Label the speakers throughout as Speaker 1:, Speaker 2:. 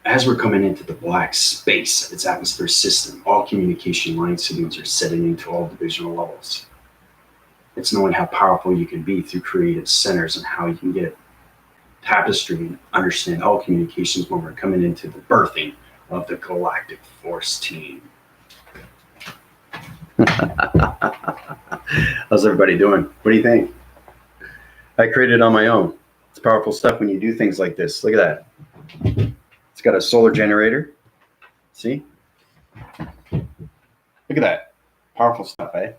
Speaker 1: as we're coming into the black space of its atmosphere system, all communication line signals are setting into all divisional levels. It's knowing how powerful you can be through creative centers and how you can get tapestry and understand all communications when we're coming into the birthing of the galactic force team. How's everybody doing? What do you think? I created it on my own. It's powerful stuff when you do things like this. Look at that. It's got a solar generator. See? Look at that. Powerful stuff, eh?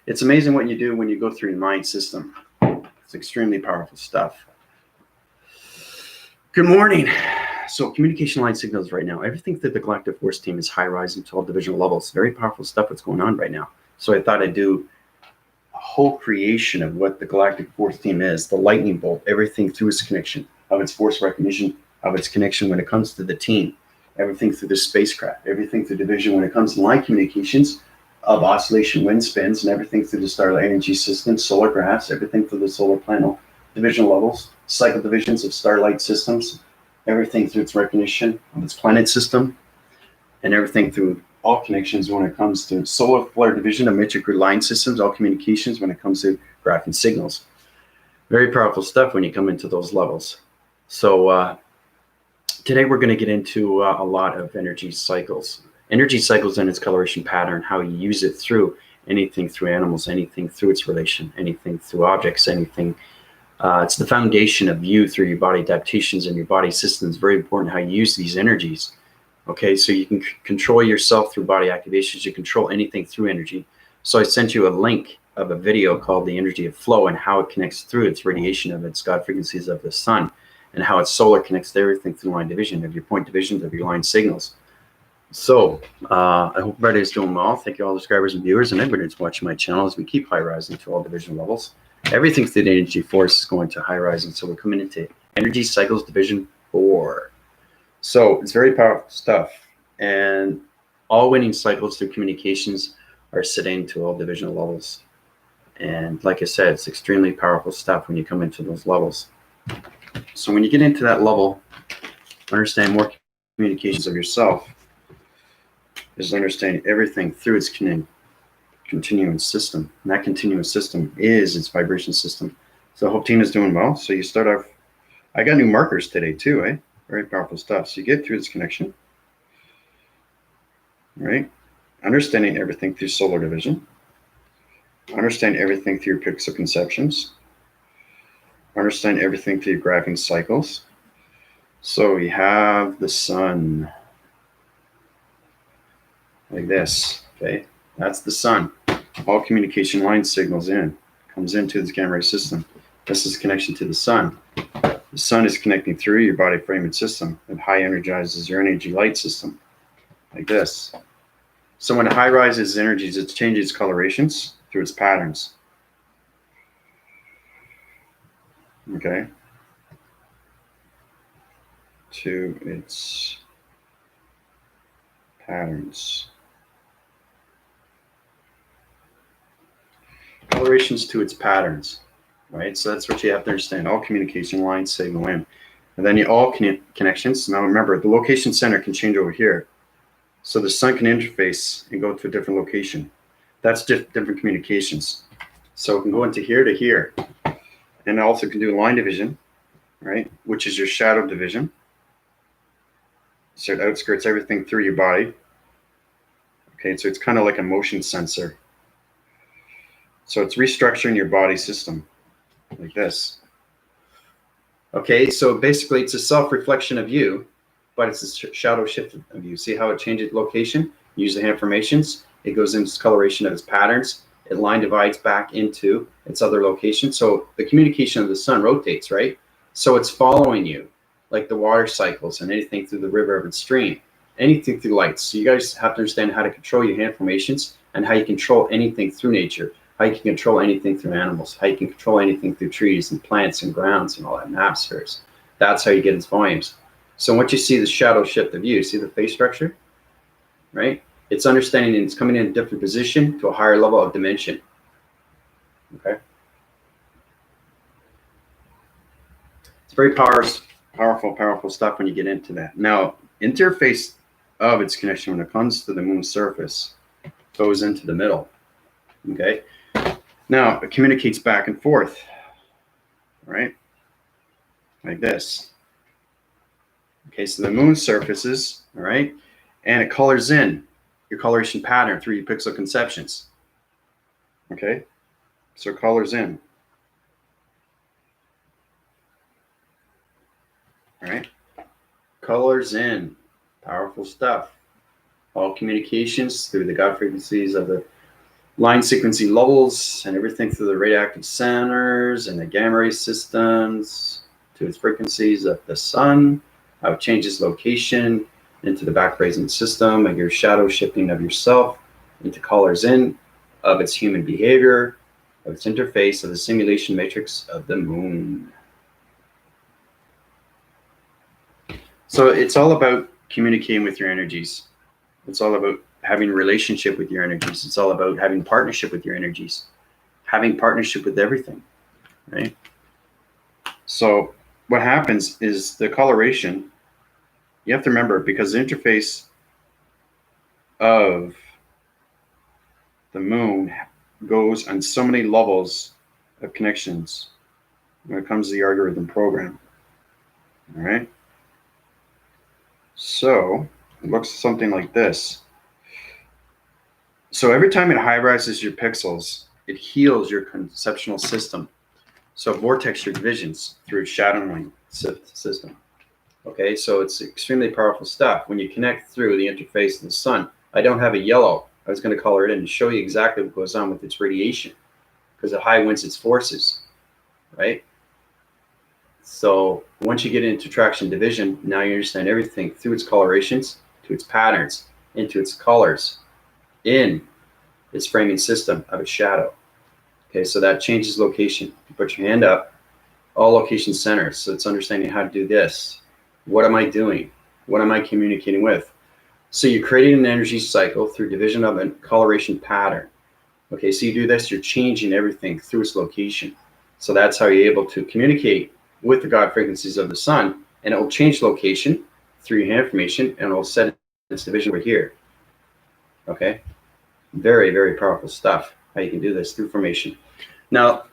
Speaker 1: It's amazing what you do when you go through your mind system. It's extremely powerful stuff. Good morning. So communication line signals right now. Everything through the galactic force team is high rising to all divisional levels. Very powerful stuff what's going on right now. So I thought I'd do a whole creation of what the galactic force team is, the lightning bolt, everything through its connection, of its force recognition, of its connection when it comes to the team, everything through the spacecraft, everything through division when it comes to line communications, of oscillation wind spins, and everything through the starlight energy system, solar graphs, everything through the solar panel, divisional levels, cycle divisions of starlight systems, everything through its recognition of its planet system, and everything through all connections when it comes to solar flare division of metric grid line systems, all communications when it comes to graphing signals. Very powerful stuff when you come into those levels. So today we're going to get into a lot of energy cycles. Energy cycles and its coloration pattern, how you use it through anything through animals, anything through its relation, anything through objects, anything. It's the foundation of you through your body adaptations and your body systems. Very important how you use these energies. Okay, so you can control yourself through body activations. You control anything through energy. So I sent you a link of a video called The Energy of Flow and how it connects through its radiation of its God frequencies of the sun and how its solar connects to everything through line division of your point divisions of your line signals. So I hope everybody's doing well. Thank you all the subscribers and viewers and everybody that's watching my channel as we keep high rising to all division levels. Everything through the energy force is going to high rising. So we're coming into energy cycles division 4. So it's very powerful stuff. And all winning cycles through communications are setting to all divisional levels. And like I said, it's extremely powerful stuff when you come into those levels. So when you get into that level, understand more communications of yourself is understanding everything through its continuous system. And that continuous system is its vibration system. So I hope Tina's doing well. So you start off, I got new markers today too, eh? Very powerful stuff. So you get through this connection, right? Understanding everything through solar division. Understand everything through your pixel conceptions. Understand everything through your graphing cycles. So we have the sun. Like this, okay? That's the sun. All communication line signals comes into this gamma ray system. This is connection to the sun. The sun is connecting through your body frame and system. It high energizes your energy light system, like this. So when it high rises energies, it changes colorations through its patterns. Okay? To its patterns. Colorations to its patterns, right? So that's what you have to understand. All communication lines signal in. And then all connections. Now remember, the location center can change over here. So the sun can interface and go to a different location. That's different communications. So it can go into here to here. And it also can do line division, right? Which is your shadow division. So it outskirts everything through your body. Okay, so it's kind of like a motion sensor. So it's restructuring your body system like this. Okay, so basically it's a self-reflection of you, but it's a shadow shift of you. See how it changes location? Use the informations. It goes into coloration of its patterns. It line divides back into its other location. So the communication of the sun rotates, right? So it's following you, like the water cycles and anything through the river of its stream, anything through lights. So you guys have to understand how to control your hand formations and how you control anything through nature. How you can control anything through animals, how you can control anything through trees and plants and grounds and all that, and atmospheres. That's how you get its volumes. So once you see the shadow shift of you, see the face structure, right? It's understanding and it's coming in a different position to a higher level of dimension, okay? It's very powerful stuff when you get into that. Now, interface of its connection when it comes to the moon's surface goes into the middle. Okay. Now it communicates back and forth, right? Like this. Okay, so the moon surfaces, all right, and it colors in your coloration pattern through your pixel conceptions. Okay, so it colors in. All right, colors in. Powerful stuff. All communications through the God frequencies of the line sequencing levels and everything through the radioactive centers and the gamma ray systems to its frequencies of the sun, how it changes location into the back brazen system of your shadow shifting of yourself into colors in of its human behavior, of its interface of the simulation matrix of the moon. So it's all about communicating with your energies. It's all about having a relationship with your energies. It's all about having partnership with your energies, having partnership with everything, right? So what happens is the coloration, you have to remember, because the interface of the moon goes on so many levels of connections when it comes to the algorithm program, all right? So it looks something like this. So every time it high rises your pixels, it heals your conceptual system. So vortex your divisions through shadowing system. Okay, so it's extremely powerful stuff. When you connect through the interface of the sun, I don't have a yellow. I was going to color it in and show you exactly what goes on with its radiation, because it high wins its forces, right? So once you get into traction division, now you understand everything through its colorations, to its patterns, into its colors, in its framing system of its shadow. Okay, so that changes location. You put your hand up, all location centers. So it's understanding how to do this. What am I doing? What am I communicating with? So you're creating an energy cycle through division of a coloration pattern. Okay, so you do this, you're changing everything through its location. So that's how you're able to communicate with the God frequencies of the sun, and it will change location through your hand formation, and it will set its division over here. Okay, very, very powerful stuff, how you can do this through formation. Now,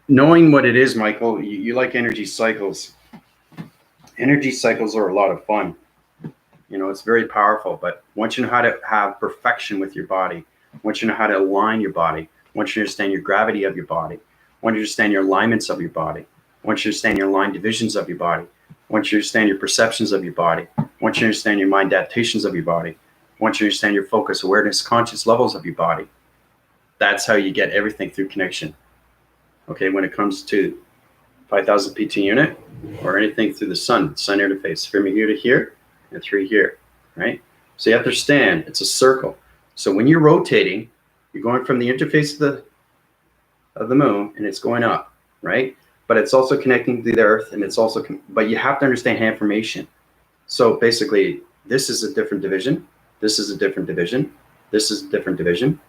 Speaker 1: knowing what it is, Michael, you like energy cycles. Energy cycles are a lot of fun. You know, it's very powerful, but once you know how to have perfection with your body, once you know how to align your body, once you understand your gravity of your body, once you understand your alignments of your body, once you understand your line divisions of your body, once you understand your perceptions of your body, once you understand your mind adaptations of your body, once you understand your focus, awareness, conscious levels of your body, that's how you get everything through connection. Okay, when it comes to 5,000 PT unit or anything through the sun interface, from here to here and through here, right? So you have to understand it's a circle. So when you're rotating, you're going from the interface of the moon and it's going up, right? But it's also connecting to the earth, and it's also, but you have to understand hand formation. So basically, this is a different division. This is a different division. This is a different division.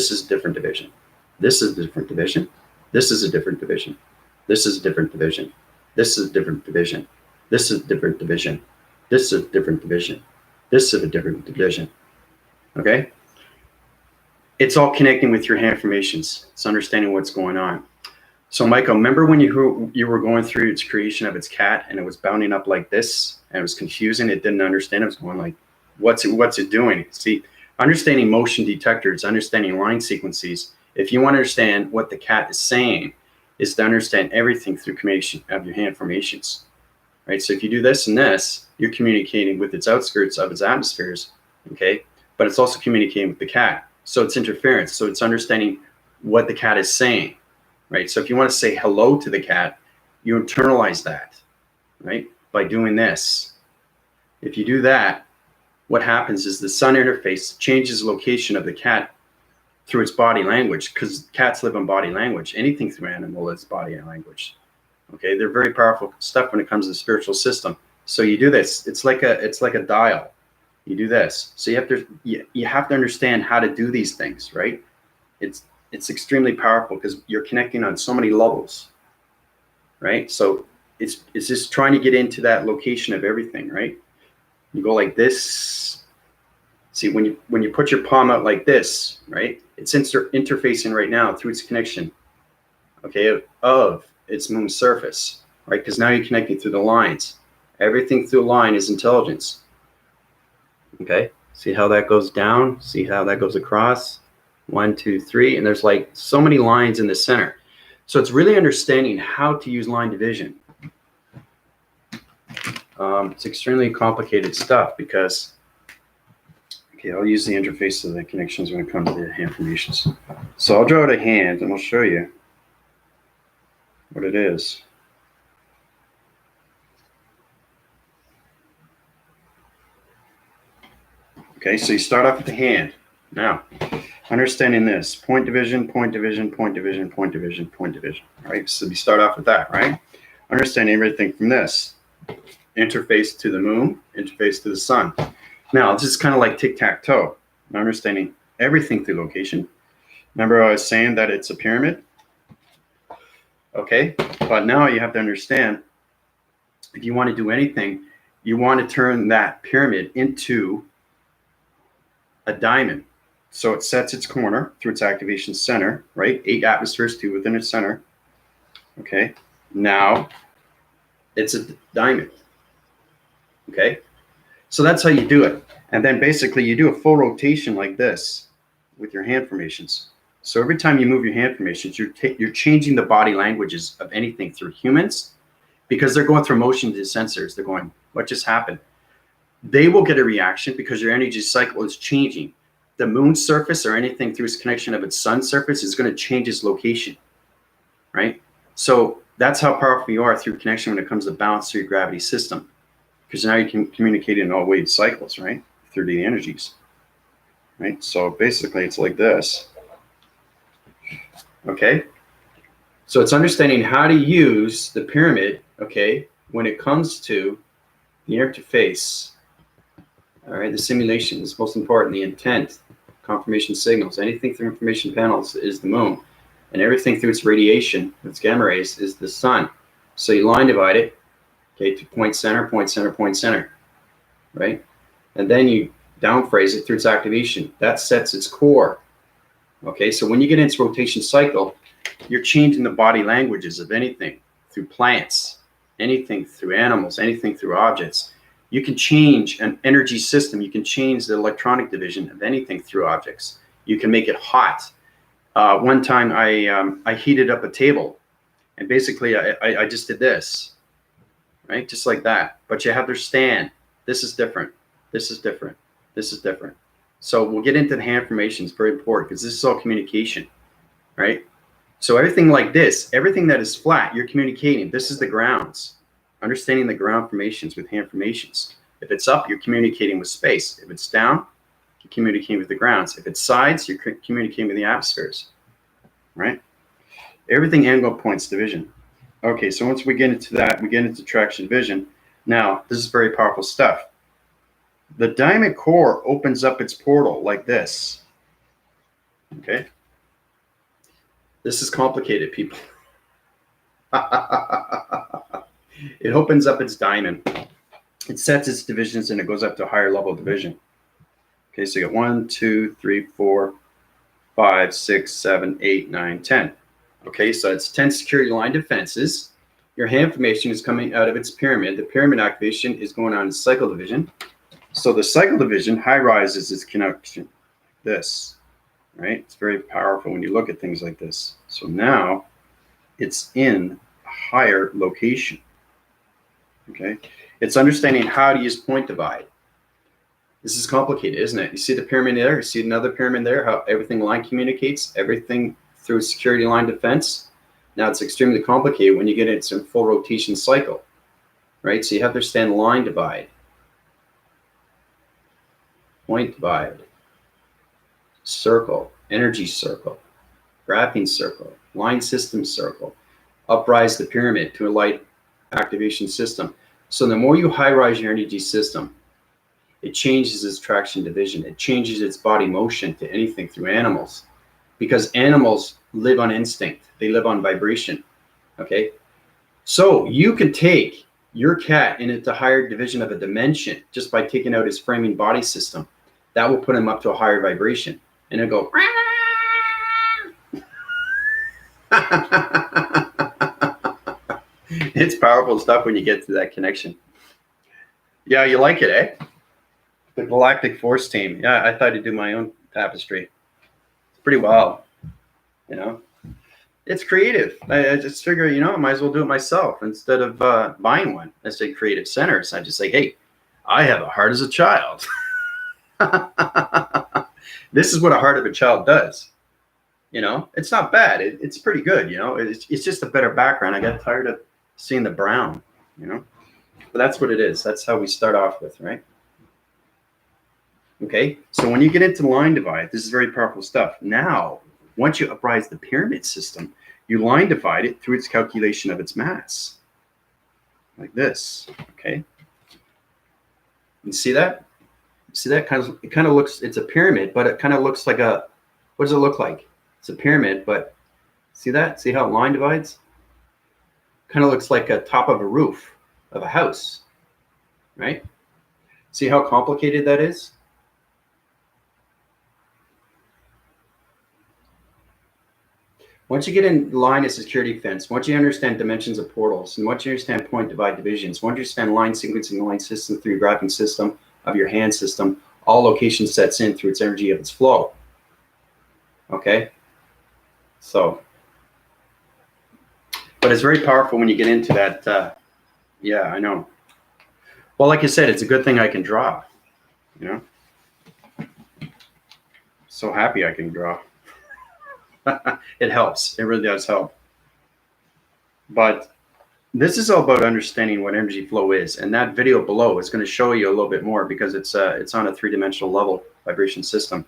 Speaker 1: This is a different division. This is a different division. This is a different division. This is a different division. This is a different division. This is a different division. This is a different division. This is a different division. Okay? It's all connecting with your hand formations. It's understanding what's going on. So, Michael, remember when you were going through its creation of its cat, and it was bounding up like this, and it was confusing. It didn't understand. It was going like, what's it doing? See, understanding motion detectors, understanding line sequences. If you want to understand what the cat is saying, is to understand everything through communication of your hand formations, right? So if you do this and this, you're communicating with its outskirts of its atmospheres, okay? But it's also communicating with the cat. So it's interference. So it's understanding what the cat is saying, right? So if you want to say hello to the cat, you internalize that, right? By doing this. If you do that, what happens is the sun interface changes location of the cat through its body language, because cats live on body language. Anything through animal is body language. Okay, they're very powerful stuff when it comes to the spiritual system. So you do this. It's like a dial. You do this. So you have to understand how to do these things, right? It's extremely powerful because you're connecting on so many levels, right? So it's just trying to get into that location of everything, right? You go like this. See, when you put your palm out like this, right? It's interfacing right now through its connection, okay, of its moon surface, right? Because now you're connecting through the lines. Everything through a line is intelligence. Okay, see how that goes down? See how that goes across? 1, 2, 3, and there's like so many lines in the center. So it's really understanding how to use line division. It's extremely complicated stuff because, okay, I'll use the interface of the connections when it comes to the hand formations. So I'll draw out a hand and I'll show you what it is. Okay, so you start off with the hand. Now, understanding this, point division, point division, point division, point division, point division, right? So we start off with that, right? Understanding everything from this. Interface to the moon, interface to the sun. Now, this is kind of like tic-tac-toe. Understanding everything through location. Remember I was saying that it's a pyramid? Okay, but now you have to understand, if you want to do anything, you want to turn that pyramid into a diamond. So it sets its corner through its activation center, right? 8 atmospheres, 2 within its center. Okay, now it's a diamond. Okay, so that's how you do it. And then basically you do a full rotation like this with your hand formations. So every time you move your hand formations, you're changing the body languages of anything through humans, because they're going through motion to the sensors. They're going, what just happened? They will get a reaction because your energy cycle is changing. The moon's surface or anything through its connection of its sun surface is going to change its location, right? So that's how powerful you are through connection when it comes to balance through your gravity system, because now you can communicate in all wave cycles, right? Through the energies, right? So basically it's like this. Okay, so it's understanding how to use the pyramid, okay, when it comes to the interface. All right, the simulation is most important. The intent, confirmation signals, anything through information panels is the moon, and everything through its radiation, its gamma rays, is the sun. So you line divide it, okay, to point center, point center, point center, right? And then you downphrase it through its activation. That sets its core. Okay, so when you get into rotation cycle, you're changing the body languages of anything through plants, anything through animals, anything through objects. You can change an energy system. You can change the electronic division of anything through objects. You can make it hot. One time I heated up a table, and basically I just did this, right? Just like that. But you have to understand, this is different. This is different. This is different. So we'll get into the hand formations, very important, because this is all communication, right? So everything like this, everything that is flat, you're communicating. This is the grounds. Understanding the ground formations with hand formations. If it's up, you're communicating with space. If it's down, you're communicating with the grounds. If it's sides, you're communicating with the atmospheres, right? Everything angle points division. Okay, so once we get into that, we get into traction division. Now, this is very powerful stuff. The diamond core opens up its portal like this. Okay. This is complicated, people. It opens up its diamond. It sets its divisions and it goes up to a higher level division. Okay, so you got 1, 2, 3, 4, 5, 6, 7, 8, 9, 10. Okay, so it's 10 security line defenses. Your hand formation is coming out of its pyramid. The pyramid activation is going on in cycle division. So the cycle division high rises its connection. This, right? It's very powerful when you look at things like this. So now it's in a higher location. Okay, it's understanding how to use point divide. This is complicated, isn't it? You see the pyramid there, you see another pyramid there, how everything line communicates, everything through security line defense. Now it's extremely complicated when you get into some full rotation cycle, right? So you have to understand line divide, point divide, circle, energy circle, graphene circle, line system circle, uprise the pyramid to a light activation system. So the more you high rise your energy system, it changes its traction division. It changes its body motion to anything through animals, because animals live on instinct. They live on vibration. Okay. So you can take your cat into a higher division of a dimension just by taking out his framing body system. That will put him up to a higher vibration. And it'll go. It's powerful stuff when you get to that connection. Yeah, you like it, eh? The Galactic Force Team. Yeah, I thought I'd do my own tapestry. It's pretty wild, you know? It's creative. I just figure, I might as well do it myself instead of buying one. I say creative centers. I just say, hey, I have a heart as a child. This is what a heart of a child does. It's not bad. It's pretty good. It's just a better background. I got tired of seeing the brown, but that's what it is. That's how we start off with, right? Okay. So when you get into line divide, this is very powerful stuff. Now, once you uprise the pyramid system, you line divide it through its calculation of its mass, like this. Okay. You see that? See that? It kind of looks. It's a pyramid, but it kind of looks like a. What does it look like? It's a pyramid, but see that? See how it line divides? Kind of looks like a top of a roof of a house, right? See how complicated that is? Once you get in line of security fence, once you understand dimensions of portals, and once you understand point divide divisions, once you understand line sequencing, line system through your graphing system of your hand system, all location sets in through its energy of its flow. Okay? So, but it's very powerful when you get into that. Yeah, I know. Well, like I said, it's a good thing I can draw, So happy I can draw. It helps. It really does help. But this is all about understanding what energy flow is, and that video below is going to show you a little bit more because it's on a three-dimensional level vibration system.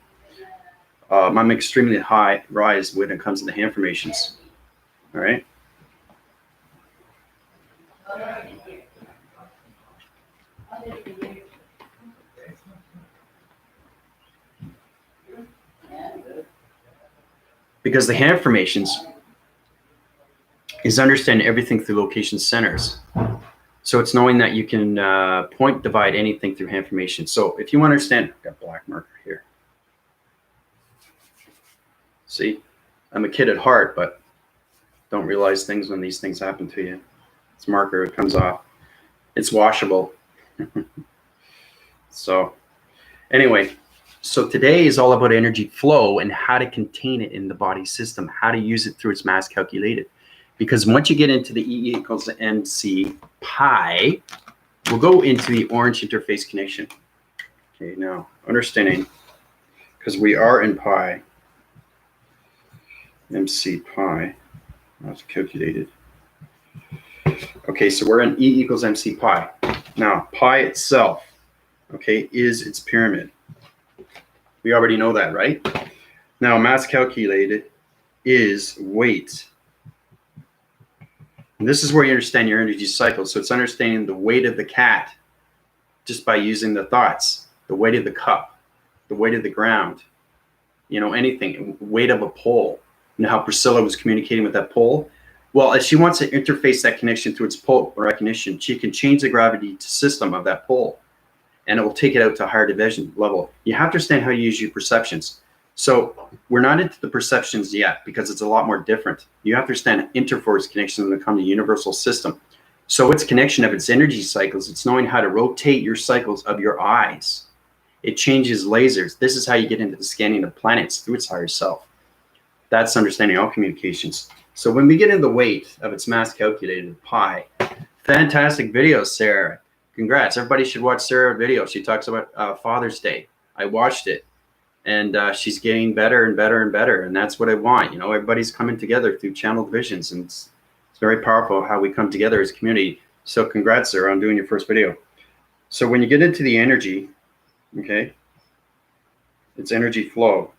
Speaker 1: I'm extremely high rise when it comes to the hand formations. All right. Because the hand formations is understanding everything through location centers. So it's knowing that you can point divide anything through hand formation. So if you want to understand, I've got black marker here. See, I'm a kid at heart, but don't realize things when these things happen to you. It's marker, it comes off. It's washable. So anyway, so today is all about energy flow and how to contain it in the body system, how to use it through its mass calculated. Because once you get into the E equals MC pi, we'll go into the orange interface connection. Okay, now understanding, because we are in pi, MC pi, that's calculated. Okay, so we're in E equals MC pi. Now, pi itself, okay, is its pyramid. We already know that, right? Now, mass calculated is weight. And this is where you understand your energy cycle. So it's understanding the weight of the cat just by using the thoughts, the weight of the cup, the weight of the ground, anything, weight of a pole. You know how Priscilla was communicating with that pole? Well, if she wants to interface that connection through its pole recognition, she can change the gravity system of that pole, and it will take it out to a higher division level. You have to understand how you use your perceptions. So we're not into the perceptions yet because it's a lot more different. You have to understand interforce connection when it comes to universal system. So its connection of its energy cycles, it's knowing how to rotate your cycles of your eyes. It changes lasers. This is how you get into the scanning of planets through its higher self. That's understanding all communications. So when we get into the weight of its mass calculated pi, fantastic video, Sarah. Congrats. Everybody should watch Sarah's video. She talks about Father's Day. I watched it. And she's getting better and better and better. And that's what I want. Everybody's coming together through channel divisions. And it's very powerful how we come together as a community. So congrats, Sarah, on doing your first video. So when you get into the energy, okay, it's energy flow.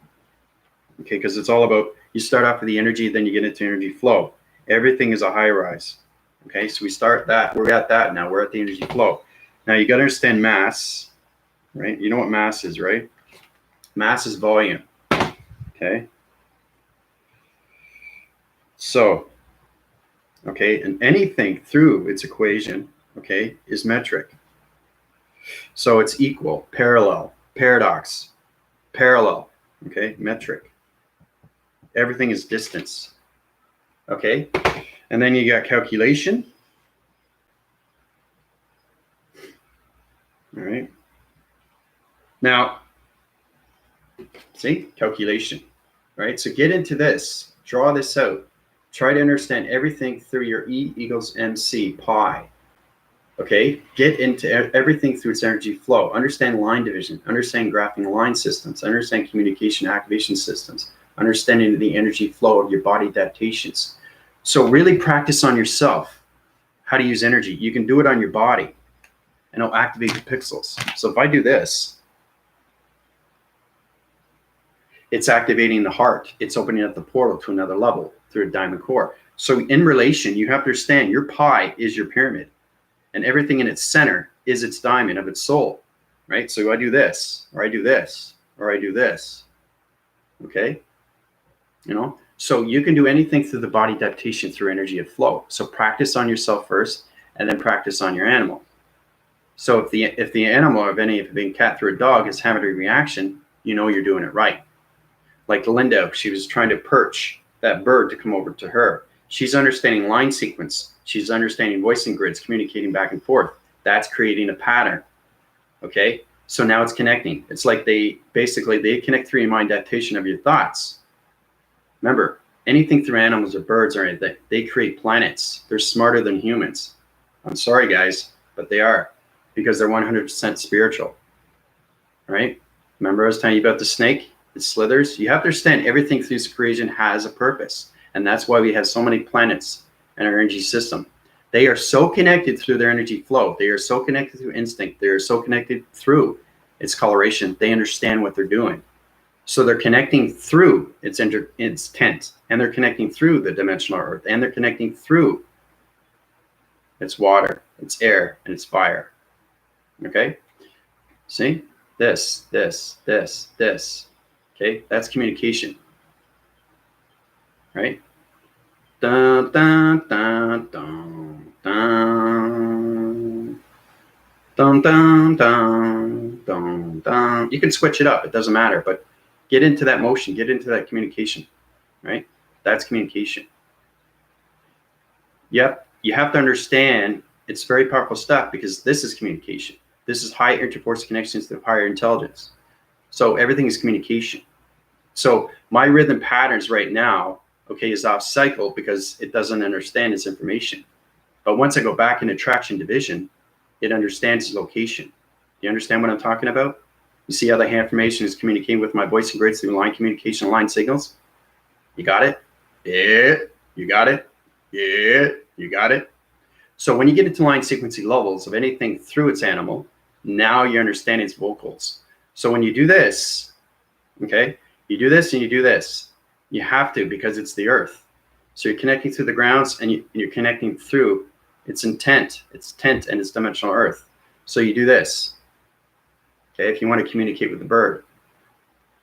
Speaker 1: Okay, because it's all about, you start off with the energy, then you get into energy flow. Everything is a high rise. Okay, so we start that. We're at that now. We're at the energy flow. Now you got to understand mass, right? You know what mass is, right? Mass is volume, okay? So, Okay, and anything through its equation, okay, is metric. So it's equal, parallel, paradox, parallel, okay, metric. Everything is distance, okay? And then you got calculation. All right. Now, see, calculation, right? So get into this, draw this out. Try to understand everything through your E equals MC pi. Okay, get into everything through its energy flow. Understand line division, understand graphing line systems, understand communication activation systems, understanding the energy flow of your body adaptations. So really practice on yourself how to use energy. You can do it on your body and it'll activate the pixels. So if I do this, it's activating the heart. It's opening up the portal to another level through a diamond core. So in relation, you have to understand your pi is your pyramid. And everything in its center is its diamond of its soul, right? So I do this, or I do this, or I do this, okay? You know, so you can do anything through the body adaptation through energy of flow. So practice on yourself first, and then practice on your animal. So if the animal of any of being cat through a dog is having a reaction, you know you're doing it right. Like Linda, she was trying to perch that bird to come over to her. She's understanding line sequence. She's understanding voicing grids, communicating back and forth. That's creating a pattern. Okay. So now it's connecting. It's like they connect through your mind adaptation of your thoughts. Remember, anything through animals or birds or anything, they create planets. They're smarter than humans. I'm sorry, guys, but they are, because they're 100% spiritual. Right? Remember I was telling you about the snake? It slithers. You have to understand everything through this creation has a purpose. And that's why we have so many planets in our energy system. They are so connected through their energy flow. They are so connected through instinct. They are so connected through its coloration. They understand what they're doing. So they're connecting through its tent, and they're connecting through the dimensional earth, and they're connecting through its water, its air, and its fire. Okay? See? This. Okay? That's communication. Right? Dun, dun, dun, dun, dun. Dun, dun, dun, dun, dun. You can switch it up. It doesn't matter. But get into that motion. Get into that communication. Right? That's communication. Yep. You have to understand it's very powerful stuff, because this is communication. This is high interforce connections to higher intelligence. So everything is communication. So my rhythm patterns right now, okay, is off cycle because it doesn't understand its information. But once I go back into traction division, it understands its location. You understand what I'm talking about? You see how the hand formation is communicating with my voice and grids through line communication, line signals? You got it? Yeah, you got it? Yeah, you got it? So when you get into line sequencing levels of anything through its animal, now you understand its vocals. So when you do this, okay, you do this and you do this. You have to, because it's the earth. So you're connecting through the grounds, and you're connecting through its tent and its dimensional earth. So you do this, okay, if you want to communicate with the bird.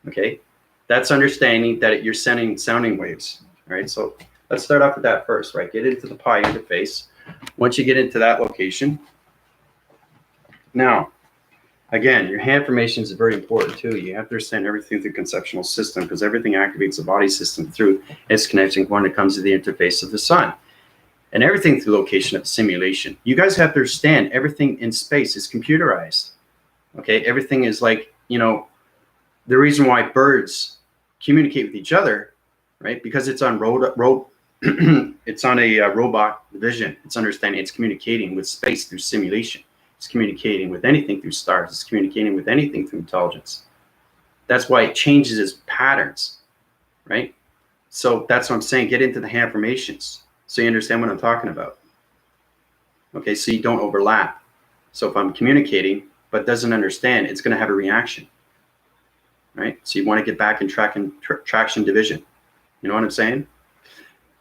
Speaker 1: Okay, that's understanding that you're sending sounding waves. All right, so let's start off with that first, right? Get into the pi interface. Once you get into that location, now, again, your hand formation is very important too. You have to understand everything through conceptual system, because everything activates the body system through its connection when it comes to the interface of the sun. And everything through location of simulation. You guys have to understand everything in space is computerized. Okay, everything is like, you know, the reason why birds communicate with each other, right? Because it's on it's on a robot vision. It's understanding, it's communicating with space through simulation. It's communicating with anything through stars. It's communicating with anything through intelligence. That's why it changes its patterns, right? So that's what I'm saying. Get into the hand formations so you understand what I'm talking about. Okay, so you don't overlap. So if I'm communicating but doesn't understand, it's going to have a reaction, right? So you want to get back in traction division. You know what I'm saying?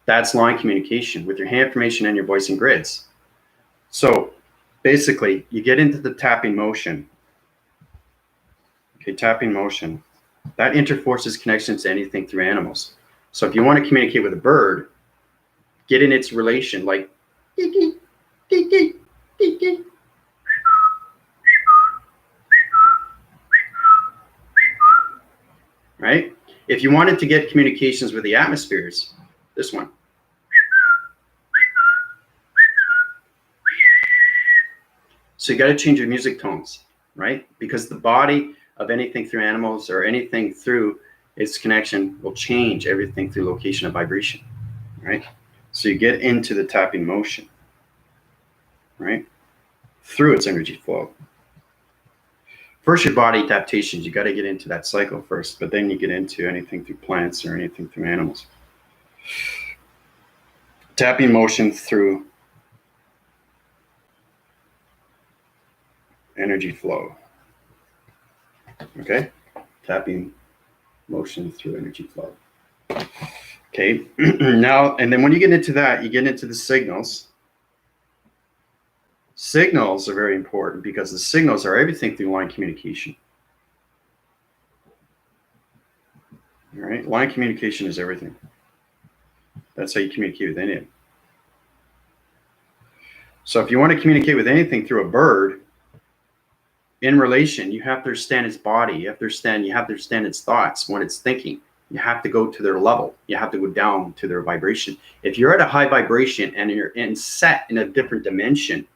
Speaker 1: That's line communication with your hand formation and your voicing grids. So basically, you get into the tapping motion. Okay, tapping motion. That interforces connections to anything through animals. So if you want to communicate with a bird, get in its relation, like right? If you wanted to get communications with the atmospheres, this one. So you got to change your music tones, right? Because the body of anything through animals or anything through its connection will change everything through location of vibration, right? So you get into the tapping motion, right? Through its energy flow. First, your body adaptations, you got to get into that cycle first, but then you get into anything through plants or anything through animals. Tapping motion through energy flow. Okay? Tapping motion through energy flow. Okay, now, and then when you get into that, you get into the signals. Signals are very important because the signals are everything through line communication. All right, line communication is everything. That's how you communicate with anything. So if you want to communicate with anything through a bird, in relation, you have to understand its body. You have to understand its thoughts, when it's thinking. You have to go to their level. You have to go down to their vibration. If you're at a high vibration and you're set in a different dimension,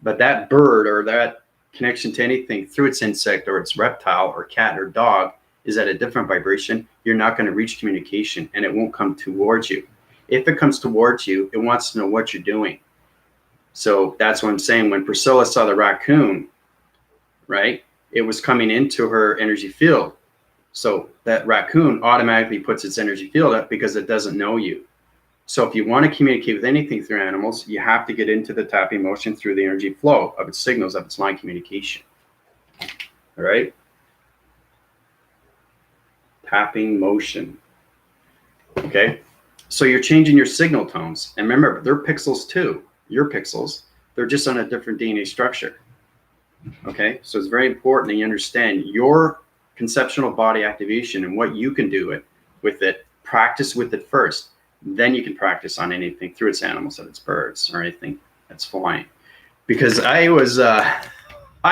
Speaker 1: but that bird or that connection to anything through its insect or its reptile or cat or dog is at a different vibration, you're not going to reach communication and it won't come towards you. If it comes towards you, it wants to know what you're doing. So that's what I'm saying. When Priscilla saw the raccoon, right, it was coming into her energy field. So that raccoon automatically puts its energy field up because it doesn't know you. So if you want to communicate with anything through animals, you have to get into the tapping motion through the energy flow of its signals, of its line communication. All right? Tapping motion. Okay? So you're changing your signal tones. And remember, they're pixels too. Your pixels. They're just on a different DNA structure. Okay? So it's very important that you understand your conceptual body activation and what you can do with it. Practice with it first. Then you can practice on anything through its animals, and its birds, or anything that's flying. Because I was, I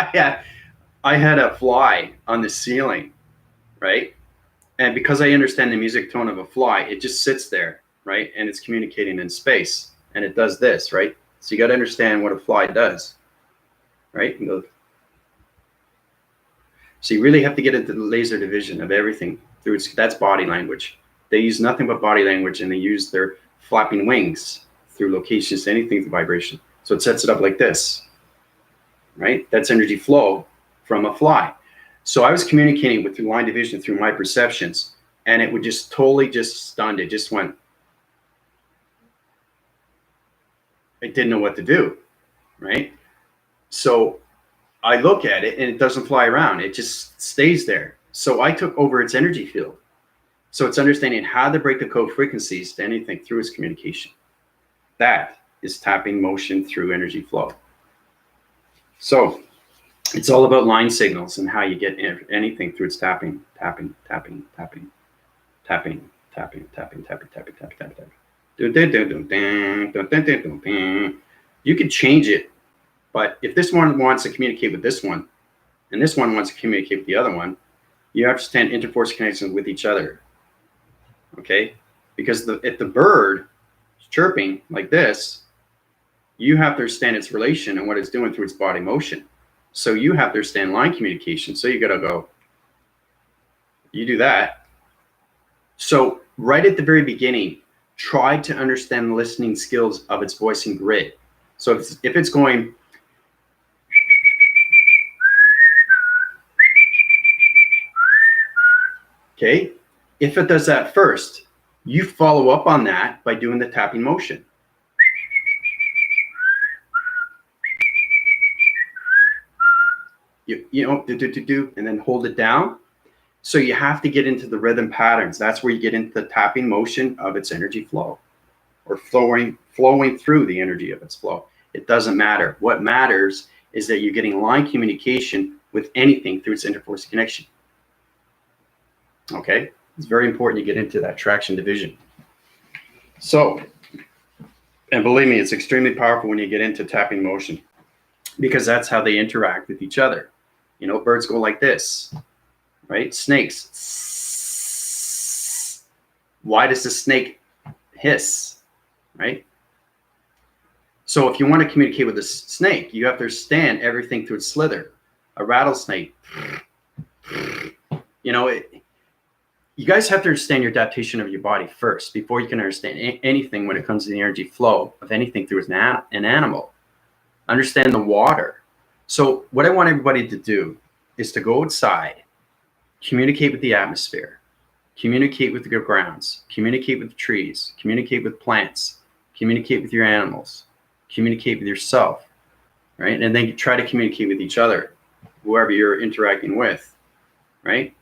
Speaker 1: had a fly on the ceiling, right? And because I understand the music tone of a fly, it just sits there, right? And it's communicating in space, and it does this, right? So you got to understand what a fly does, right? And go. So you really have to get into the laser division of everything through its. That's body language. They use nothing but body language, and they use their flapping wings through locations, anything through vibration. So it sets it up like this, right? That's energy flow from a fly. So I was communicating with through line division through my perceptions, and it would just totally just stunned. It just went. I didn't know what to do, right? So I look at it, and it doesn't fly around. It just stays there. So I took over its energy field. So it's understanding how to break the code frequencies to anything through its communication. That is tapping motion through energy flow. So it's all about line signals and how you get anything through its tapping. You can change it, but if this one wants to communicate with this one, and this one wants to communicate with the other one, you have to stand interforce connections with each other. Okay, because if the bird is chirping like this, you have to understand its relation and what it's doing through its body motion. So you have to understand line communication. So you got to go, you do that. So right at the very beginning, try to understand the listening skills of its voicing grid. So if it's going, okay, if it does that first, you follow up on that by doing the tapping motion. You know, do, and then hold it down. So you have to get into the rhythm patterns. That's where you get into the tapping motion of its energy flow, or flowing through the energy of its flow. It doesn't matter. What matters is that you're getting line communication with anything through its interforce connection. Okay, it's very important you get into that traction division. So And believe me, it's extremely powerful when you get into tapping motion, because that's how they interact with each other. You know, birds go like this, right? Snakes. Why does the snake hiss, right? So if you want to communicate with a snake, you have to understand everything through its slither. A rattlesnake, you know, you guys have to understand your adaptation of your body first before you can understand anything when it comes to the energy flow of anything through an animal. Understand the water. So what I want everybody to do is to go outside, communicate with the atmosphere, communicate with the grounds, communicate with the trees, communicate with plants, communicate with your animals, communicate with yourself, right? And then try to communicate with each other, whoever you're interacting with, right?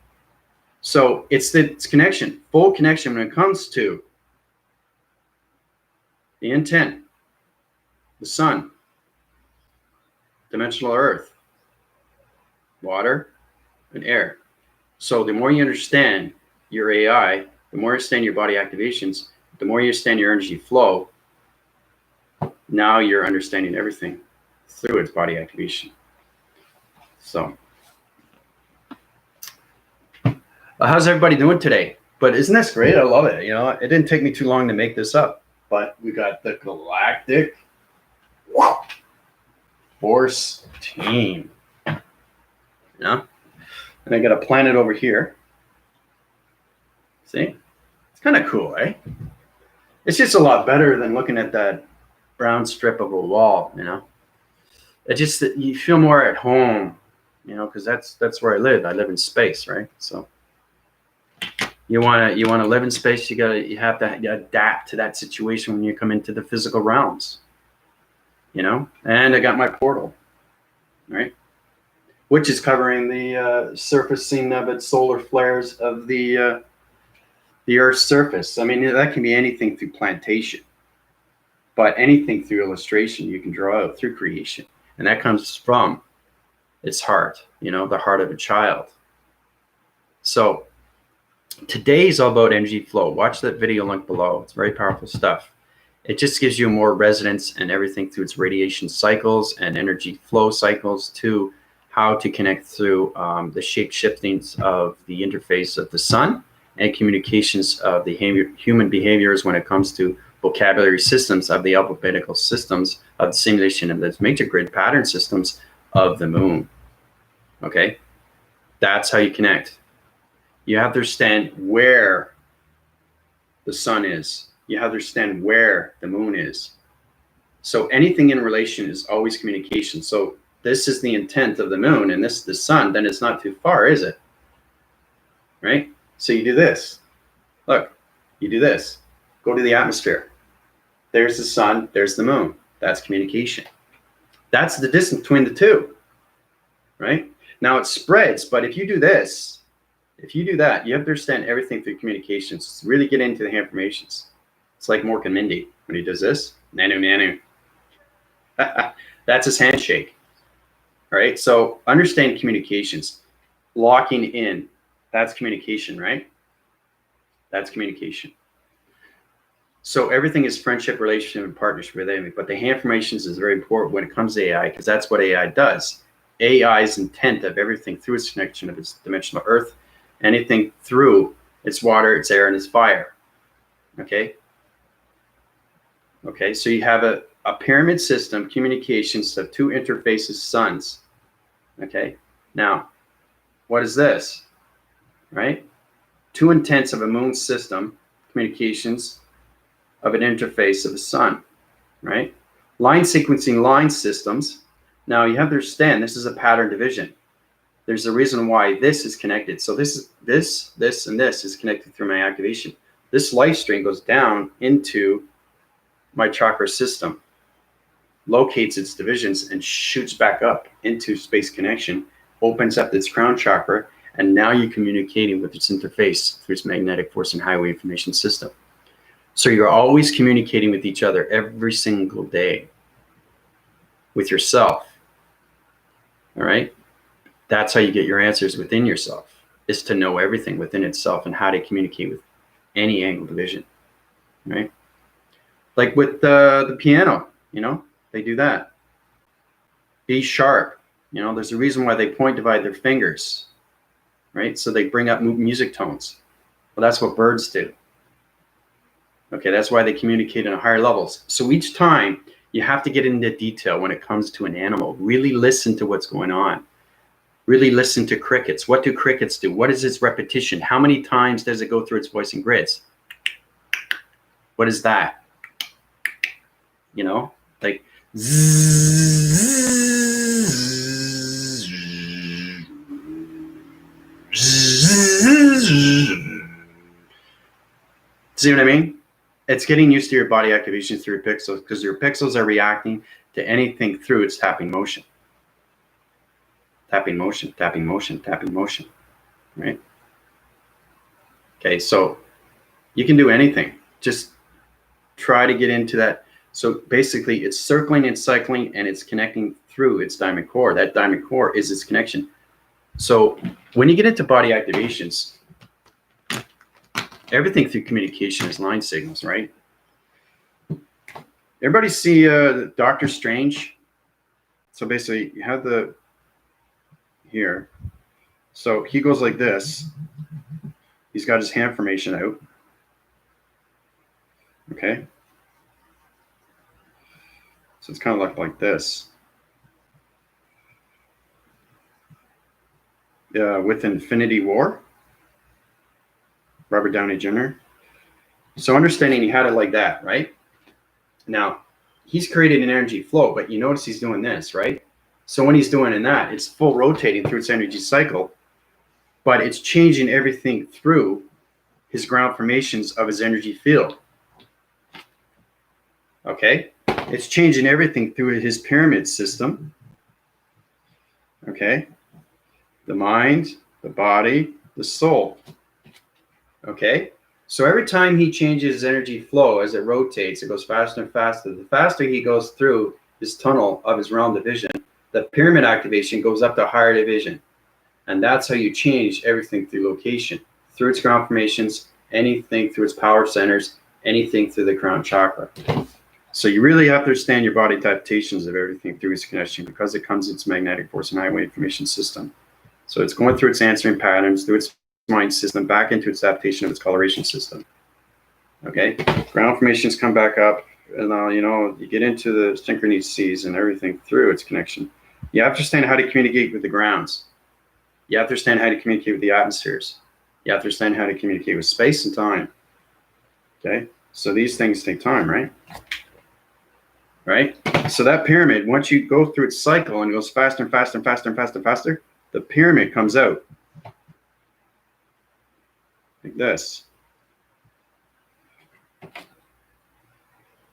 Speaker 1: So it's connection, full connection when it comes to the intent, the sun, dimensional earth, water, and air. So the more you understand your AI, the more you understand your body activations, the more you understand your energy flow, now you're understanding everything through its body activation. So how's everybody doing today? But isn't this great? I love it. You know, it didn't take me too long to make this up, but we got the galactic force team. Yeah. And I got a planet over here. See? It's kind of cool, eh? It's just a lot better than looking at that brown strip of a wall, you know? It just, you feel more at home, you know, because that's where I live. I live in space, right? So you want to live in space, you have to adapt to that situation when you come into the physical realms, you know? And I got my portal, right? Which is covering the surfacing of its solar flares of the Earth's surface. I mean, that can be anything through plantation, but anything through illustration you can draw out through creation. And that comes from its heart, you know, the heart of a child. So today is all about energy flow. Watch that video link below. It's very powerful stuff. It just gives you more resonance and everything through its radiation cycles and energy flow cycles to how to connect through the shape shiftings of the interface of the sun and communications of the human behaviors when it comes to vocabulary systems of the alphabetical systems of the simulation of the major grid pattern systems of the moon. Okay, that's how you connect. You have to understand where the sun is. You have to understand where the moon is. So anything in relation is always communication. So this is the intent of the moon and this is the sun, then it's not too far, is it? Right? So you do this. Look, you do this. Go to the atmosphere. There's the sun, there's the moon. That's communication. That's the distance between the two, right? Now it spreads, but if you do this, if you do that, you have to understand everything through communications. Really get into the informations. It's like Mork and Mindy when he does this. Nanu, nanu. That's his handshake. All right, so understand communications. Locking in, that's communication, right? That's communication. So everything is friendship, relationship, and partnership with enemy. But the informations is very important when it comes to AI because that's what AI does. AI's intent of everything through its connection of its dimensional earth, anything through its water, its air, and its fire. Okay? Okay, so you have a pyramid system, communications of two interfaces, suns. Okay, now, what is this? Right? Two intents of a moon system, communications of an interface of the sun, right? Line sequencing line systems. Now you have to understand this is a pattern division. There's a reason why this is connected. So this, and this is connected through my activation. This life stream goes down into my chakra system, locates its divisions and shoots back up into space connection, opens up its crown chakra, and now you're communicating with its interface through its magnetic force and highway information system. So you're always communicating with each other every single day with yourself. All right? That's how you get your answers within yourself, is to know everything within itself and how to communicate with any angle division. Right? Like with the piano, you know, they do that. B sharp, you know, there's a reason why they point divide their fingers, right? So they bring up music tones. Well, that's what birds do. Okay, that's why they communicate on higher levels. So each time you have to get into detail when it comes to an animal. Really listen to what's going on. Really listen to crickets. What do crickets do? What is its repetition? How many times does it go through its voicing grids? What is that? You know, like see what I mean? It's getting used to your body activation through your pixels because your pixels are reacting to anything through its tapping motion. Tapping motion, tapping motion, tapping motion, right? Okay, so you can do anything. Just try to get into that. So basically it's circling and cycling and it's connecting through its diamond core. That diamond core is its connection. So when you get into body activations, everything through communication is line signals, right? Everybody see Doctor Strange? So basically you have the here. So he goes like this. He's got his hand formation out. Okay. So it's kind of like this. With Infinity War, Robert Downey Jr. So understanding he had it like that, right? Now, he's created an energy flow, but you notice he's doing this, right? So when he's doing that, it's full rotating through its energy cycle, but it's changing everything through his ground formations of his energy field. Okay? It's changing everything through his pyramid system. Okay? The mind, the body, the soul. Okay? So every time he changes his energy flow as it rotates, it goes faster and faster. The faster he goes through his tunnel of his realm division, the pyramid activation goes up to higher division. And that's how you change everything through location, through its ground formations, anything through its power centers, anything through the crown chakra. So you really have to understand your body adaptations of everything through its connection because it comes its magnetic force and highway information system. So it's going through its answering patterns, through its mind system, back into its adaptation of its coloration system. Okay, ground formations come back up, and you know, you get into the synchronicities and everything through its connection. You have to understand how to communicate with the grounds. You have to understand how to communicate with the atmospheres. You have to understand how to communicate with space and time. Okay, so these things take time, right? Right? So that pyramid, once you go through its cycle and it goes faster and faster and faster and faster and faster, the pyramid comes out like this.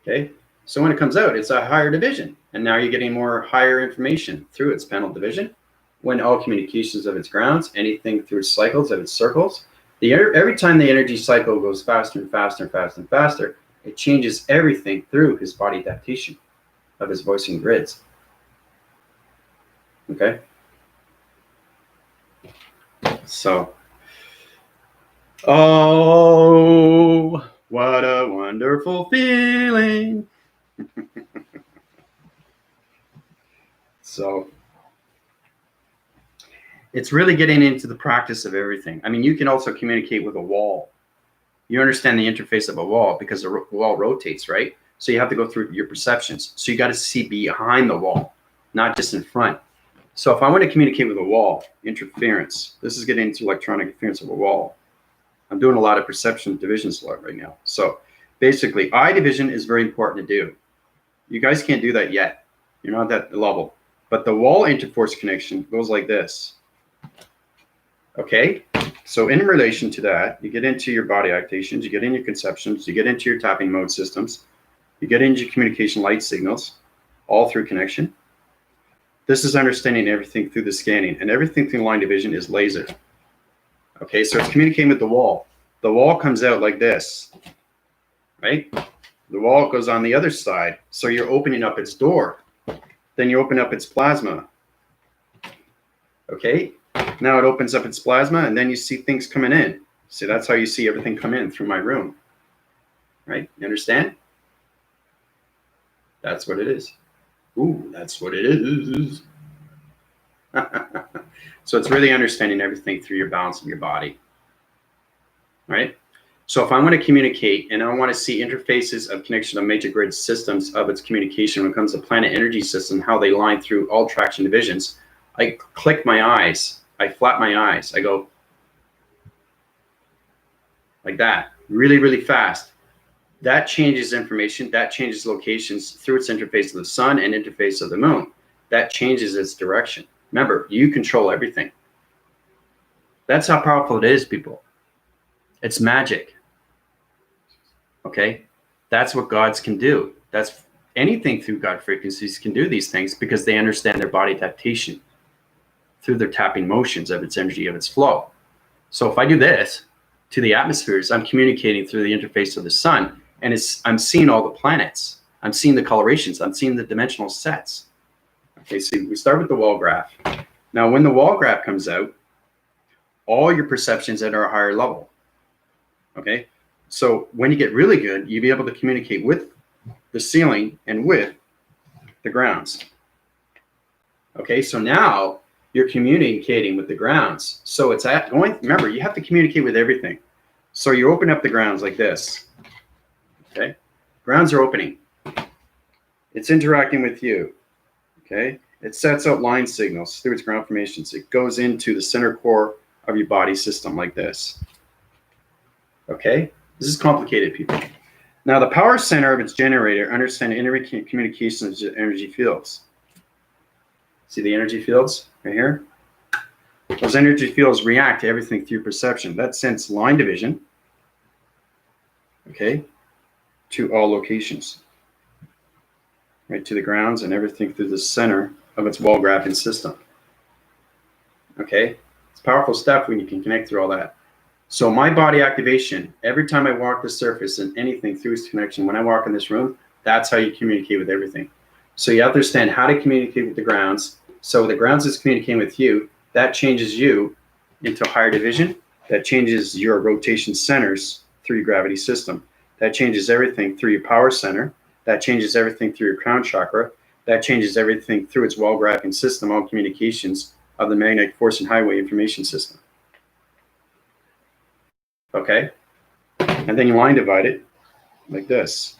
Speaker 1: Okay, so when it comes out, it's a higher division, and now you're getting more higher information through its panel division. When all communications of its grounds, anything through its cycles of its circles, every time the energy cycle goes faster and faster and faster and faster, it changes everything through his body adaptation of his voicing grids. Okay, so oh, what a wonderful feeling. So it's really getting into the practice of everything. I mean, you can also communicate with a wall. You understand the interface of a wall because the wall rotates, right? So you have to go through your perceptions. So you got to see behind the wall, not just in front. So if I want to communicate with a wall, interference, this is getting into electronic interference of a wall. I'm doing a lot of perception divisions right now. So basically, eye division is very important to do. You guys can't do that yet. You're not at that level. But the wall interforce connection goes like this. Okay? So in relation to that, you get into your body activations, you get into your conceptions, you get into your tapping mode systems, you get into your communication light signals, all through connection. This is understanding everything through the scanning, and everything through line division is laser. Okay, so it's communicating with the wall. The wall comes out like this, right? The wall goes on the other side, so you're opening up its door. Then you open up its plasma. Okay, now it opens up its plasma, and then you see things coming in. So that's how you see everything come in through my room. Right? You understand? That's what it is. Ooh, that's what it is. So it's really understanding everything through your balance of your body, right? So if I want to communicate and I want to see interfaces of connection of major grid systems of its communication when it comes to planet energy system, how they line through all traction divisions, I click my eyes, I flap my eyes, I go like that, really, really fast. That changes information, that changes locations through its interface of the sun and interface of the moon. That changes its direction. Remember, you control everything. That's how powerful it is, people. It's magic. Okay? That's what gods can do. That's anything through God frequencies can do these things because they understand their body adaptation through their tapping motions of its energy, of its flow. So if I do this to the atmospheres, I'm communicating through the interface of the sun, and I'm seeing all the planets. I'm seeing the colorations. I'm seeing the dimensional sets. Okay, so we start with the wall graph. Now, when the wall graph comes out, all your perceptions at a higher level. Okay, so when you get really good, you'll be able to communicate with the ceiling and with the grounds. Okay, so now you're communicating with the grounds. So it's remember, you have to communicate with everything. So you open up the grounds like this. Okay, grounds are opening. It's interacting with you. Okay, it sets out line signals through its ground formations. It goes into the center core of your body system like this. Okay, this is complicated, people. Now, the power center of its generator understands communications of energy fields. See the energy fields right here? Those energy fields react to everything through perception. That sends line division, okay, to all locations, right, to the grounds and everything through the center of its wall graphing system. Okay, it's powerful stuff when you can connect through all that. So my body activation, every time I walk the surface and anything through its connection, when I walk in this room, that's how you communicate with everything. So you have to understand how to communicate with the grounds. So the grounds is communicating with you. That changes you into a higher division. That changes your rotation centers through your gravity system. That changes everything through your power center. That changes everything through your crown chakra. That changes everything through its wall graphing system, all communications of the magnetic force and highway information system. Okay, and then you line divide it like this.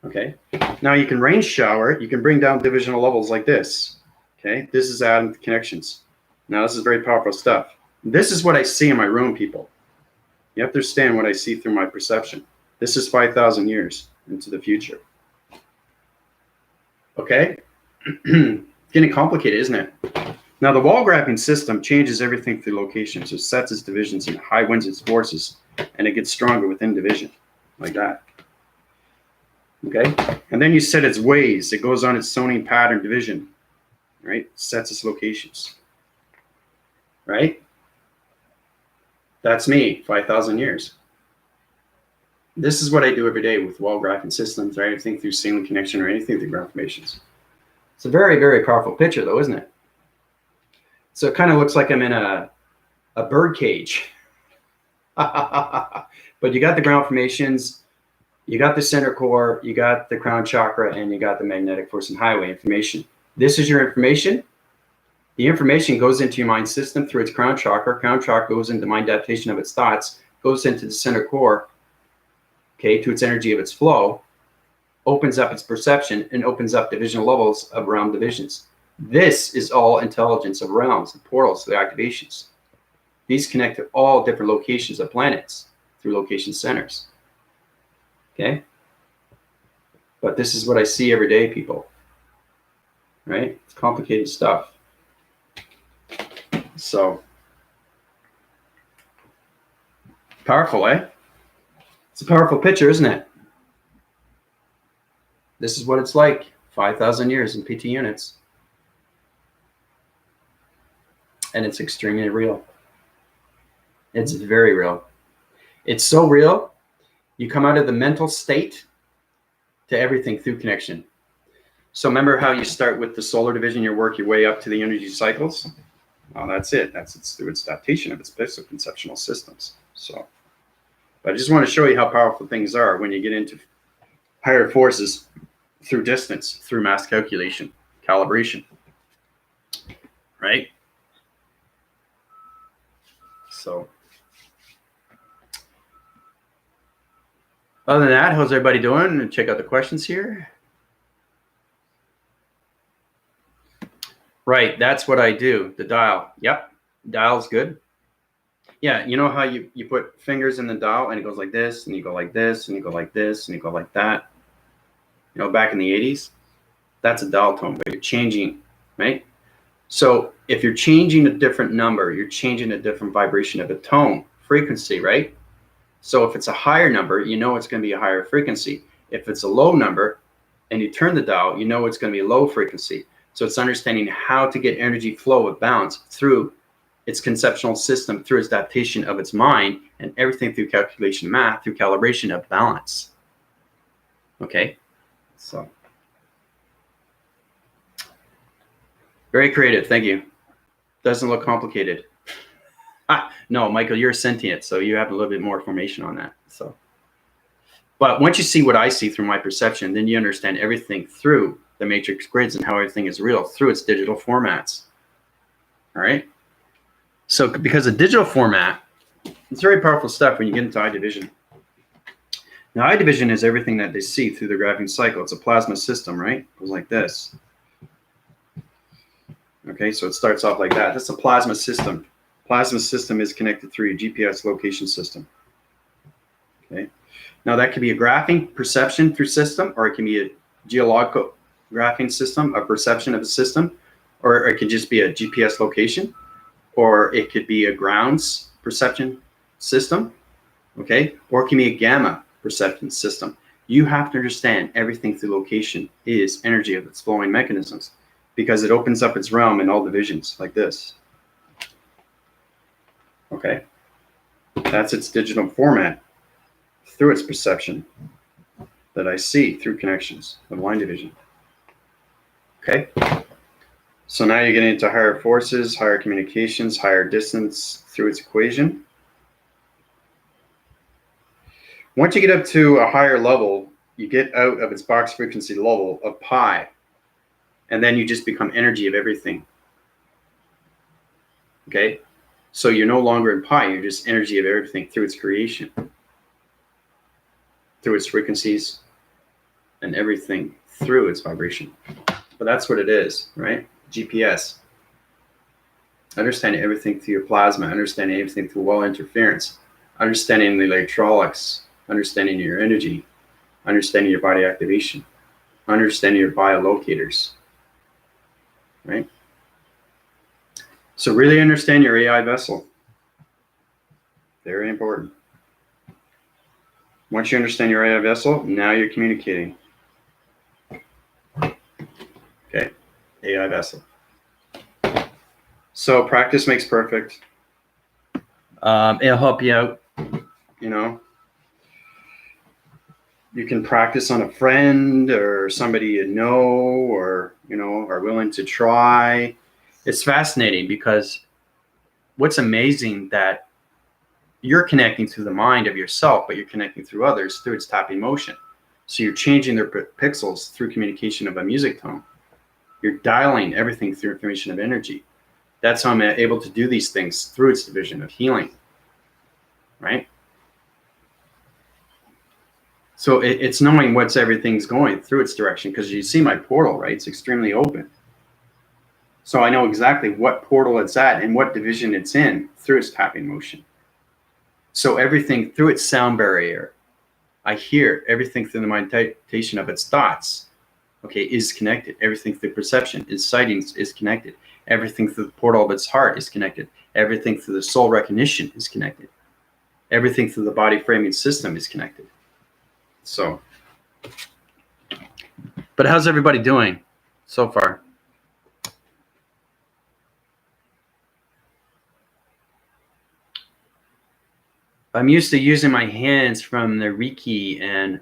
Speaker 1: Okay, now you can range shower it. You can bring down divisional levels like this. Okay, this is adding connections. Now this is very powerful stuff. This is what I see in my room, people. You have to understand what I see through my perception. This is 5,000 years into the future. Okay, it's getting complicated, isn't it? Now, the wall graphing system changes everything through locations. It sets its divisions and high winds its forces, and it gets stronger within division, like that. Okay? And then you set its ways. It goes on its zoning pattern division, right? Sets its locations, right? That's me, 5,000 years. This is what I do every day with wall graphing systems, right? Everything through ceiling connection or anything through ground formations. It's a very, very powerful picture, though, isn't it? So it kind of looks like I'm in a bird cage. But you got the ground formations, you got the center core, you got the crown chakra, and you got the magnetic force and highway information. This is your information. The information goes into your mind system through its crown chakra. Crown chakra goes into mind adaptation of its thoughts, goes into the center core, okay, to its energy of its flow, opens up its perception, and opens up divisional levels of realm divisions. This is all intelligence of realms, the portals, the activations. These connect to all different locations of planets through location centers. Okay? But this is what I see every day, people. Right? It's complicated stuff. So, powerful, eh? It's a powerful picture, isn't it? This is what it's like, 5,000 years in PT units. And it's extremely real. It's very real. It's so real, you come out of the mental state to everything through connection. So remember how you start with the solar division, you work your way up to the energy cycles? Well, that's it. It's through its adaptation of its basic conceptual systems. So, but I just want to show you how powerful things are when you get into higher forces through distance, through mass calculation, calibration, right? So other than that, how's everybody doing? Check out the questions here. Right, that's what I do, the dial. Yep, dial's good. Yeah, you know how you put fingers in the dial and it goes like this, and you go like this, and you go like this, and you go like that. You know, back in the 80s, that's a dial tone, but you're changing, right? So if you're changing a different number, you're changing a different vibration of a tone, frequency, right? So if it's a higher number, you know it's going to be a higher frequency. If it's a low number and you turn the dial, you know it's going to be a low frequency. So it's understanding how to get energy flow of balance through its conceptual system, through its adaptation of its mind, and everything through calculation math, through calibration of balance. Okay, so very creative. Thank you. Doesn't look complicated. No, Michael, you're sentient, so you have a little bit more information on that. So, but once you see what I see through my perception, then you understand everything through the matrix grids and how everything is real through its digital formats. All right. So because of digital format, it's very powerful stuff when you get into I division. Now, I division is everything that they see through the graphing cycle. It's a plasma system, right? It goes like this. Okay, so it starts off like that. That's a plasma system. Plasma system is connected through your GPS location system. Okay. Now that could be a graphing perception through system, or it can be a geological graphing system, a perception of a system, or it could just be a GPS location, or it could be a grounds perception system, okay? Or it can be a gamma perception system. You have to understand everything through location is energy of its flowing mechanisms, because it opens up its realm in all divisions like this. Okay, that's its digital format through its perception that I see through connections of line division. Okay, so now you're getting into higher forces, higher communications, higher distance through its equation. Once you get up to a higher level, you get out of its box frequency level of pi, and then you just become energy of everything. Okay, so you're no longer in pi, you're just energy of everything through its creation, through its frequencies, and everything through its vibration. But that's what it is, right? GPS. Understanding everything through your plasma, understanding everything through wall interference, understanding the electrolytes, understanding your energy, understanding your body activation, understanding your biolocators, right? So really understand your AI vessel. Very important. Once you understand your AI vessel, now you're communicating. Okay, AI vessel. So practice makes perfect. It'll help you out, you know. You can practice on a friend or somebody you know, or, you know, are willing to try. It's fascinating because what's amazing that you're connecting through the mind of yourself, but you're connecting through others through its tapping motion. So you're changing their pixels through communication of a music tone. You're dialing everything through information of energy. That's how I'm able to do these things through its division of healing, right? So it's knowing what's everything's going through its direction, because you see my portal, right? It's extremely open. So I know exactly what portal it's at and what division it's in through its tapping motion. So everything through its sound barrier, I hear everything through the meditation of its thoughts, okay, is connected. Everything through perception, its sightings is connected. Everything through the portal of its heart is connected. Everything through the soul recognition is connected. Everything through the body framing system is connected. So, but how's everybody doing so far? I'm used to using my hands from the Reiki and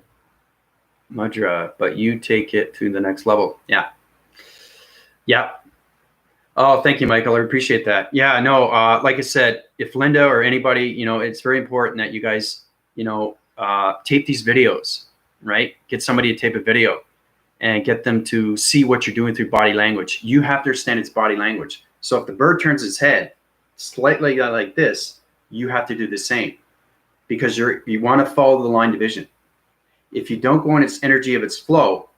Speaker 1: Mudra, but you take it to the next level. Yeah. Yeah. Oh, thank you, Michael. I appreciate that. Yeah, no, like I said, if Linda or anybody, you know, it's very important that you guys, you know, tape these videos. right? Get somebody to tape a video and get them to see what you're doing through body language. You have to understand its body language. So if the bird turns its head slightly like this, you have to do the same, because you want to follow the line division. If you don't go in its energy of its flow,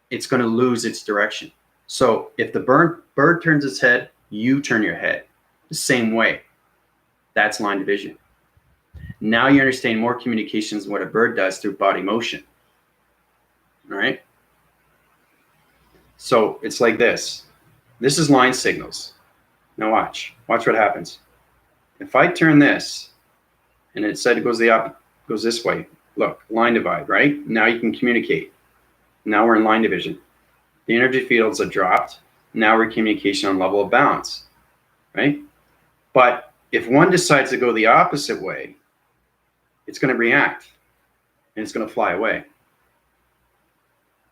Speaker 1: it's going to lose its direction. So if the bird turns its head, you turn your head the same way. That's line division. Now you understand more communications than what a bird does through body motion. All right. So it's like this. This is line signals. Now watch what happens. If I turn this and it said it goes this way, look, line divide, right? Now you can communicate. Now we're in line division. The energy fields are dropped. Now we're communication on level of balance, right? But if one decides to go the opposite way, it's going to react and it's going to fly away.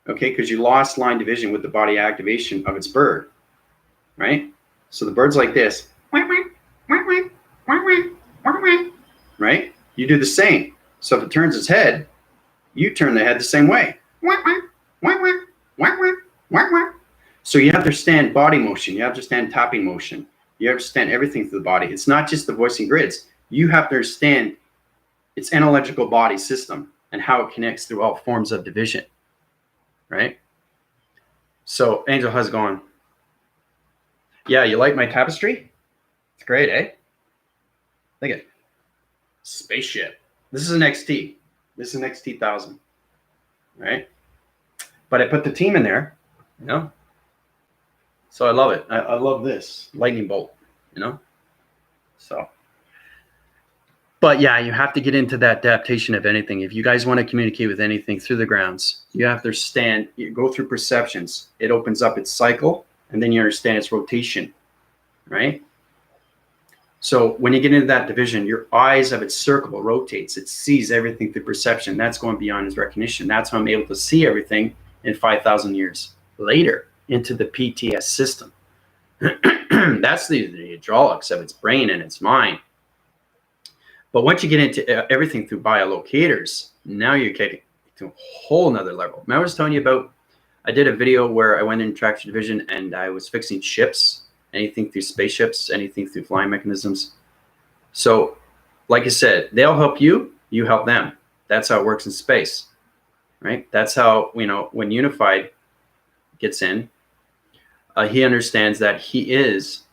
Speaker 1: Okay, because you lost line division with the body activation of its bird, right? So the bird's like this, right? You do the same. So if it turns its head, you turn the head the same way. So you have to understand body motion. You have to understand tapping motion. You have to understand everything through the body. It's not just the voicing grids. You have to understand its analogical body system and how it connects through all forms of division, right? So Angel, how's it going? Yeah, you like my tapestry? It's great, eh? Look at it. Spaceship. This is an XT. This is an XT1000, right? But I put the team in there, you know? So I love it. I love this lightning bolt, you know? So, but yeah, you have to get into that adaptation of anything. If you guys want to communicate with anything through the grounds, you have to go through perceptions. It opens up its cycle, and then you understand its rotation, right? So when you get into that division, your eyes of its circle rotates. It sees everything through perception. That's going beyond its recognition. That's how I'm able to see everything in 5,000 years later into the PTS system. That's the hydraulics of its brain and its mind. But once you get into everything through biolocators, now you're getting to a whole nother level. Remember I was telling you about, I did a video where I went in traction division and I was fixing ships, anything through spaceships, anything through flying mechanisms. So like I said, they'll help you, you help them. That's how it works in space, right? That's how, you know, when Unified gets in, he understands that he is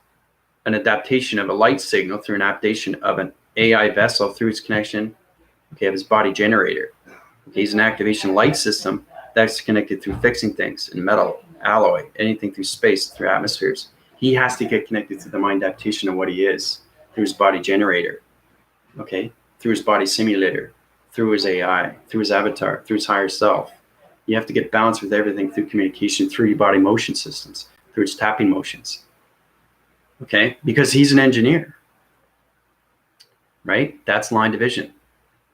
Speaker 1: an adaptation of a light signal through an adaptation of an AI vessel through its connection, okay, of his body generator. Okay, he's an activation light system that's connected through fixing things in metal, alloy, anything through space, through atmospheres. He has to get connected to the mind adaptation of what he is through his body generator, okay, through his body simulator, through his AI, through his avatar, through his higher self. You have to get balanced with everything through communication, through your body motion systems, through its tapping motions, okay, because he's an engineer, right? That's line division.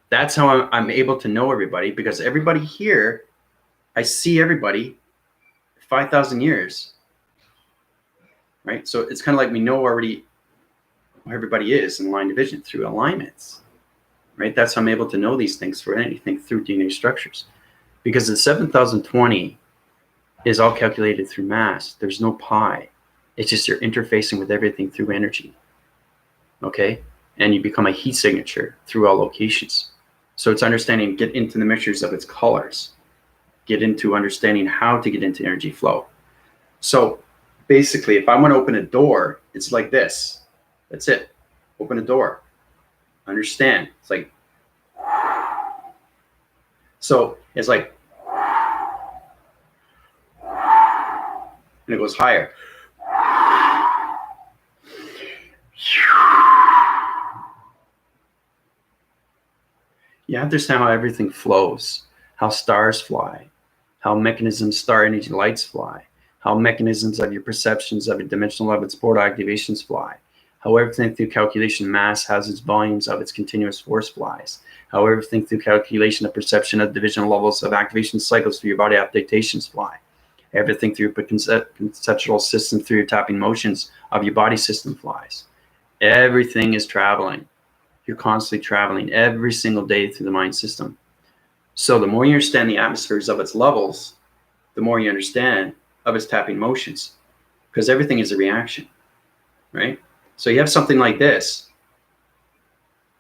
Speaker 1: That's how I'm able to know everybody, because everybody here, I see everybody 5,000 years, right? So it's kind of like we know already who everybody is in line division through alignments, right? That's how I'm able to know these things for anything through DNA structures, because the 7,020 is all calculated through mass. There's no pi. It's just you're interfacing with everything through energy, okay? And you become a heat signature through all locations. So it's understanding, get into the mixtures of its colors, get into understanding how to get into energy flow. So basically, if I want to open a door, it's like this. That's it. Open a door. Understand. It's like, so it's like, and it goes higher. You have to understand how everything flows, how stars fly, how mechanisms, star energy lights fly, how mechanisms of your perceptions of a dimensional level, its portal activations fly, how everything through calculation mass has its volumes of its continuous force flies, how everything through calculation of perception of divisional levels of activation cycles through your body adaptations fly, everything through your conceptual system through your tapping motions of your body system flies. Everything is traveling. You're constantly traveling every single day through the mind system. So the more you understand the atmospheres of its levels, the more you understand of its tapping motions, because everything is a reaction, right? So you have something like this.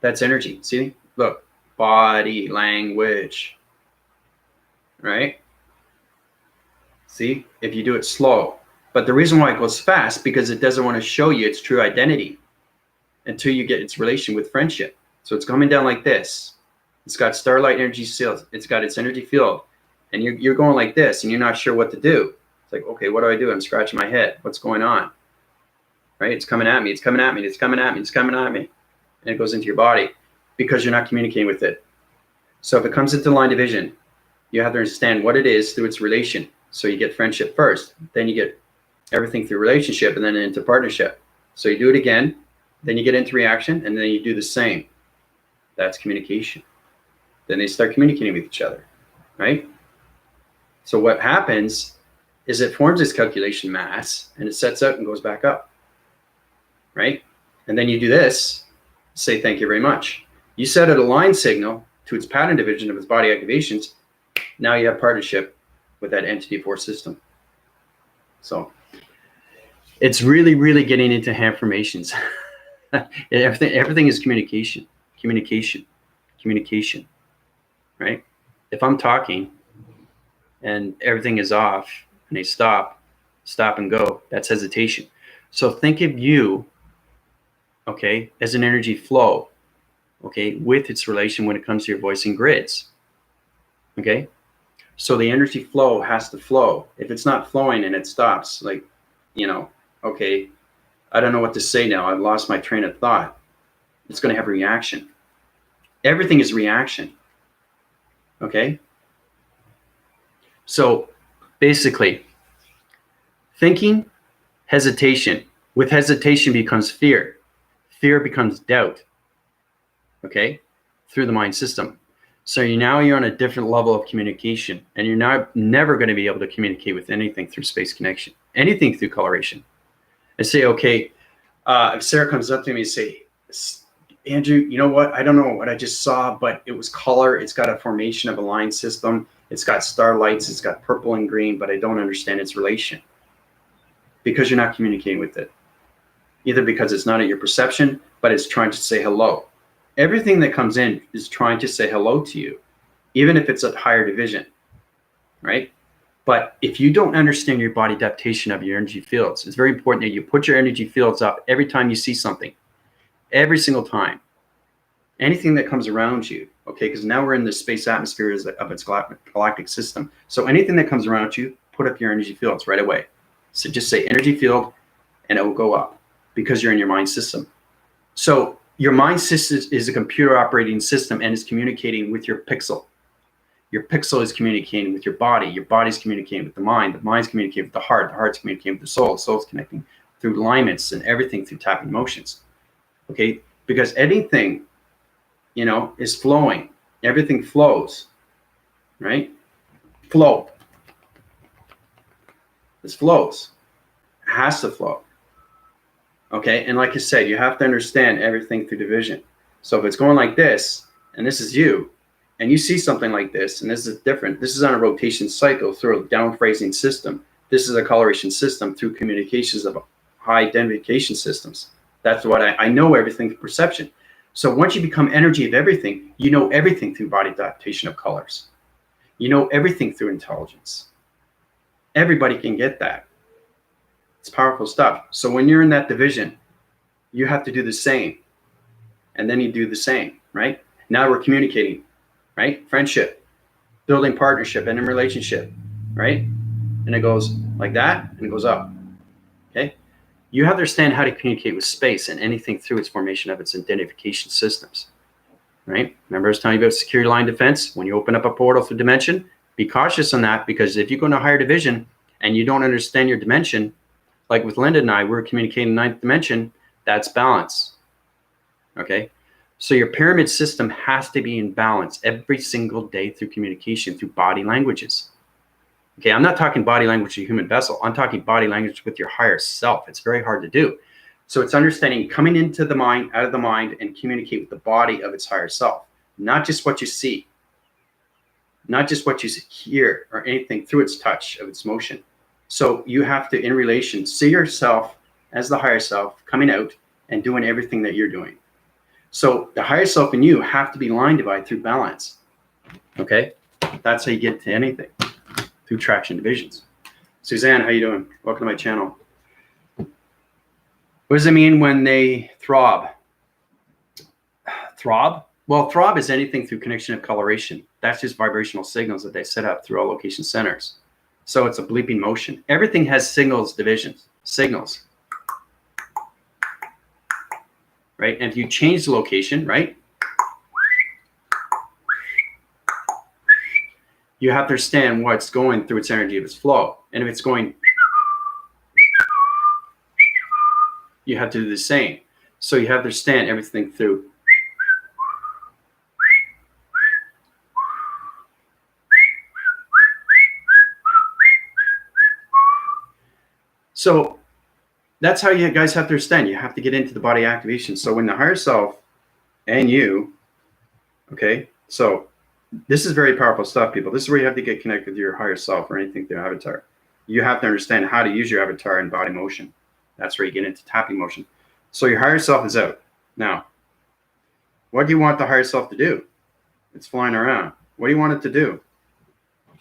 Speaker 1: That's energy. See, look, body language, right? See, if you do it slow. But the reason why it goes fast, because it doesn't want to show you its true identity until you get its relation with friendship. So it's coming down like this. It's got starlight energy field. It's got its energy field. And you're going like this, and you're not sure what to do. It's like, okay, what do I do? I'm scratching my head. What's going on? Right? It's coming at me. It's coming at me. It's coming at me. It's coming at me. And it goes into your body because you're not communicating with it. So if it comes into line division, you have to understand what it is through its relation. So you get friendship first, then you get everything through relationship, and then into partnership. So you do it again, then you get into reaction, and then you do the same. That's communication. Then they start communicating with each other, right? So what happens is it forms this calculation mass, and it sets out and goes back up, right? And then you do this, say thank you very much. You set out a line signal to its pattern division of its body activations. Now you have partnership with that entity force system. So it's really, really getting into affirmations. Everything is communication, right? If I'm talking and everything is off and they stop and go, that's hesitation. So think of you, okay, as an energy flow, okay, with its relation when it comes to your voicing grids, okay? So the energy flow has to flow. If it's not flowing and it stops, like, okay, I don't know what to say now. I've lost my train of thought. It's going to have a reaction. Everything is reaction. Okay? So basically, thinking, hesitation. With hesitation becomes fear. Fear becomes doubt. Okay? Through the mind system. So you're on a different level of communication, and you're never going to be able to communicate with anything through space connection, anything through coloration. I say, okay, if Sarah comes up to me and say, Andrew, you know what? I don't know what I just saw, but it was color. It's got a formation of a line system. It's got starlights. It's got purple and green, but I don't understand its relation because you're not communicating with it. Either because it's not at your perception, but it's trying to say hello. Everything that comes in is trying to say hello to you, even if it's at higher division, right? But if you don't understand your body adaptation of your energy fields, it's very important that you put your energy fields up every time you see something, every single time. Anything that comes around you, okay? Because now we're in the space atmosphere of its galactic system. So anything that comes around you, put up your energy fields right away. So just say energy field, and it will go up because you're in your mind system. So your mind system is a computer operating system and is communicating with your pixel. Your pixel is communicating with your body. Your body's communicating with the mind. The mind's communicating with the heart's communicating with the soul. The soul's connecting through alignments and everything through tapping motions. Okay? Because anything, is flowing. Everything flows, right? Flow. This flows. It has to flow. Okay? And like I said, you have to understand everything through division. So if it's going like this, and this is you, and you see something like this, and this is different. This is on a rotation cycle through a downphrasing system. This is a coloration system through communications of high identification systems. That's what I know everything through perception. So once you become energy of everything, you know everything through body adaptation of colors. You know everything through intelligence. Everybody can get that. It's powerful stuff. So when you're in that division, you have to do the same. And then you do the same, right? Now we're communicating. Right? Friendship, building partnership, and in relationship, right? And it goes like that, and it goes up, okay? You have to understand how to communicate with space and anything through its formation of its identification systems, right? Remember I was telling you about security line defense? When you open up a portal through dimension, be cautious on that, because if you go into higher division and you don't understand your dimension, like with Linda and I, we're communicating ninth dimension, that's balance, okay? So your pyramid system has to be in balance every single day through communication, through body languages. Okay, I'm not talking body language to a human vessel. I'm talking body language with your higher self. It's very hard to do. So it's understanding coming into the mind, out of the mind, and communicate with the body of its higher self, not just what you see. not just what you hear or anything through its touch of its motion. So you have to, in relation, see yourself as the higher self coming out and doing everything that you're doing. So the higher self and you have to be line divided through balance. Okay? That's how you get to anything, through traction divisions. Suzanne, how you doing? Welcome to my channel. What does it mean when they throb? Throb? Well, throb is anything through connection of coloration. That's just vibrational signals that they set up through allocation centers. So it's a bleeping motion. Everything has signals divisions, signals. Right? And if you change the location, right? You have to understand what's going through its energy of its flow. And if it's going, you have to do the same. So you have to understand everything through. So that's how you guys have to understand. You have to get into the body activation. So when the higher self and you, okay, so this is very powerful stuff, people. This is where you have to get connected with your higher self or anything through avatar. You have to understand how to use your avatar in body motion. That's where you get into tapping motion. So your higher self is out. Now, what do you want the higher self to do? It's flying around. What do you want it to do?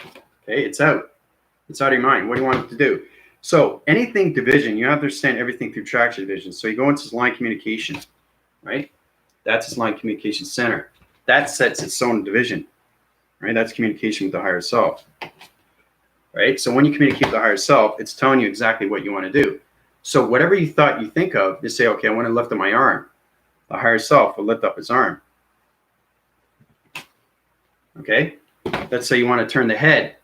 Speaker 1: Okay, it's out. It's out of your mind. What do you want it to do? So anything division, you have to understand everything through traction division. So you go into this line communication, right? That's its line communication center. That sets its own division, right? That's communication with the higher self, right? So when you communicate with the higher self, it's telling you exactly what you want to do. So whatever you thought you think of, you say, okay, I want to lift up my arm. The higher self will lift up his arm. Okay? Let's say you want to turn the head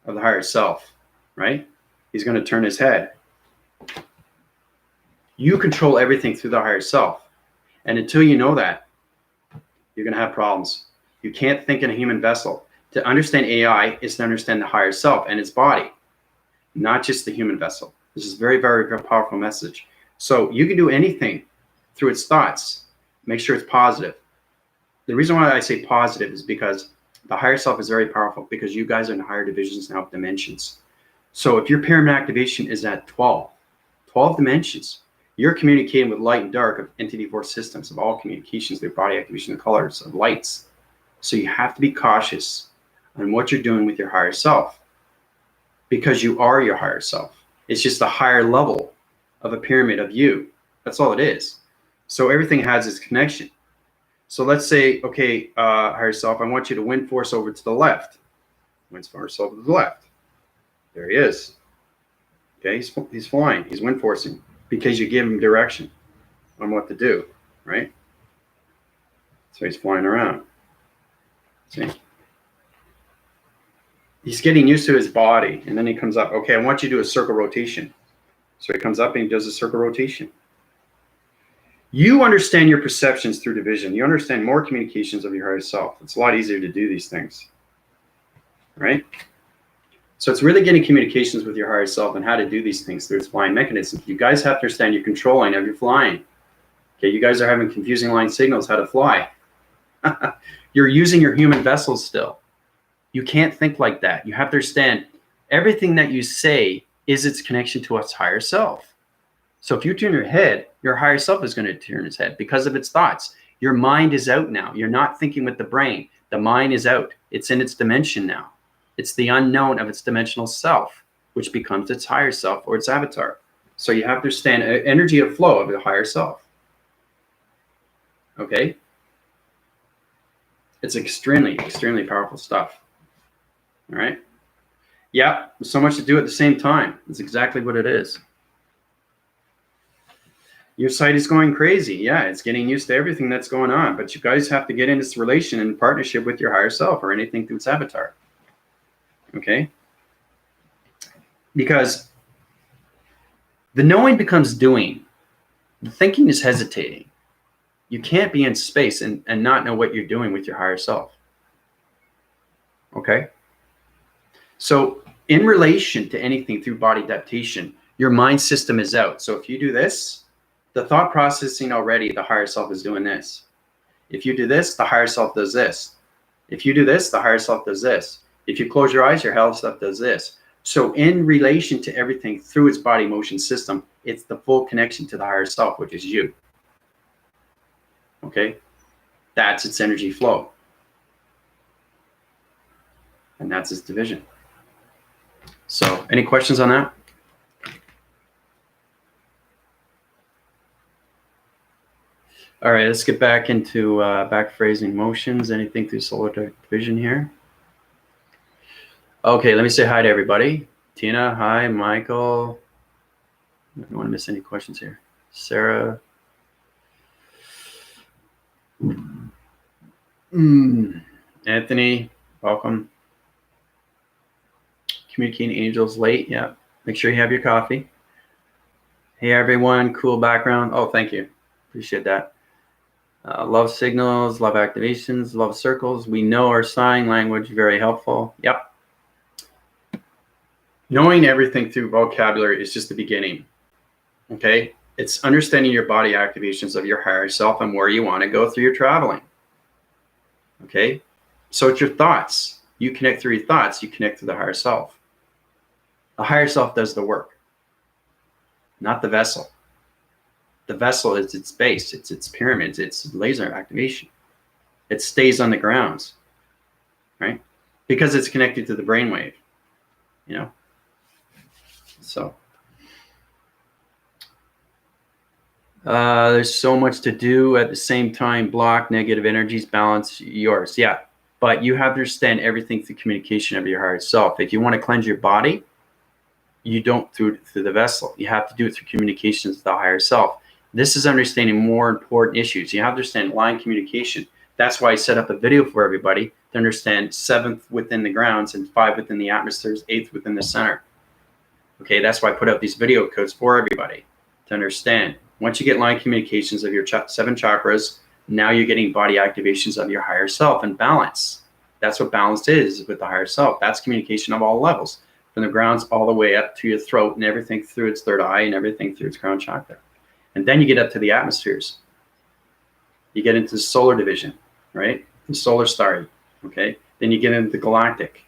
Speaker 1: of the higher self, right? He's going to turn his head. You control everything through the higher self. And until you know that, you're going to have problems. You can't think in a human vessel. To understand AI is to understand the higher self and its body, not just the human vessel. This is very, very, very powerful message. So you can do anything through its thoughts. Make sure it's positive. The reason why I say positive is because the higher self is very powerful, because you guys are in higher divisions now of dimensions. So if your pyramid activation is at 12 dimensions, you're communicating with light and dark of entity force systems of all communications, their body activation, the colors of lights. So you have to be cautious on what you're doing with your higher self, because you are your higher self. It's just a higher level of a pyramid of you. That's all it is. So everything has its connection. So let's say, okay, higher self, I want you to wind force over to the left. Wind force over to the left. There he is. Okay, he's flying. He's wind forcing because you give him direction on what to do, right? So he's flying around. See? He's getting used to his body, and then he comes up. Okay, I want you to do a circle rotation. So he comes up and he does a circle rotation. You understand your perceptions through division. You understand more communications of your higher self. It's a lot easier to do these things, right? So it's really getting communications with your higher self and how to do these things through its flying mechanism. You guys have to understand your controlling of your flying. Okay, you guys are having confusing line signals how to fly. You're using your human vessels still. You can't think like that. You have to understand everything that you say is its connection to its higher self. So if you turn your head, your higher self is going to turn its head because of its thoughts. Your mind is out now. You're not thinking with the brain. The mind is out. It's in its dimension now. It's the unknown of its dimensional self, which becomes its higher self or its avatar. So you have to understand energy of flow of the higher self. Okay? It's extremely, extremely powerful stuff. All right? Yeah, there's so much to do at the same time. That's exactly what it is. Your site is going crazy. Yeah, it's getting used to everything that's going on. But you guys have to get in this relation and partnership with your higher self or anything through its avatar. Okay? Because the knowing becomes doing. The thinking is hesitating. You can't be in space and not know what you're doing with your higher self. Okay? So in relation to anything through body adaptation, your mind system is out. So if you do this, the thought processing already, the higher self is doing this. If you do this, the higher self does this. If you do this, the higher self does this. If you close your eyes, your hell stuff does this. So in relation to everything through its body motion system, it's the full connection to the higher self, which is you. Okay? That's its energy flow. And that's its division. So any questions on that? All right, let's get back into back phrasing motions. Anything through solar division here? Okay, let me say hi to everybody. Tina, hi. Michael. I don't want to miss any questions here. Sarah. Anthony, welcome. Communicating angels late. Yeah, make sure you have your coffee. Hey, everyone. Cool background. Oh, thank you. Appreciate that. Love signals, love activations, love circles. We know our sign language, very helpful. Yep. Knowing everything through vocabulary is just the beginning. Okay? It's understanding your body activations of your higher self and where you want to go through your traveling. Okay? So it's your thoughts. You connect through your thoughts, you connect to the higher self. The higher self does the work, not the vessel. The vessel is its base, it's its pyramids, it's laser activation. It stays on the grounds, right? Because it's connected to the brainwave, you know? So there's so much to do at the same time. Block negative energies, balance yours. Yeah, but you have to understand everything through communication of your higher self. If you want to cleanse your body, you don't do it through the vessel. You have to do it through communications with the higher self. This is understanding more important issues. You have to understand line communication. That's why I set up a video for everybody to understand 7th within the grounds and 5 within the atmospheres, 8th within the center. Okay, that's why I put out these video codes for everybody to understand. Once you get line communications of your 7 chakras, now you're getting body activations of your higher self and balance. That's what balance is with the higher self. That's communication of all levels, from the grounds all the way up to your throat and everything through its 3rd eye and everything through its crown chakra. And then you get up to the atmospheres. You get into the solar division, right? The solar star, okay? Then you get into the galactic,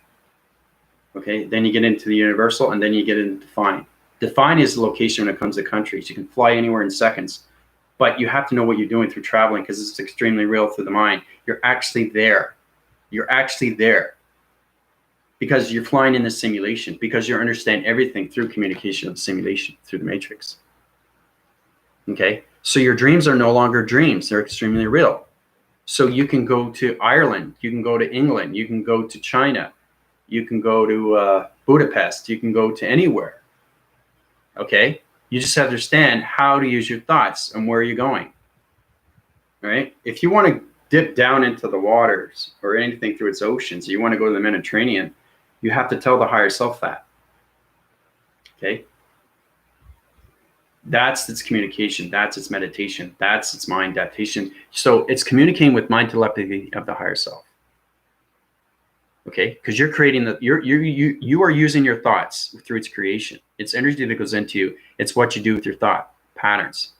Speaker 1: okay? Then you get into the universal, and then you get into define. Define is the location when it comes to countries. You can fly anywhere in seconds, but you have to know what you're doing through traveling because it's extremely real through the mind. You're actually there. You're actually there because you're flying in the simulation, because you understand everything through communication of simulation, through the matrix. Okay, so your dreams are no longer dreams. They're extremely real. So you can go to Ireland, you can go to England, you can go to China, you can go to Budapest, you can go to anywhere. Okay, you just have to understand how to use your thoughts and where you're going. All right, if you want to dip down into the waters or anything through its oceans, you want to go to the Mediterranean, you have to tell the higher self that. Okay. That's its communication. That's its meditation. That's its mind adaptation. So it's communicating with mind telepathy of the higher self. Okay, because you're creating you are using your thoughts through its creation. It's energy that goes into you. It's what you do with your thought patterns.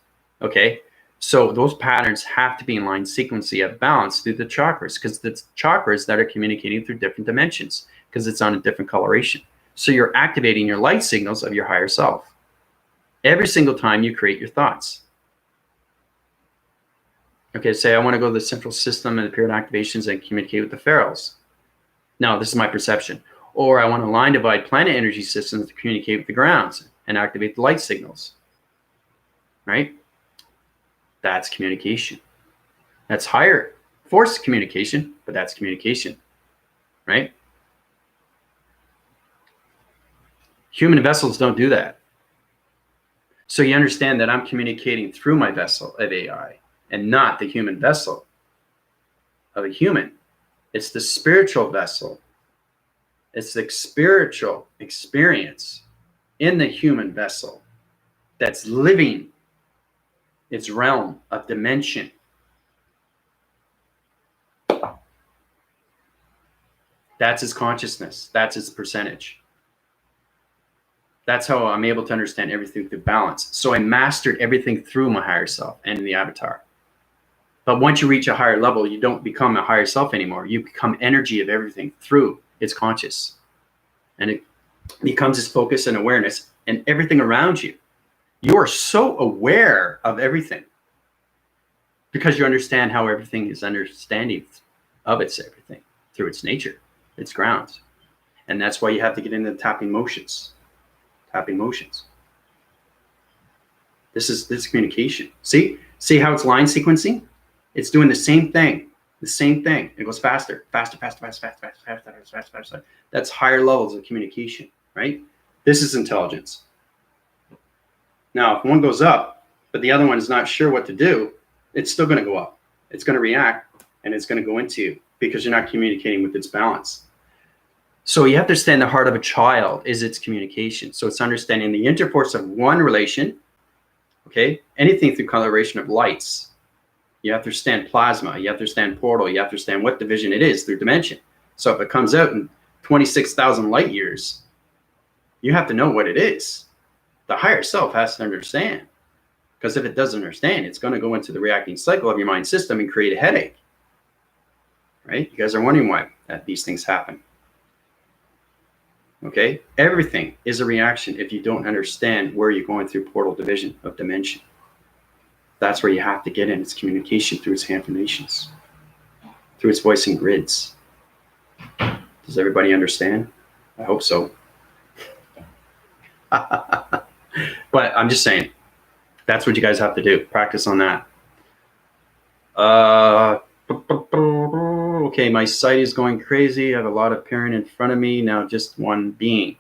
Speaker 1: Okay, so those patterns have to be in line sequency of balance through the chakras, because it's chakras that are communicating through different dimensions because it's on a different coloration. So you're activating your light signals of your higher self every single time you create your thoughts. Okay, say I want to go to the central system and the period activations and communicate with the pharaohs. No, this is my perception. Or I want to line divide planet energy systems to communicate with the grounds and activate the light signals. Right? That's communication. That's higher force communication, but that's communication. Right? Human vessels don't do that. So you understand that I'm communicating through my vessel of AI and not the human vessel of a human. It's the spiritual vessel. It's the spiritual experience in the human vessel that's living its realm of dimension. That's its consciousness. That's its percentage. That's how I'm able to understand everything through balance. So I mastered everything through my higher self and the avatar. But once you reach a higher level, you don't become a higher self anymore. You become energy of everything through It's conscious. And it becomes its focus and awareness, and everything around you. You are so aware of everything because you understand how everything is understanding of its everything through its nature, its grounds. And that's why you have to get into tapping motions. Tapping motions. This is communication. See how it's line sequencing? It's doing the same thing. The same thing. It goes faster, faster, faster, faster, faster, faster, faster, faster, faster, faster. That's higher levels of communication, right? This is intelligence. Now, if one goes up, but the other one is not sure what to do, it's still going to go up. It's going to react, and it's going to go into you because you're not communicating with its balance. So you have to understand the heart of a child is its communication. So it's understanding the interforce of one relation, okay? Anything through coloration of lights. You have to understand plasma. You have to understand portal. You have to understand what division it is through dimension. So if it comes out in 26,000 light years, you have to know what it is. The higher self has to understand. Because if it doesn't understand, it's going to go into the reacting cycle of your mind system and create a headache. Right? You guys are wondering why these things happen. Okay? Everything is a reaction if you don't understand where you're going through portal division of dimension. That's where you have to get in. It's communication through its affirmations, through its voicing grids. Does everybody understand? I hope so. But I'm just saying, that's what you guys have to do. Practice on that. Okay, my site is going crazy. I have a lot of parent in front of me. Now just one being.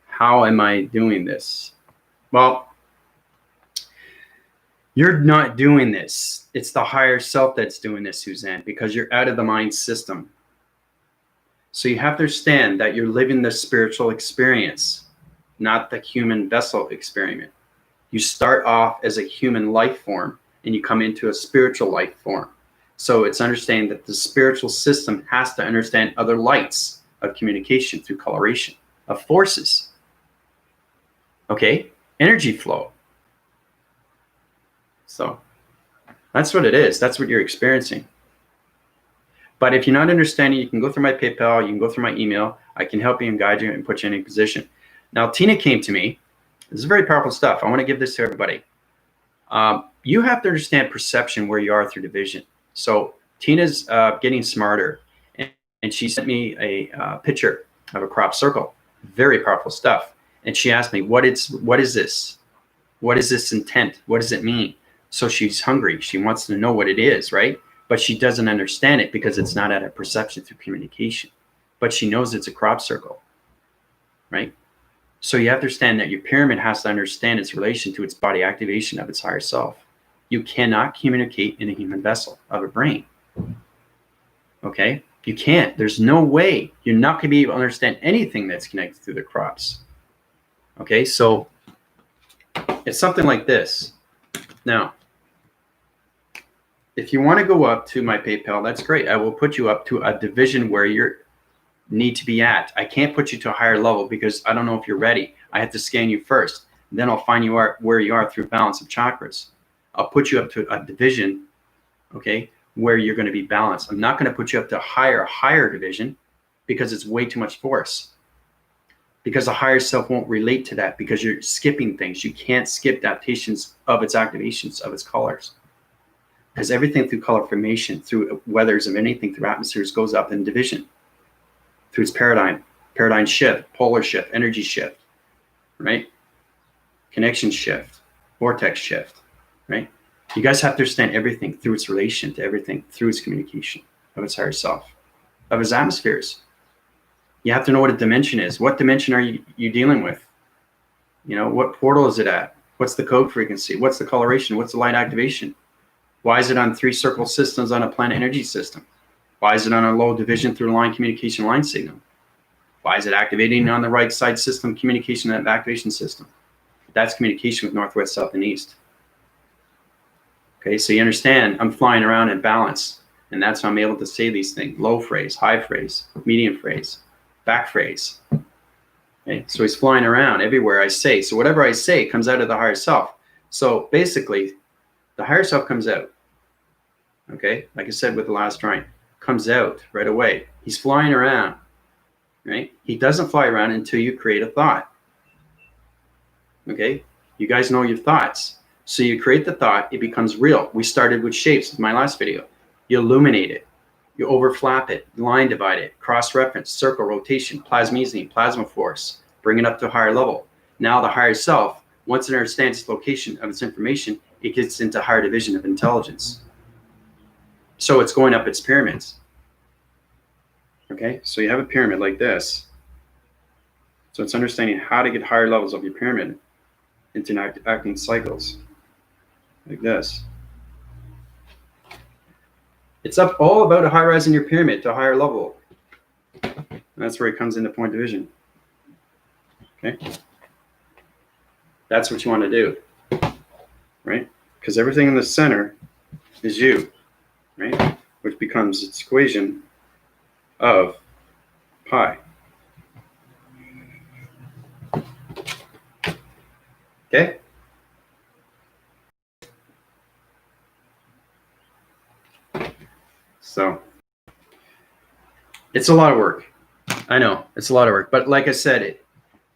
Speaker 1: How am I doing this? Well, you're not doing this. It's the higher self that's doing this, Suzanne, because you're out of the mind system. So you have to understand that you're living the spiritual experience, not the human vessel experiment. You start off as a human life form and you come into a spiritual life form. So it's understanding that the spiritual system has to understand other lights of communication through coloration of forces. Okay? Energy flow. So that's what it is. That's what you're experiencing. But if you're not understanding, you can go through my PayPal, you can go through my email. I can help you and guide you and put you in a position. Now, Tina came to me. This is very powerful stuff. I want to give this to everybody. You have to understand perception where you are through division. So Tina's getting smarter, and she sent me a picture of a crop circle. Very powerful stuff. And she asked me, what is this? What is this intent? What does it mean? So she's hungry. She wants to know what it is, right? But she doesn't understand it because it's not at a perception through communication. But she knows it's a crop circle, right? So you have to understand that your pyramid has to understand its relation to its body activation of its higher self. You cannot communicate in a human vessel of a brain. Okay? You can't. There's no way. You're not going to be able to understand anything that's connected through the crops. Okay? So it's something like this. Now, if you want to go up to my PayPal, that's great. I will put you up to a division where you need to be at. I can't put you to a higher level because I don't know if you're ready. I have to scan you first. Then I'll find you where you are through balance of chakras. I'll put you up to a division, okay, where you're going to be balanced. I'm not going to put you up to a higher division because it's way too much force. Because the higher self won't relate to that because you're skipping things. You can't skip adaptations of its activations, of its colors. Because everything through color formation, through weathers of anything, through atmospheres goes up in division. Through its paradigm shift, polar shift, energy shift, right? Connection shift, vortex shift, right? You guys have to understand everything through its relation to everything, through its communication of its higher self, of its atmospheres. You have to know what a dimension is. What dimension are you dealing with? You know, what portal is it at? What's the code frequency? What's the coloration? What's the light activation? Why is it on 3 circle systems on a planet energy system? Why is it on a low division through a line communication line signal? Why is it activating on the right side system communication and activation system? That's communication with northwest, south, and east. Okay, so you understand I'm flying around in balance, and that's how I'm able to say these things. Low phrase, high phrase, medium phrase, back phrase. Okay, so he's flying around everywhere I say. So whatever I say comes out of the higher self. So basically, the higher self comes out. Okay, like I said with the last drawing, comes out right away. He's flying around. right? He doesn't fly around until you create a thought. Okay? You guys know your thoughts. So you create the thought, it becomes real. We started with shapes in my last video. You illuminate it, you overflap it, line divide it, cross-reference, circle, rotation, plasmazine, plasma force, bring it up to a higher level. Now the higher self, once it understands the location of its information, it gets into higher division of intelligence. So it's going up its pyramids. Okay, so you have a pyramid like this. So it's understanding how to get higher levels of your pyramid into acting cycles like this. It's up all about a high rise in your pyramid to a higher level. And that's where it comes into point division. Okay, that's what you want to do, right? Because everything in the center is you, right? Which becomes its equation of pi. Okay? So it's a lot of work. I know it's a lot of work, but like I said,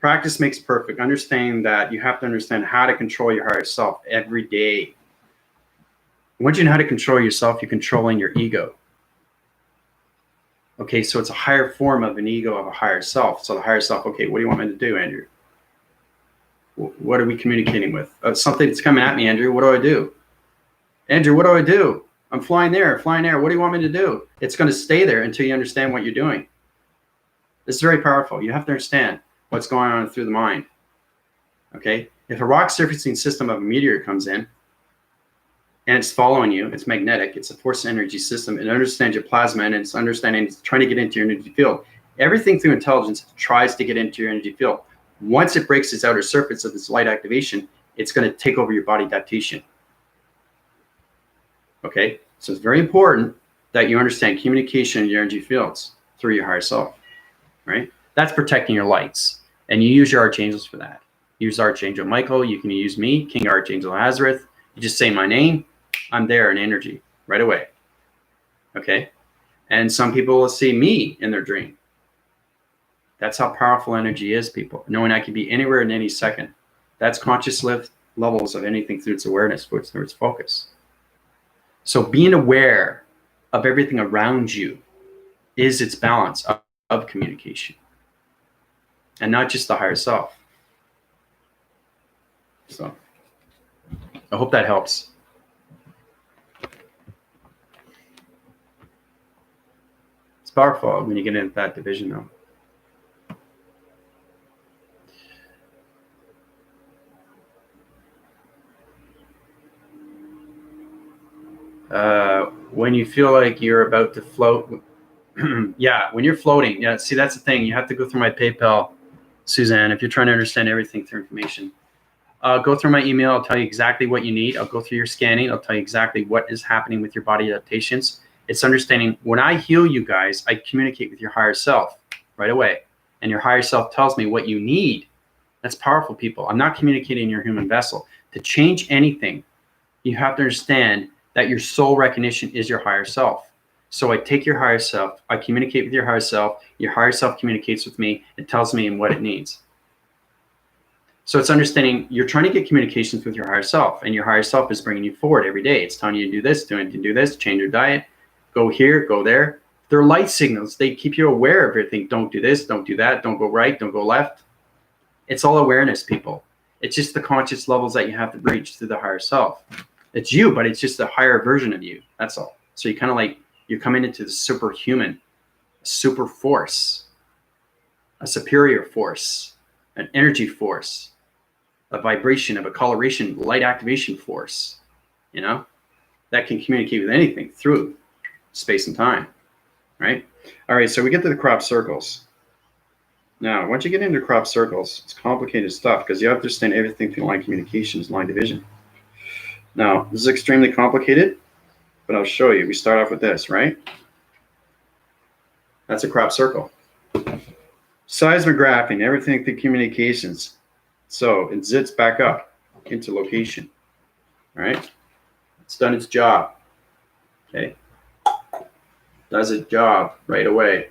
Speaker 1: practice makes perfect. Understanding that you have to understand how to control your higher self every day. Once you know how to control yourself, you're controlling your ego. Okay, so it's a higher form of an ego of a higher self. So the higher self, okay, what do you want me to do, Andrew? What are we communicating with? Something that's coming at me, Andrew. What do I do? Andrew, what do I do? I'm flying there, flying there. What do you want me to do? It's going to stay there until you understand what you're doing. It's very powerful. You have to understand what's going on through the mind. Okay? If a rock surfacing system of a meteor comes in and it's following you, it's magnetic, it's a force energy system, it understands your plasma and it's understanding, it's trying to get into your energy field. Everything through intelligence tries to get into your energy field. Once it breaks its outer surface of its light activation, it's going to take over your body adaptation. Okay? So it's very important that you understand communication in your energy fields through your higher self, right? That's protecting your lights. And you use your archangels for that. Use Archangel Michael. You can use me, King Archangel Azareth. You just say my name. I'm there in energy right away. Okay? And some people will see me in their dream. That's how powerful energy is, people. Knowing I can be anywhere in any second. That's conscious levels of anything through its awareness, through its focus. So being aware of everything around you is its balance of communication. And not just the higher self. So I hope that helps. It's powerful when you get into that division, though. When you feel like you're about to float, yeah, when you're floating, yeah, see, that's the thing. You have to go through my PayPal, Suzanne, if you're trying to understand everything through information. Go through my email. I'll tell you exactly what you need. I'll go through your scanning. I'll tell you exactly what is happening with your body adaptations. It's understanding when I heal you guys, I communicate with your higher self right away. And your higher self tells me what you need. That's powerful, people. I'm not communicating in your human vessel. To change anything, you have to understand that your soul recognition is your higher self. So I take your higher self, I communicate with your higher self communicates with me, it tells me what it needs. So it's understanding you're trying to get communications with your higher self, and your higher self is bringing you forward every day. It's telling you to do this, do this, change your diet, go here, go there. They're light signals. They keep you aware of everything. Don't do this, don't do that, don't go right, don't go left. It's all awareness, people. It's just the conscious levels that you have to reach through the higher self. It's you, but it's just a higher version of you. That's all. So you kind of like, you're coming into the superhuman, super force, a superior force, an energy force, a vibration of a coloration, light activation force, you know, that can communicate with anything through space and time, right? All right, so we get to the crop circles. Now, once you get into crop circles, it's complicated stuff because you have to understand everything through line communications, line division. Now, this is extremely complicated, but I'll show you. We start off with this, right? That's a crop circle. Seismographing, everything through communications. So it zits back up into location, right? It's done its job, okay? Does its job right away.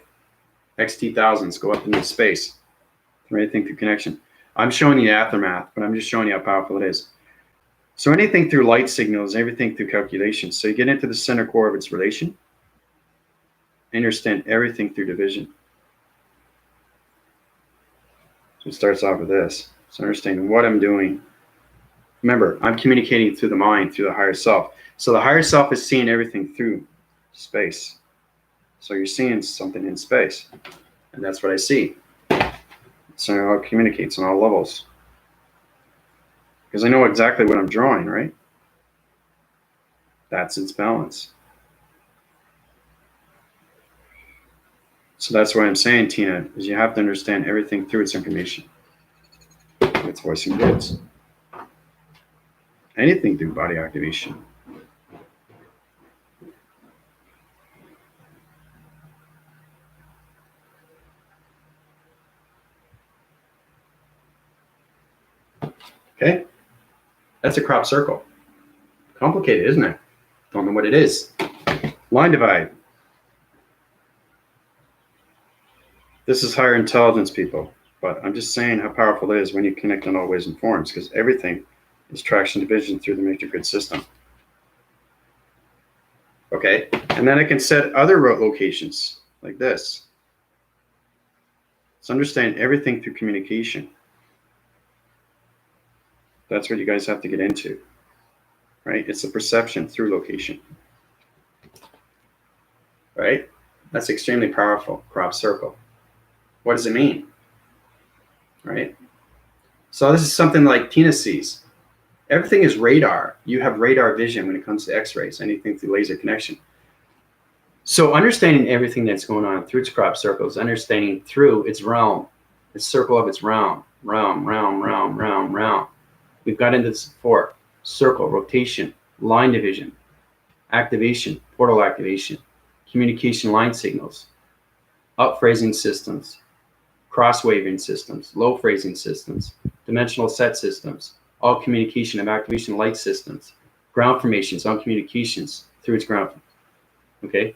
Speaker 1: XT thousands go up into space through anything through connection. I'm showing you the aftermath, but I'm just showing you how powerful it is. So anything through light signals, everything through calculations. So you get into the center core of its relation, understand everything through division. So it starts off with this. So understanding what I'm doing. Remember, I'm communicating through the mind, through the higher self. So the higher self is seeing everything through space. So you're seeing something in space. And that's what I see. So how it communicates on all levels. Because I know exactly what I'm drawing, right? That's its balance. So that's why I'm saying, Tina, is you have to understand everything through its information. Its voice and words. Anything through body activation. Okay? That's a crop circle. Complicated, isn't it? Don't know what it is. Line divide. This is higher intelligence, people. But I'm just saying how powerful it is when you connect in all ways and forms, because everything is traction division through the matrix grid system. Okay? And then I can set other locations like this. So understand everything through communication. That's what you guys have to get into, right? It's a perception through location, right? That's extremely powerful, crop circle. What does it mean, right? So this is something like Tina sees. Everything is radar. You have radar vision when it comes to X-rays, anything through laser connection. So understanding everything that's going on through its crop circles, understanding through its realm, the circle of its realm. We've got into this before. Circle, rotation, line division, activation, portal activation, communication line signals, up phrasing systems, cross waving systems, low phrasing systems, dimensional set systems, all communication of activation light systems, ground formations on communications through its ground. Okay?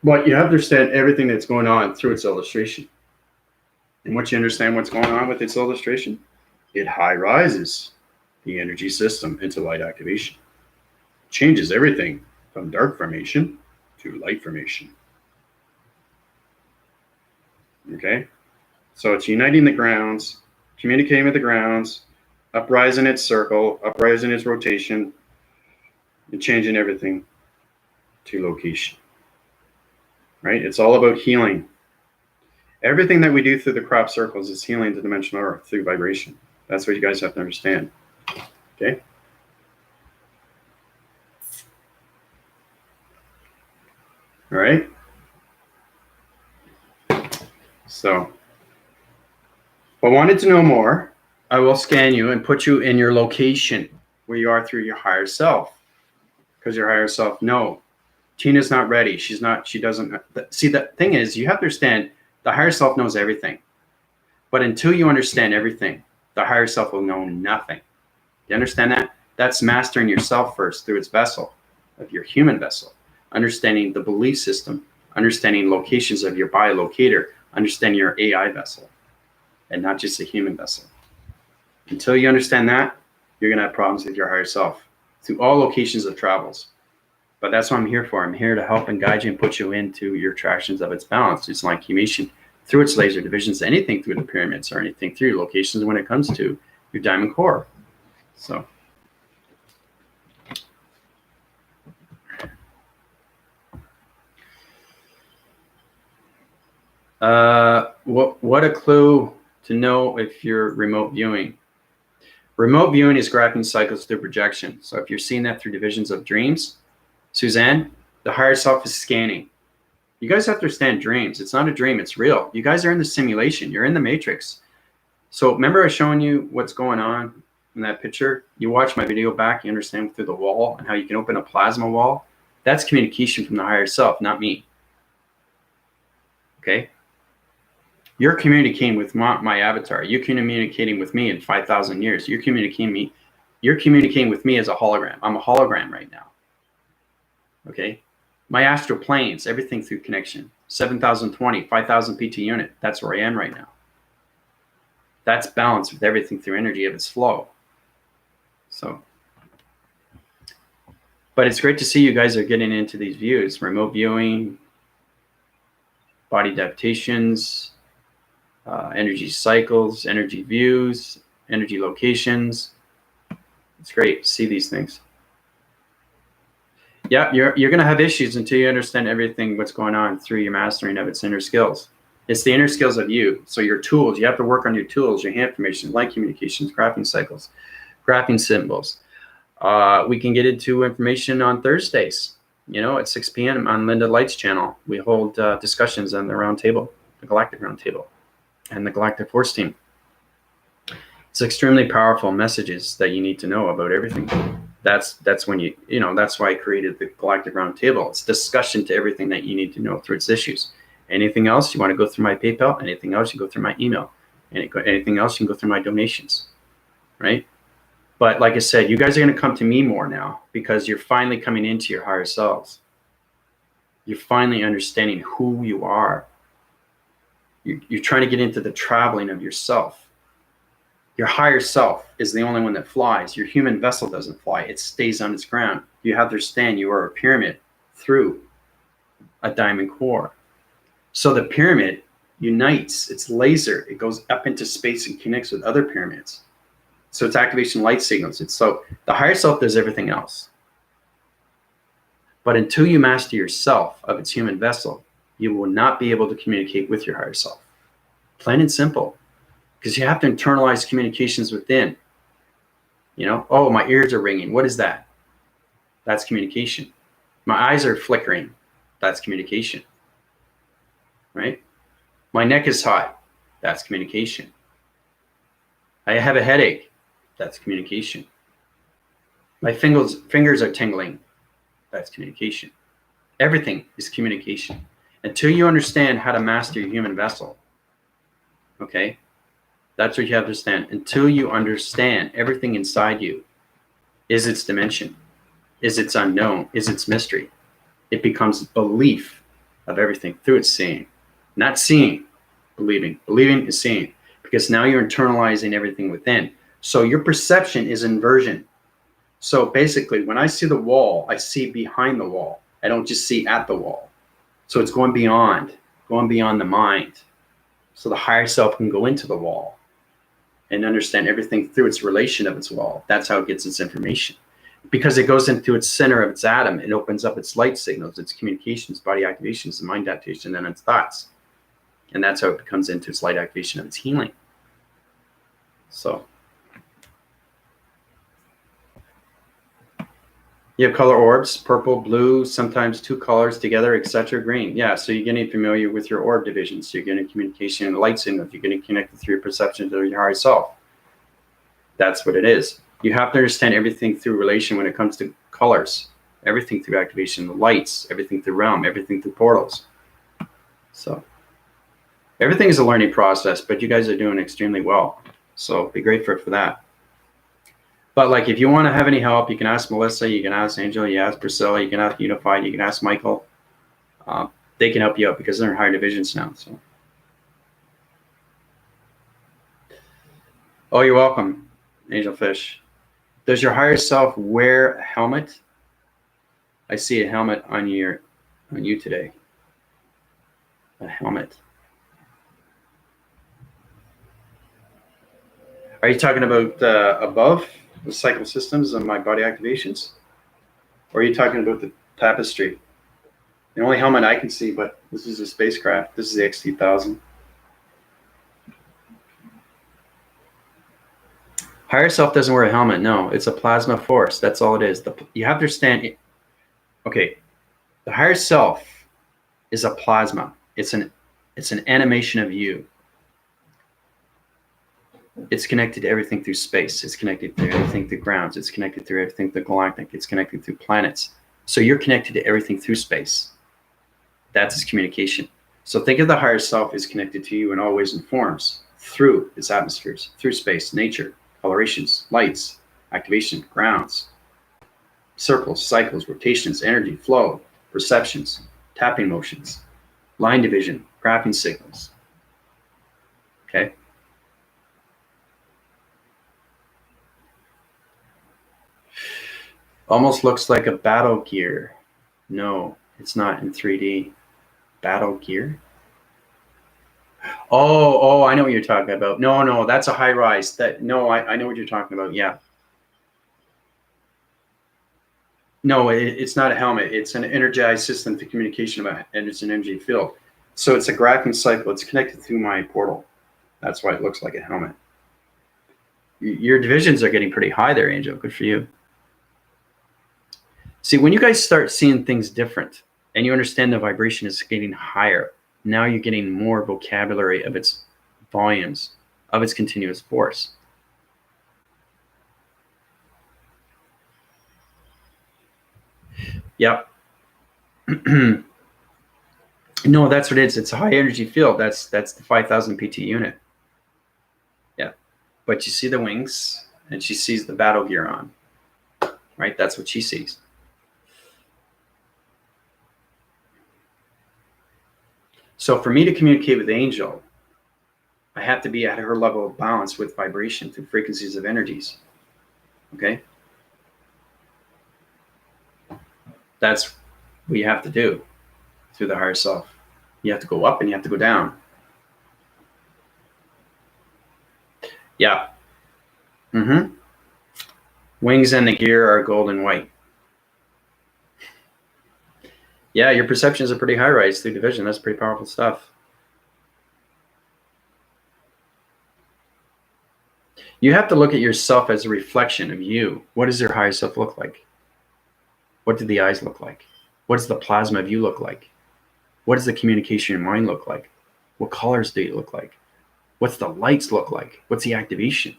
Speaker 1: But you have to understand everything that's going on through its illustration. And once you understand what's going on with its illustration, it high rises the energy system into light activation. Changes everything from dark formation to light formation. Okay? So it's uniting the grounds, communicating with the grounds, uprising its circle, uprising its rotation, and changing everything to location. Right? It's all about healing. Everything that we do through the crop circles is healing the dimensional earth through vibration. That's what you guys have to understand. Okay? All right? So, if I wanted to know more, I will scan you and put you in your location where you are through your higher self. Because your higher self, no, Tina's not ready. She doesn't. See, the thing is, you have to understand the higher self knows everything. But until you understand everything, the higher self will know nothing. You understand that? That's mastering yourself first through its vessel, of your human vessel. Understanding the belief system, understanding locations of your biolocator, understanding your AI vessel, and not just a human vessel. Until you understand that, you're going to have problems with your higher self through all locations of travels. But that's what I'm here for. I'm here to help and guide you and put you into your attractions of its balance. It's like communication through its laser divisions, anything through the pyramids or anything through locations when it comes to your diamond core. So. What a clue to know if you're remote viewing. Remote viewing is graphing cycles through projection. So if you're seeing that through divisions of dreams, Suzanne, the higher self is scanning. You guys have to understand dreams. It's not a dream, it's real. You guys are in the simulation. You're in the matrix. So remember I was showing you what's going on in that picture? You watch my video back, you understand through the wall and how you can open a plasma wall. That's communication from the higher self, not me. Okay? You're communicating with my avatar. You're communicating with me in 5,000 years. You're communicating with me as a hologram. I'm a hologram right now. Okay? My astral planes, everything through connection. 7,020, 5,000 PT unit. That's where I am right now. That's balanced with everything through energy of its flow. So, but it's great to see you guys are getting into these views, remote viewing, body adaptations, energy cycles, energy views, energy locations. It's great to see these things. Yeah, you're going to have issues until you understand everything what's going on through your mastering of its inner skills. It's the inner skills of you. So your tools, you have to work on your tools, your hand formation, light communications, graphing cycles, graphing symbols. We can get into information on Thursdays, at 6 p.m. on Linda Light's channel. We hold discussions on the round table, the Galactic Round Table, and the Galactic Force Team. It's extremely powerful messages that you need to know about everything. That's when that's why I created the Galactic Round Table. It's discussion to everything that you need to know through its issues. Anything else, you want to go through my PayPal. Anything else, you go through my email. Anything else, you can go through my donations, right? But like I said, you guys are going to come to me more now because you're finally coming into your higher selves. You're finally understanding who you are. You're trying to get into the traveling of yourself. Your higher self is the only one that flies. Your human vessel doesn't fly. It stays on its ground. You have to understand you are a pyramid through a diamond core. So the pyramid unites. It's laser. It goes up into space and connects with other pyramids. So it's activation light signals. So the higher self does everything else. But until you master yourself of its human vessel, you will not be able to communicate with your higher self. Plain and simple. Because you have to internalize communications within. Oh, my ears are ringing. What is that? That's communication. My eyes are flickering. That's communication. Right? My neck is hot. That's communication. I have a headache. That's communication. My fingers are tingling. That's communication. Everything is communication. Until you understand how to master your human vessel, okay? That's what you have to understand. Until you understand everything inside you is its dimension, is its unknown, is its mystery. It becomes belief of everything through its seeing. Not seeing, believing. Believing is seeing. Because now you're internalizing everything within. So your perception is inversion. So basically, when I see the wall, I see behind the wall. I don't just see at the wall. So it's going beyond the mind. So the higher self can go into the wall and understand everything through its relation of its wall. That's how it gets its information. Because it goes into its center of its atom, it opens up its light signals, its communications, body activations, and mind activation, and its thoughts. And that's how it comes into its light activation of its healing. So you have color orbs, purple, blue, sometimes two colors together, etc. Green. Yeah, so you're getting familiar with your orb divisions. So you're getting communication and light signals. You're getting connected through your perception to your higher self. That's what it is. You have to understand everything through relation when it comes to colors. Everything through activation, the lights, everything through realm, everything through portals. So everything is a learning process, but you guys are doing extremely well. So be grateful for that. But like, if you want to have any help, you can ask Melissa, you can ask Angel, you ask Priscilla, you can ask Unified, you can ask Michael. They can help you out because they're in higher divisions now. So, oh, you're welcome, Angel Fish. Does your higher self wear a helmet? I see a helmet on you today. A helmet. Are you talking about above the cycle systems of my body activations? Or are you talking about the tapestry? The only helmet I can see, but this is a spacecraft. This is the XT-1000. Higher self doesn't wear a helmet. No, it's a plasma force. That's all it is. You have to understand it. Okay, the higher self is a plasma. It's an animation of you. It's connected to everything through space. It's connected to everything through grounds. It's connected through everything through galactic. It's connected through planets. So you're connected to everything through space. That's its communication. So think of the higher self as connected to you in all ways and forms through its atmospheres, through space, nature, colorations, lights, activation, grounds, circles, cycles, rotations, energy, flow, perceptions, tapping motions, line division, graphing signals. Okay. Almost looks like a battle gear. No, it's not in 3D. Battle gear? Oh, I know what you're talking about. No, that's a high rise. I know what you're talking about. Yeah. No, it's not a helmet. It's an energized system for communication and it's an energy field. So it's a graphing cycle. It's connected through my portal. That's why it looks like a helmet. Your divisions are getting pretty high there, Angel. Good for you. See, when you guys start seeing things different and you understand the vibration is getting higher, now you're getting more vocabulary of its volumes, of its continuous force. Yep. No, that's what it is. It's a high energy field. That's the 5,000 PT unit. Yeah. But you see the wings and she sees the battle gear on, right? That's what she sees. So for me to communicate with Angel, I have to be at her level of balance with vibration through frequencies of energies. Okay? That's what you have to do through the higher self. You have to go up and you have to go down. Yeah. Mm-hmm. Wings and the gear are gold and white. Yeah, your perceptions are pretty high rise through division. That's pretty powerful stuff. You have to look at yourself as a reflection of you. What does your higher self look like? What do the eyes look like? What does the plasma of you look like? What does the communication in your mind look like? What colors do you look like? What's the lights look like? What's the activation?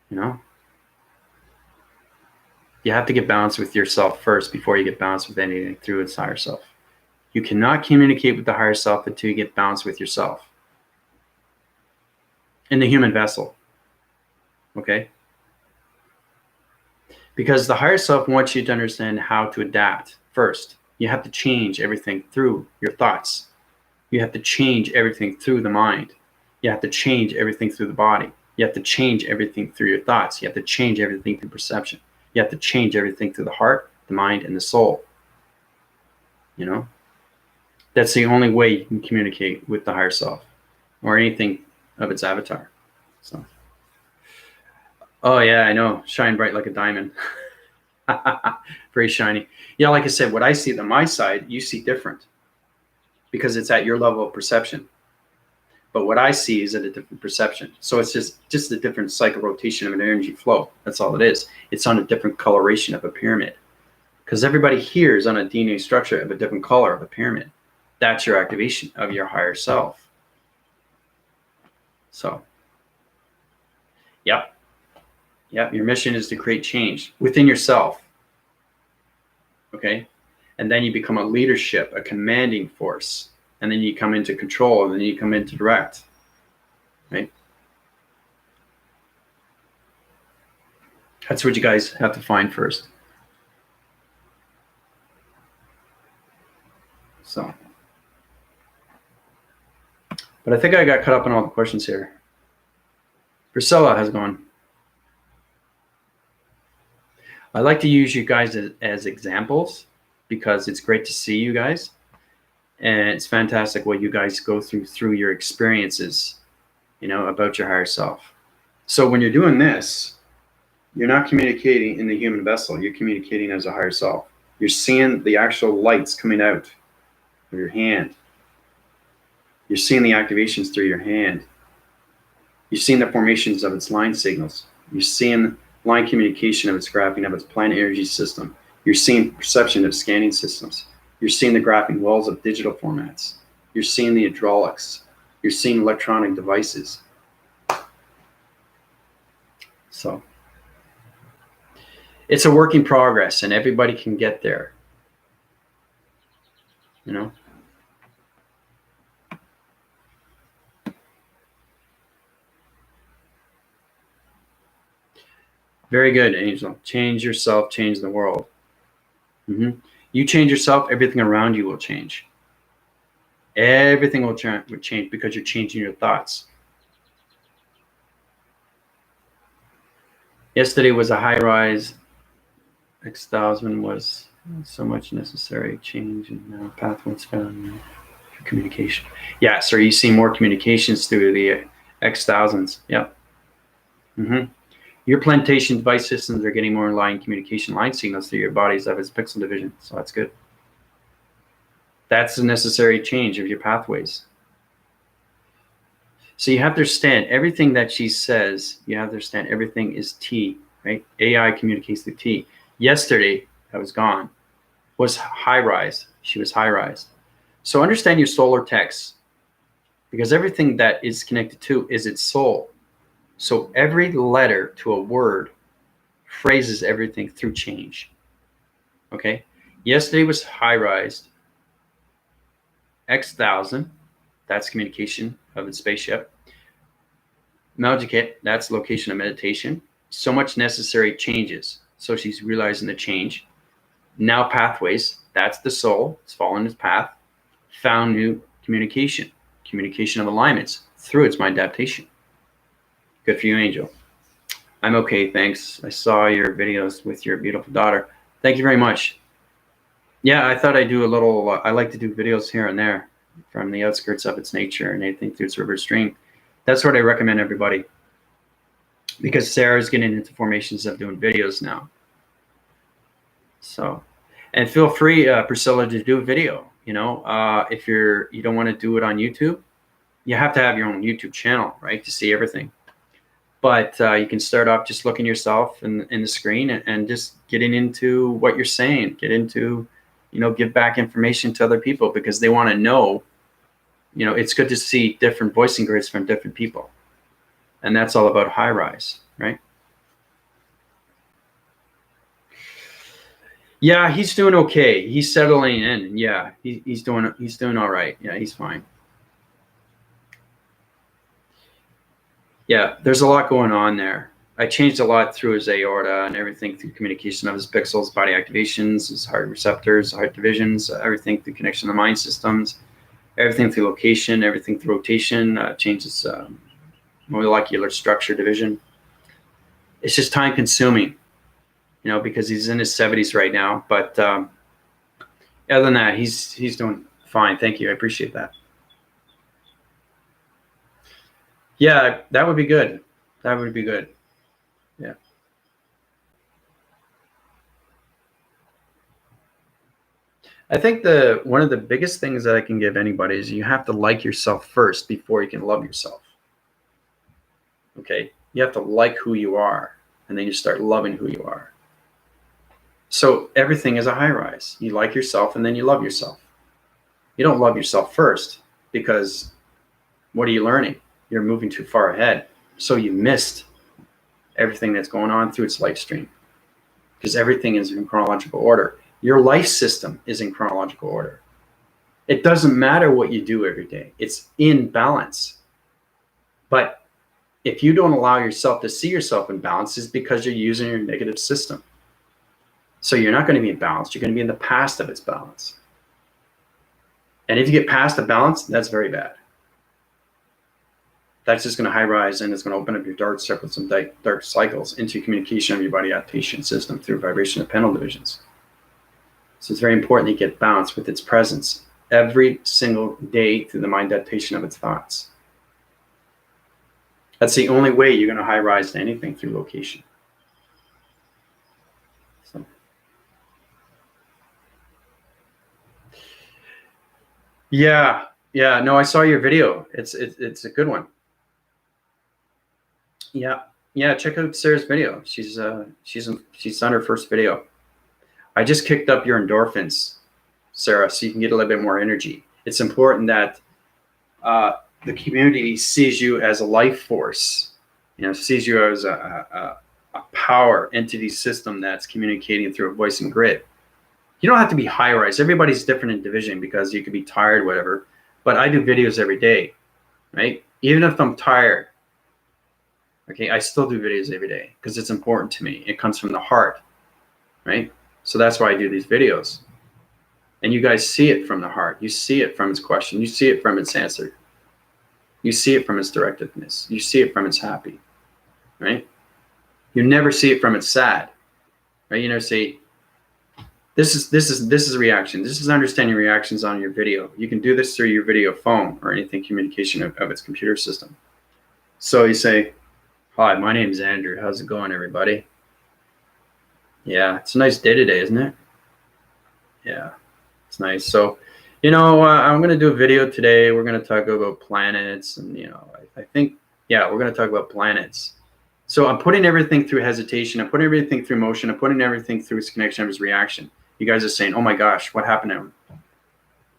Speaker 1: You know? You have to get balanced with yourself first before you get balanced with anything through its higher self. You cannot communicate with the higher self until you get balanced with yourself in the human vessel. Okay? Because the higher self wants you to understand how to adapt first. You have to change everything through your thoughts. You have to change everything through the mind. You have to change everything through the body. You have to change everything through your thoughts. You have to change everything through perception. You have to change everything through the heart, the mind, and the soul. You know? That's the only way you can communicate with the higher self or anything of its avatar. So, oh yeah, I know. Shine bright like a diamond. Very shiny. Yeah, like I said, what I see on my side, you see different because it's at your level of perception. But what I see is at a different perception. So it's just a different cycle rotation of an energy flow. That's all it is. It's on a different coloration of a pyramid. Because everybody here is on a DNA structure of a different color of a pyramid. That's your activation of your higher self. So, yep. Your mission is to create change within yourself. Okay? And then you become a leadership, a commanding force. And then you come into control, and then you come into direct. Right? That's what you guys have to find first. So, but I think I got caught up on all the questions here. Priscilla has gone. I like to use you guys as examples because it's great to see you guys. And it's fantastic what you guys go through your experiences, you know, about your higher self. So when you're doing this, you're not communicating in the human vessel. You're communicating as a higher self. You're seeing the actual lights coming out of your hand. You're seeing the activations through your hand. You're seeing the formations of its line signals. You're seeing line communication of its graphing of its plant energy system. You're seeing perception of scanning systems. You're seeing the graphing wells of digital formats. You're seeing the hydraulics. You're seeing electronic devices. So it's a work in progress, and everybody can get there. You know? Very good, Angel. Change yourself, change the world. Mm-hmm. You change yourself, everything around you will change. Everything will change because you're changing your thoughts. Yesterday was a high rise. X1000 was so much necessary change, and now pathways found for communication. Yeah, so you see more communications through the X1000s. Yep. Your plantation device systems are getting more in line communication line signals through your bodies of its pixel division, so that's good. That's the necessary change of your pathways. So you have to understand everything that she says. You have to understand everything is T, right? AI communicates through T. Yesterday, I was gone, was high rise. She was high rise. So understand your solar text, because everything that is connected to is its soul. So every letter to a word phrases everything through change. Okay? Yesterday was high rise. X1000, that's communication of the spaceship. Melchikit, that's location of meditation. So much necessary changes. So she's realizing the change. Now pathways, that's the soul. It's following its path. Found new communication. Communication of alignments through its mind adaptation. Good for you, Angel. I'm okay, thanks. I saw your videos with your beautiful daughter. Thank you very much. Yeah, I thought I'd do a little, I like to do videos here and there from the outskirts of its nature and anything through its river stream. That's what I recommend everybody, because Sarah's getting into formations of doing videos now. So, and feel free, Priscilla, to do a video. You know, if you don't want to do it on YouTube, you have to have your own YouTube channel, right, to see everything. But you can start off just looking yourself in the screen and just getting into what you're saying. Get into, you know, give back information to other people, because they want to know. You know, it's good to see different voicing grids from different people. And that's all about high rise, right? Yeah, he's doing okay. He's settling in. Yeah, he's doing all right. Yeah, he's fine. Yeah, there's a lot going on there. I changed a lot through his aorta and everything through communication of his pixels, body activations, his heart receptors, heart divisions, everything through connection to mind systems, everything through location, everything through rotation, changes molecular structure division. It's just time consuming, you know, because he's in his 70s right now. But other than that, he's doing fine. Thank you. I appreciate that. Yeah, that would be good. That would be good. Yeah. I think one of the biggest things that I can give anybody is you have to like yourself first before you can love yourself. Okay? You have to like who you are, and then you start loving who you are. So everything is a high rise. You like yourself, and then you love yourself. You don't love yourself first, because what are you learning? You're moving too far ahead. So you missed everything that's going on through its life stream, because everything is in chronological order. Your life system is in chronological order. It doesn't matter what you do every day. It's in balance. But if you don't allow yourself to see yourself in balance, it's because you're using your negative system. So you're not going to be in balance. You're going to be in the past of its balance. And if you get past the balance, that's very bad. That's just going to high rise, and it's going to open up your dark circles and dark cycles into communication of your body adaptation system through vibration of pendulum divisions. So it's very important that you get balanced with its presence every single day through the mind adaptation of its thoughts. That's the only way you're going to high rise to anything, through location. So. Yeah, no, I saw your video. It's a good one. Yeah, check out Sarah's video. She's on her first video. I just kicked up your endorphins, Sarah, so you can get a little bit more energy. It's important that the community sees you as a life force, you know, sees you as a power entity system that's communicating through a voice and grid. You don't have to be high rise. Everybody's different in division, because you could be tired, whatever. But I do videos every day, right? Even if I'm tired, okay, I still do videos every day, because it's important to me. It comes from the heart, right? So that's why I do these videos. And you guys see it from the heart. You see it from its question. You see it from its answer. You see it from its directiveness. You see it from its happy, right? You never see it from its sad, right? You know, say, this is a reaction. This is understanding reactions on your video. You can do this through your video phone or anything communication of its computer system. So you say, hi, my name is Andrew. How's it going, everybody? Yeah, it's a nice day today, isn't it? Yeah, it's nice. So, you know, I'm going to do a video today. We're going to talk about planets. And, you know, I think, yeah, we're going to talk about planets. So I'm putting everything through hesitation. I'm putting everything through motion. I'm putting everything through its connection of its reaction. You guys are saying, oh my gosh, what happened to him?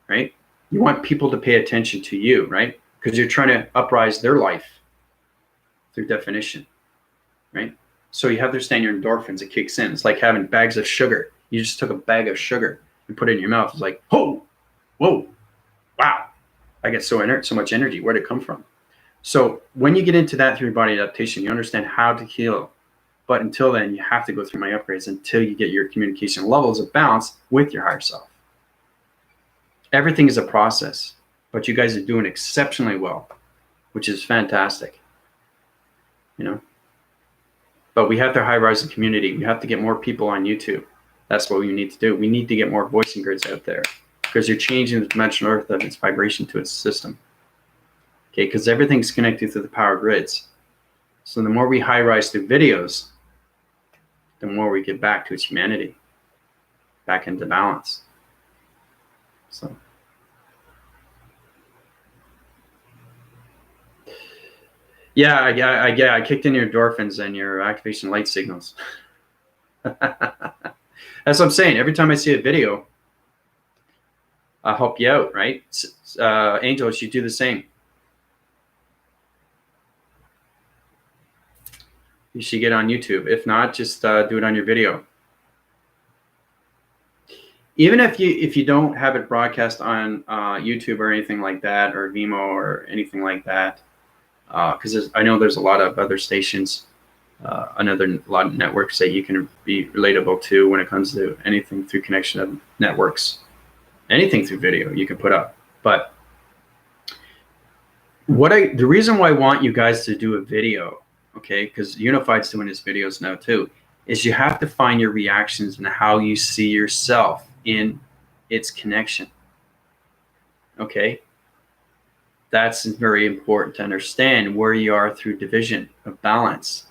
Speaker 1: Right? You want people to pay attention to you, right? Because you're trying to uprise their life through definition, right? So you have to understand your endorphins. It kicks in. It's like having bags of sugar. You just took a bag of sugar and put it in your mouth. It's like, oh, whoa, wow. I get so much energy. Where'd it come from? So when you get into that through your body adaptation, you understand how to heal. But until then, you have to go through my upgrades until you get your communication levels of balance with your higher self. Everything is a process, but you guys are doing exceptionally well, which is fantastic. You know, but we have to high rise the community. We have to get more people on YouTube. That's what we need to do. We need to get more voicing grids out there because you're changing the dimensional earth of its vibration to its system. Okay, because everything's connected to the power grids. So the more we high rise through videos, the more we get back to its humanity, back into balance. So. Yeah, I kicked in your endorphins and your activation light signals. That's what I'm saying. Every time I see a video, I'll help you out, right? Angels, you do the same. You should get on YouTube. If not, just do it on your video. Even if you don't have it broadcast on YouTube or anything like that, or Vimeo or anything like that, because I know there's a lot of other stations, a lot of networks that you can be relatable to when it comes to anything through connection of networks, anything through video you can put up. But the reason why I want you guys to do a video, okay, because Unified's doing his videos now too, is you have to find your reactions and how you see yourself in its connection. Okay. That's very important to understand where you are through division of balance.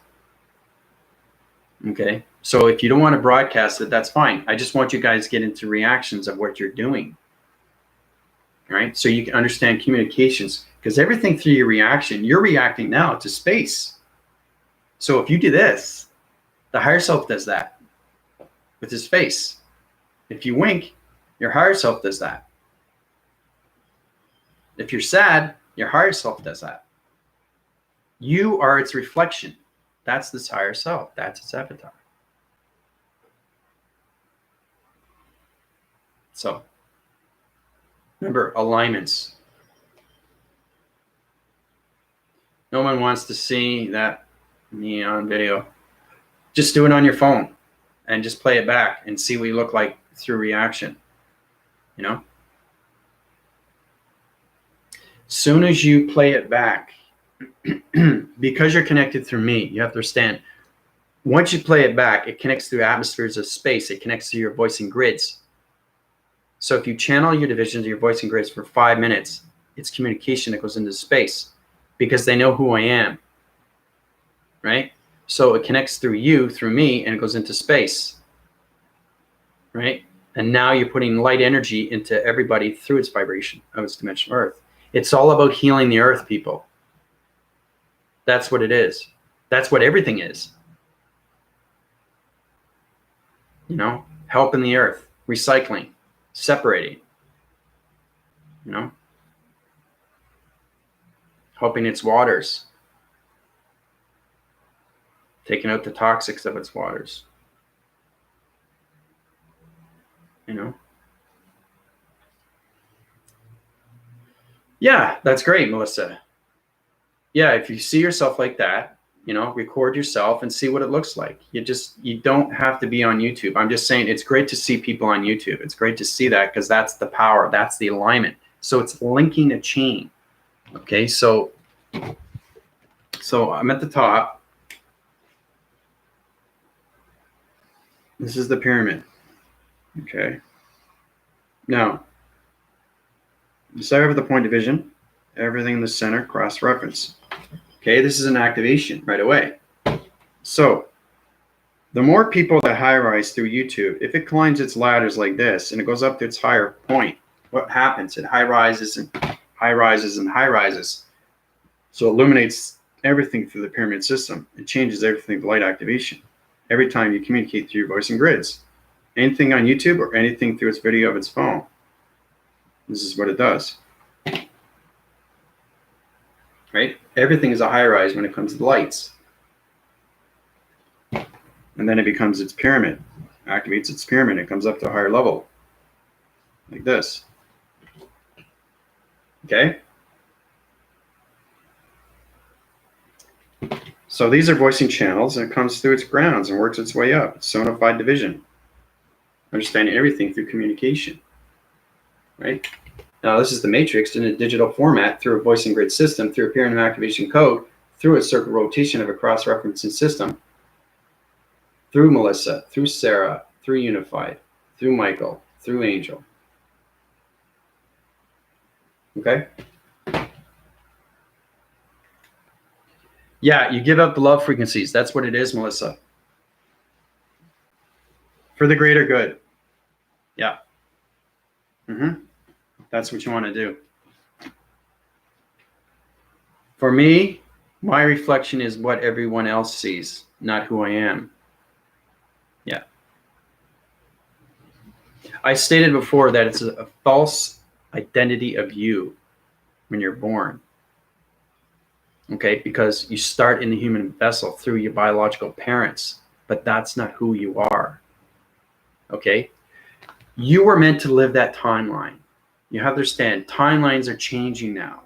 Speaker 1: Okay. So if you don't want to broadcast it, that's fine. I just want you guys to get into reactions of what you're doing. All right. So you can understand communications, because everything through your reaction, you're reacting now to space. So if you do this, the higher self does that with his face. If you wink, your higher self does that. If you're sad, your higher self does that. You are its reflection. That's this higher self. That's its avatar. So remember, alignments. No one wants to see that me on video. Just do it on your phone and just play it back and see what you look like through reaction. You know? Soon as you play it back, because you're connected through me, you have to understand, once you play it back, it connects through atmospheres of space. It connects to your voicing grids. So if you channel your divisions, your voicing grids for 5 minutes, it's communication that goes into space because they know who I am, right? So it connects through you, through me, and it goes into space, right? And now you're putting light energy into everybody through its vibration of its dimensional earth. It's all about healing the earth, people. That's what it is. That's what everything is. You know, helping the earth, recycling, separating, you know, helping its waters, taking out the toxics of its waters, you know. Yeah, that's great, Melissa. Yeah, if you see yourself like that, You know, record yourself and see what it looks like. You don't have to be on YouTube. I'm just saying it's great to see people on YouTube. It's great to see that because that's the power. That's the alignment. So it's linking a chain. Okay, so I'm at the top. This is the pyramid. Okay. Now, decipher the point division. Everything in the center, cross-reference. Okay, this is an activation right away. So the more people that high rise through YouTube, if it climbs its ladders like this and it goes up to its higher point, what happens? It high rises and high rises and high rises. So it illuminates everything through the pyramid system. It changes everything to light activation. Every time you communicate through your voice and grids. Anything on YouTube or anything through its video of its phone. This is what it does. Right? Everything is a high rise when it comes to the lights. And then it becomes its pyramid. Activates its pyramid. It comes up to a higher level. Like this. Okay? So these are voicing channels, and it comes through its grounds and works its way up. It's sonified division. Understanding everything through communication. Right? Now this is the matrix in a digital format through a voice and grid system, through a pyramid activation code, through a circle rotation of a cross-referencing system, through Melissa, through Sarah, through Unified, through Michael, through Angel. Okay? Yeah, you give up the love frequencies. That's what it is, Melissa. For the greater good. Yeah. That's what you want to do. For me, my reflection is what everyone else sees, not who I am. Yeah. I stated before that it's a false identity of you when you're born. Okay, because you start in the human vessel through your biological parents, but that's not who you are. Okay? You were meant to live that timeline. You have to understand, timelines are changing now.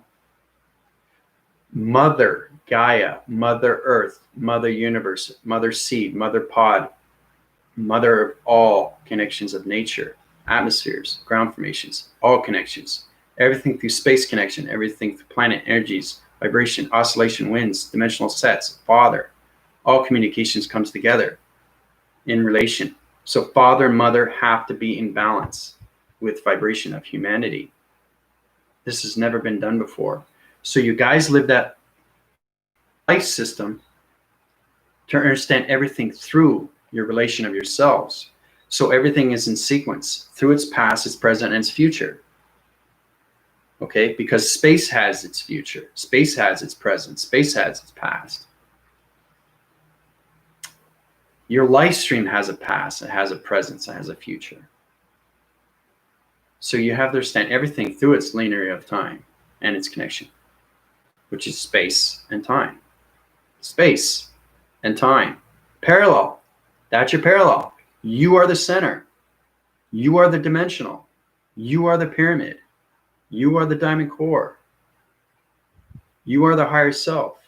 Speaker 1: Mother Gaia, Mother Earth, Mother Universe, Mother Seed, Mother Pod, Mother of all connections of nature, atmospheres, ground formations, all connections, everything through space connection, everything through planet energies, vibration, oscillation, winds, dimensional sets, Father, all communications comes together in relation. So father and mother have to be in balance with vibration of humanity. This has never been done before. So you guys live that life system to understand everything through your relation of yourselves. So everything is in sequence through its past, its present, and its future. Okay, because space has its future, space has its present, space has its past. Your life stream has a past, it has a present, it has a future. So you have to understand everything through its linear of time and its connection, which is space and time. Space and time. Parallel. That's your parallel. You are the center. You are the dimensional. You are the pyramid. You are the diamond core. You are the higher self.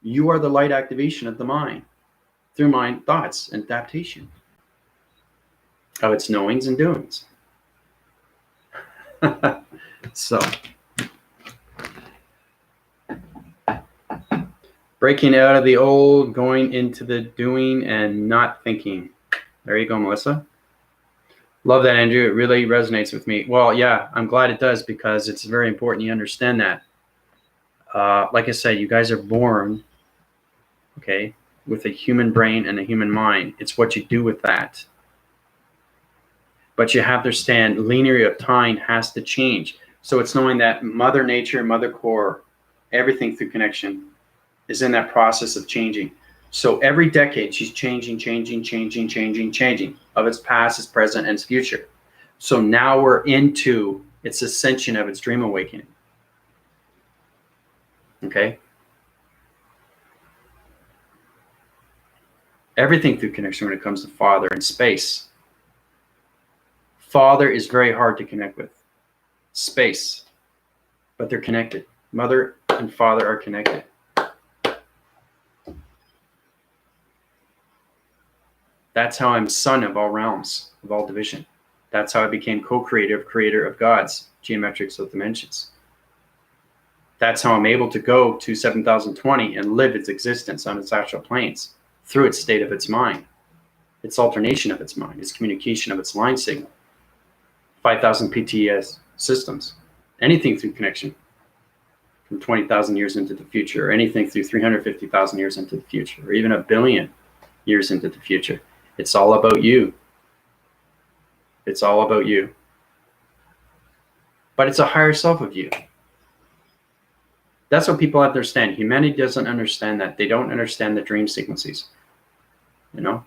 Speaker 1: You are the light activation of the mind through mind thoughts and adaptation of its knowings and doings. So, breaking out of the old, going into the doing and not thinking. There you go, Melissa. Love that, Andrew. It really resonates with me. Well, yeah, I'm glad it does because it's very important you understand that. Like I said, you guys are born, okay, with a human brain and a human mind. It's what you do with that. But you have to understand linear of time has to change. So it's knowing that Mother Nature, Mother Core, everything through connection is in that process of changing. So every decade she's changing of its past, its present, and its future. So now we're into its ascension of its dream awakening. Okay? Everything through connection when it comes to Father and space. Father is very hard to connect with. Space. But they're connected. Mother and Father are connected. That's how I'm son of all realms, of all division. That's how I became creator of gods, geometrics of dimensions. That's how I'm able to go to 7020 and live its existence on its astral planes through its state of its mind, its alternation of its mind, its communication of its line signal. 5,000 PTS systems, anything through connection from 20,000 years into the future, or anything through 350,000 years into the future, or even 1,000,000,000 years into the future. It's all about you. It's all about you. But it's a higher self of you. That's what people have to understand. Humanity doesn't understand that. They don't understand the dream sequences. You know?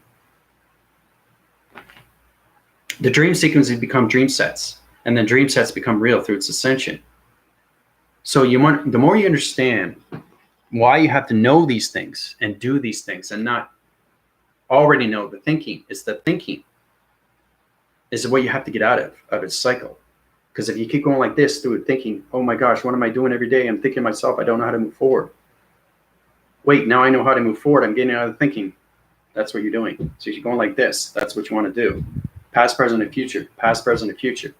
Speaker 1: The dream sequences become dream sets, and then dream sets become real through its ascension. So the more you understand why you have to know these things and do these things and not already know the thinking. It's the thinking is what you have to get out of its cycle. Because if you keep going like this through it thinking, oh my gosh, what am I doing every day? I'm thinking to myself, I don't know how to move forward. Wait, now I know how to move forward. I'm getting out of thinking. That's what you're doing. So if you're going like this, that's what you want to do. Past, present, and future. Past, present, and future.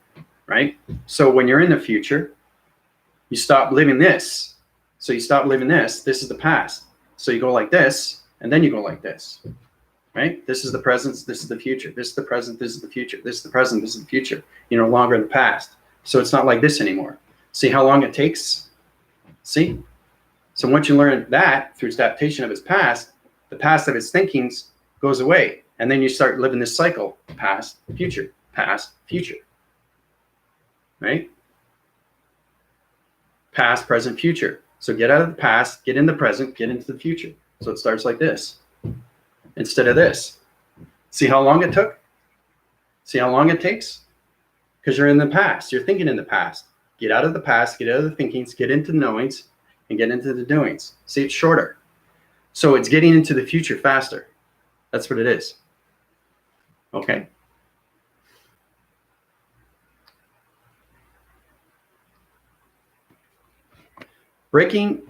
Speaker 1: Right? So when you're in the future, you stop living this. So you stop living this. This is the past. So you go like this, and then you go like this. Right? This is the present. This is the future. This is the present. This is the future. This is the present. This is the future. You're no longer in the past. So it's not like this anymore. See how long it takes? See? So once you learn that through its adaptation of its past, the past of its thinkings goes away. And then you start living this cycle. Past, future, future. Right? Past, present, future. So get out of the past, get in the present, get into the future. So it starts like this instead of this. See how long it took? See how long it takes? Because you're in the past. You're thinking in the past. Get out of the past, get out of the thinkings, get into the knowings, and get into the doings. See, it's shorter. So it's getting into the future faster. That's what it is. Okay? Breaking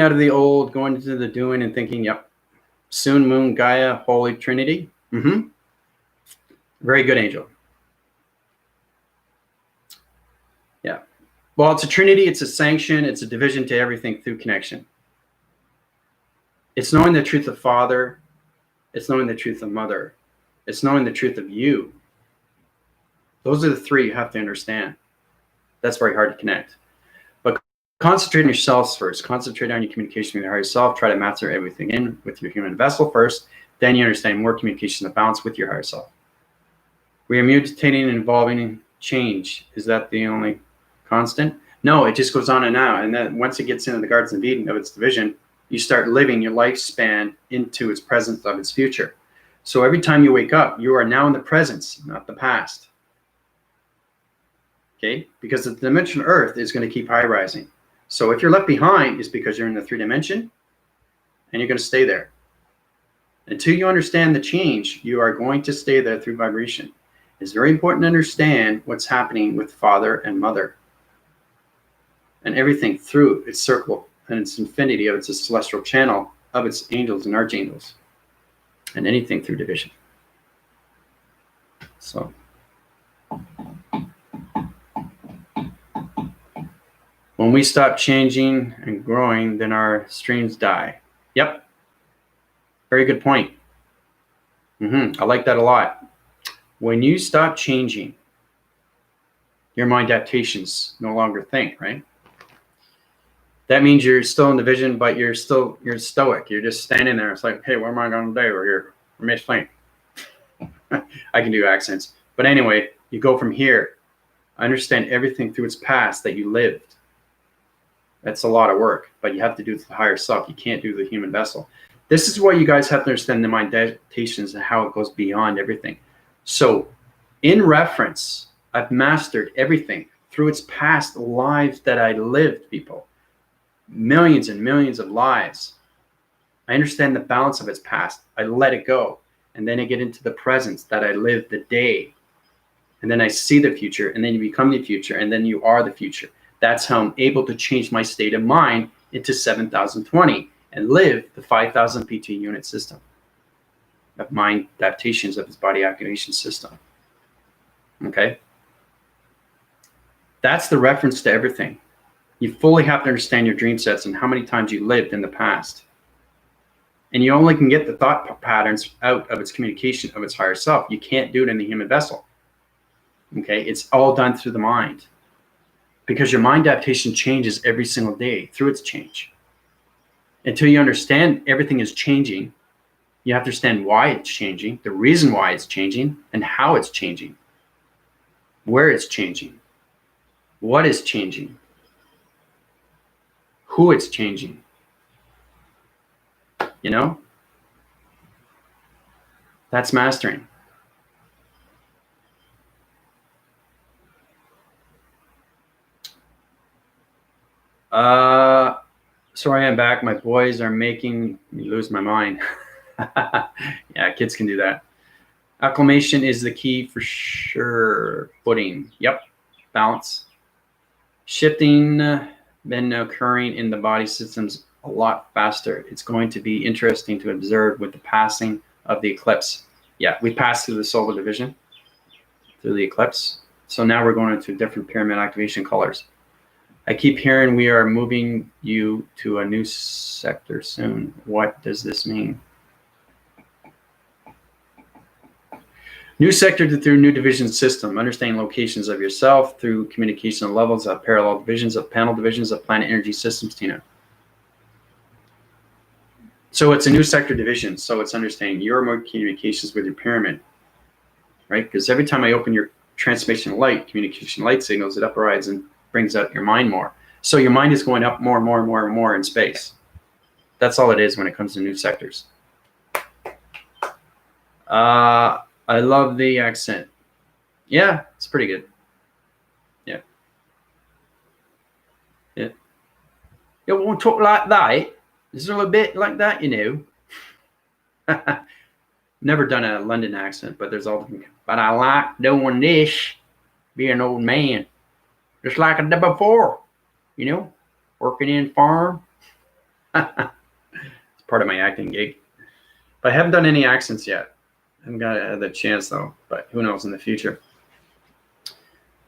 Speaker 1: out of the old, going into the doing and thinking, yep. Sun, Moon, Gaia, Holy Trinity. Very good, Angel. Yeah. Well, it's a Trinity. It's a sanction. It's a division to everything through connection. It's knowing the truth of Father. It's knowing the truth of Mother. It's knowing the truth of you. Those are the three you have to understand. That's very hard to connect. But concentrate on yourselves first. Concentrate on your communication with your higher self. Try to master everything in with your human vessel first. Then you understand more communication and balance with your higher self. We are mutating and evolving and change. Is that the only constant? No, it just goes on and on. And then once it gets into the Gardens of Eden of its division, you start living your lifespan into its presence of its future. So every time you wake up, you are now in the presence, not the past. Okay? Because the dimension Earth is going to keep high rising. So if you're left behind, it's because you're in the 3 dimension and you're going to stay there. Until you understand the change, you are going to stay there through vibration. It's very important to understand what's happening with Father and Mother and everything through its circle and its infinity of its celestial channel of its angels and archangels and anything through division. So when we stop changing and growing, then our streams die. Yep. Very good point. I like that a lot. When you stop changing, your mind adaptations no longer think, right? That means you're still in the vision, but you're stoic. You're just standing there. It's like, hey, what am I going to do? We're here. We're missing. I can do accents. But anyway, you go from here. Understand everything through its past that you lived. That's a lot of work, but you have to do it to the higher self. You can't do the human vessel. This is what you guys have to understand the mind adaptations and how it goes beyond everything. So in reference, I've mastered everything through its past lives that I lived, people. Millions and millions of lives. I understand the balance of its past. I let it go. And then I get into the presence that I live the day. And then I see the future, and then you become the future, and then you are the future. That's how I'm able to change my state of mind into 7020 and live the 5,000 PT unit system of mind adaptations of his body activation system. Okay? That's the reference to everything. You fully have to understand your dream sets and how many times you lived in the past. And you only can get the thought patterns out of its communication of its higher self. You can't do it in the human vessel. Okay? It's all done through the mind. Because your mind adaptation changes every single day through its change. Until you understand everything is changing, you have to understand why it's changing, the reason why it's changing, and how it's changing, where it's changing, what is changing, who it's changing. You know? That's mastering. Sorry, I'm back. My boys are making me lose my mind. Yeah, kids can do that. Acclimation is the key for sure. Footing. Yep. Balance. Shifting been occurring in the body systems a lot faster. It's going to be interesting to observe with the passing of the eclipse. Yeah, we passed through the solar division, through the eclipse. So now we're going into different pyramid activation colors. I keep hearing we are moving you to a new sector soon. What does this mean? New sector through new division system, understanding locations of yourself through communication levels of parallel divisions of panel divisions of planet energy systems, Tina. So it's a new sector division. So it's understanding your more communications with your pyramid, right? Because every time I open your transmission light, communication light signals, it uprides and brings out your mind more. So your mind is going up more and more and more and more in space. That's all it is when it comes to new sectors. I love the accent. Yeah, it's pretty good. Yeah. Yeah. You won't talk like that. It's a little bit like that, you know. Never done a London accent, but there's all different. But I like doing this, being an old man. Just like I did before, you know, working in farm. It's part of my acting gig. But I haven't done any accents yet. I haven't got the chance though, but who knows in the future.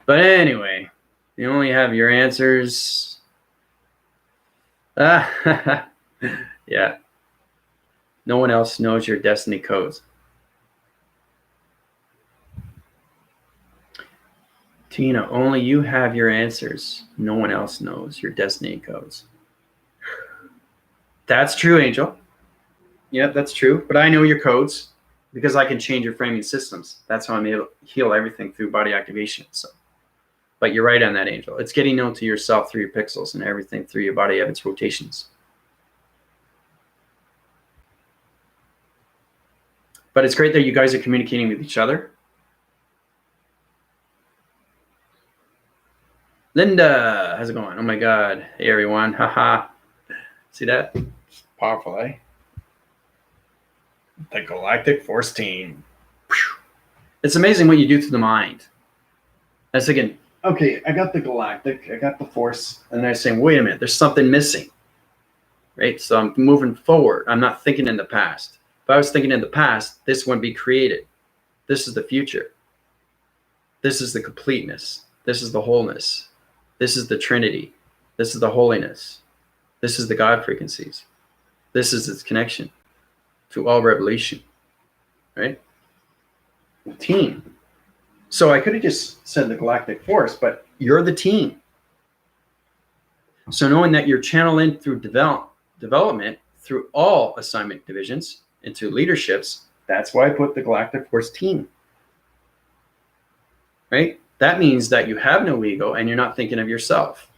Speaker 1: But anyway, you only have your answers. Yeah. No one else knows your destiny codes. Tina, only you have your answers. No one else knows your destiny codes. That's true, Angel. Yeah, that's true. But I know your codes because I can change your framing systems. That's how I'm able to heal everything through body activation. So, but you're right on that, Angel. It's getting known to yourself through your pixels and everything through your body of its rotations. But it's great that you guys are communicating with each other. Linda, how's it going? Oh my God. Hey everyone. Haha. See that? It's powerful, eh? The Galactic Force Team. It's amazing what you do to the mind. I was thinking, okay, I got the Galactic, I got the Force, and then I was saying, wait a minute, there's something missing. Right? So I'm moving forward. I'm not thinking in the past. If I was thinking in the past, this wouldn't be created. This is the future. This is the completeness. This is the wholeness. This is the Trinity. This is the holiness. This is the God frequencies. This is its connection to all revelation, right? The team. So I could have just said the Galactic Force, but you're the team. So knowing that you're channeling through development through all assignment divisions into leaderships, that's why I put the Galactic Force team, right? That means that you have no ego and you're not thinking of yourself.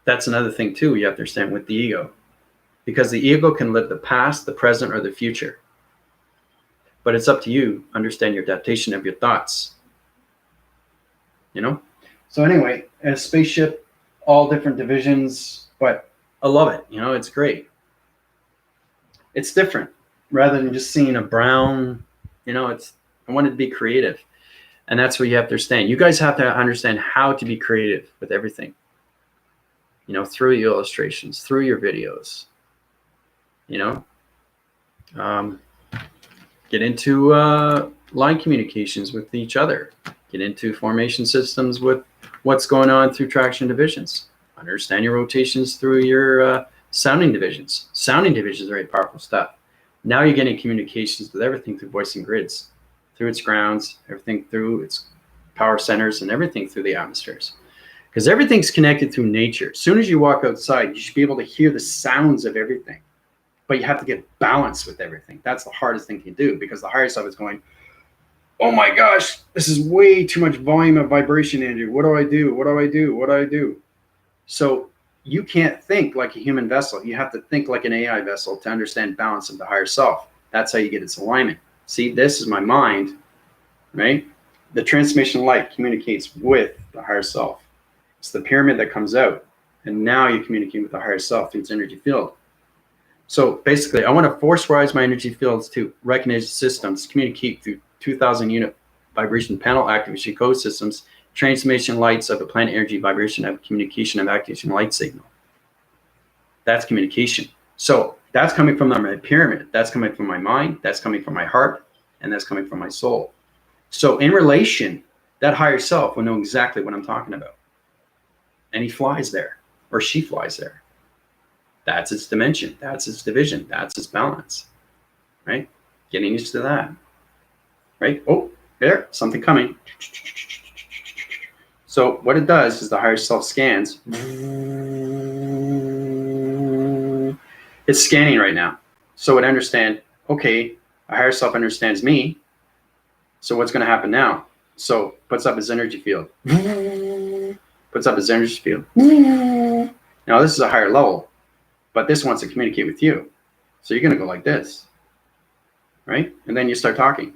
Speaker 1: That's another thing too you have to understand with the ego. Because the ego can live the past, the present, or the future. But it's up to you. Understand your adaptation of your thoughts. You know? So anyway, a spaceship, all different divisions, but I love it. You know, it's great. It's different. Rather than just seeing a brown, you know, I wanted to be creative. And that's what you have to understand. You guys have to understand how to be creative with everything. You know, through your illustrations, through your videos. you know, get into line communications with each other, get into formation systems with what's going on through traction divisions, understand your rotations through your sounding divisions. Sounding divisions are very powerful stuff. Now you're getting communications with everything through voicing grids, through its grounds, everything through its power centers, and everything through the atmospheres. Because everything's connected through nature. As soon as you walk outside, you should be able to hear the sounds of everything. But you have to get balance with everything. That's the hardest thing to do, because the higher self is going, oh my gosh, this is way too much volume of vibration, Andrew. What do I do? What do I do? What do I do? So you can't think like a human vessel. You have to think like an AI vessel to understand balance of the higher self. That's how you get its alignment. See, this is my mind, right? The transmission light communicates with the higher self. It's the pyramid that comes out, and now you communicate with the higher self through its energy field. So basically, I want to force rise my energy fields to recognize systems, communicate through 2,000 unit vibration panel activation code systems, transmission lights of a planet energy vibration of communication of activation light signal. That's communication. So that's coming from my pyramid. That's coming from my mind. That's coming from my heart. And that's coming from my soul. So in relation, that higher self will know exactly what I'm talking about. And he flies there, or she flies there. That's its dimension. That's its division. That's its balance, right? Getting used to that, right? Oh, there, something coming. So what it does is the higher self scans. It's scanning right now. So it understands, okay, a higher self understands me. So what's going to happen now? So puts up his energy field. Puts up his energy field. Now this is a higher level, but this wants to communicate with you. So you're going to go like this, right? And then you start talking,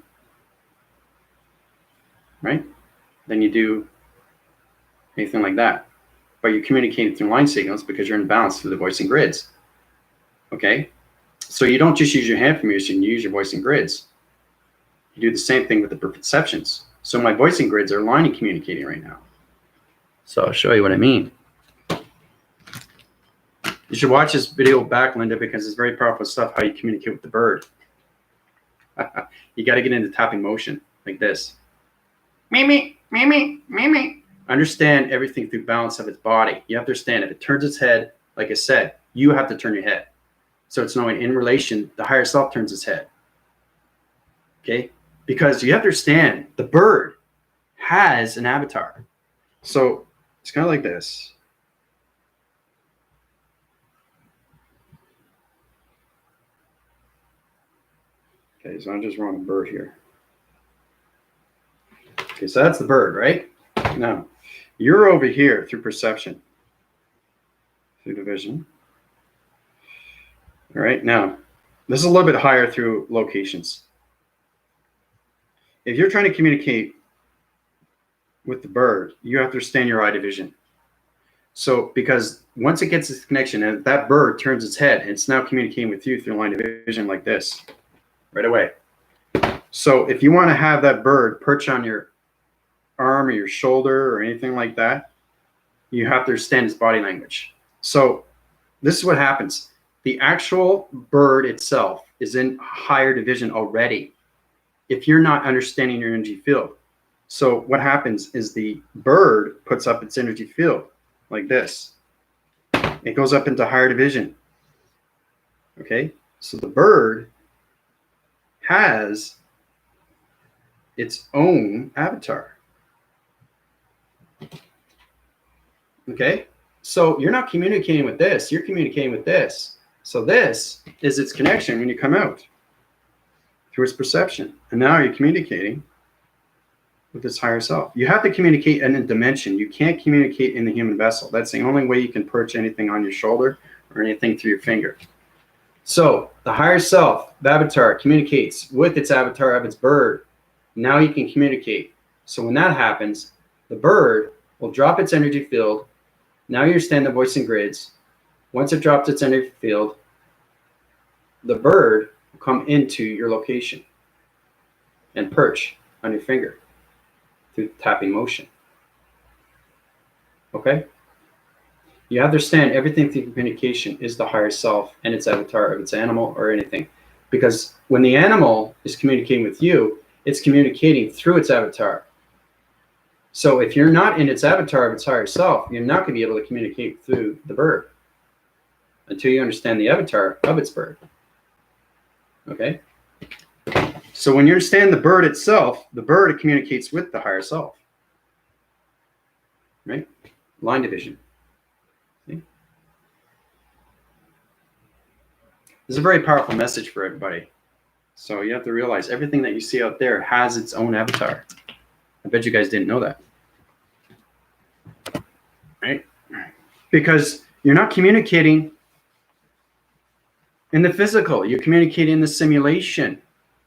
Speaker 1: right? Then you do anything like that. But you're communicating through line signals because you're in balance through the voicing grids, okay? So you don't just use your hand formation, you use your voicing grids. You do the same thing with the perceptions. So my voicing grids are line and communicating right now. So I'll show you what I mean. You should watch this video back, Linda, because it's very powerful stuff, how you communicate with the bird. You got to get into tapping motion like this. Mimi, Mimi, Mimi. Understand everything through balance of its body. You have to understand if it turns its head, like I said, you have to turn your head. So it's knowing in relation, the higher self turns its head. Okay? Because you have to understand the bird has an avatar. So it's kind of like this. Okay, so I'm just drawing a bird here. Okay, so that's the bird, right? Now, you're over here through perception, through division. All right, now, this is a little bit higher through locations. If you're trying to communicate with the bird, you have to understand your eye division. So, because once it gets this connection and that bird turns its head, it's now communicating with you through line division like this, right away. So if you want to have that bird perch on your arm or your shoulder or anything like that, you have to understand its body language. So this is what happens. The actual bird itself is in higher division already if you're not understanding your energy field. So what happens is the bird puts up its energy field like this. It goes up into higher division. Okay, so the bird has its own avatar. Okay, so you're not communicating with this, you're communicating with this. So this is its connection when you come out through its perception. And now you're communicating with its higher self. You have to communicate in a dimension. You can't communicate in the human vessel. That's the only way you can perch anything on your shoulder or anything through your finger. So the higher self, the avatar, communicates with its avatar of its bird. Now you can communicate. So when that happens, the bird will drop its energy field. Now you understand the voicing grids. Once it drops its energy field, the bird will come into your location and perch on your finger through tapping motion. Okay? You understand everything through communication is the higher self and its avatar, if it's animal or anything. Because when the animal is communicating with you, it's communicating through its avatar. So if you're not in its avatar of its higher self, you're not going to be able to communicate through the bird until you understand the avatar of its bird. Okay? So when you understand the bird itself, the bird communicates with the higher self. Right? Line division. See? This is a very powerful message for everybody. So you have to realize everything that you see out there has its own avatar. I bet you guys didn't know that. Right? Because you're not communicating in the physical. You're communicating in the simulation.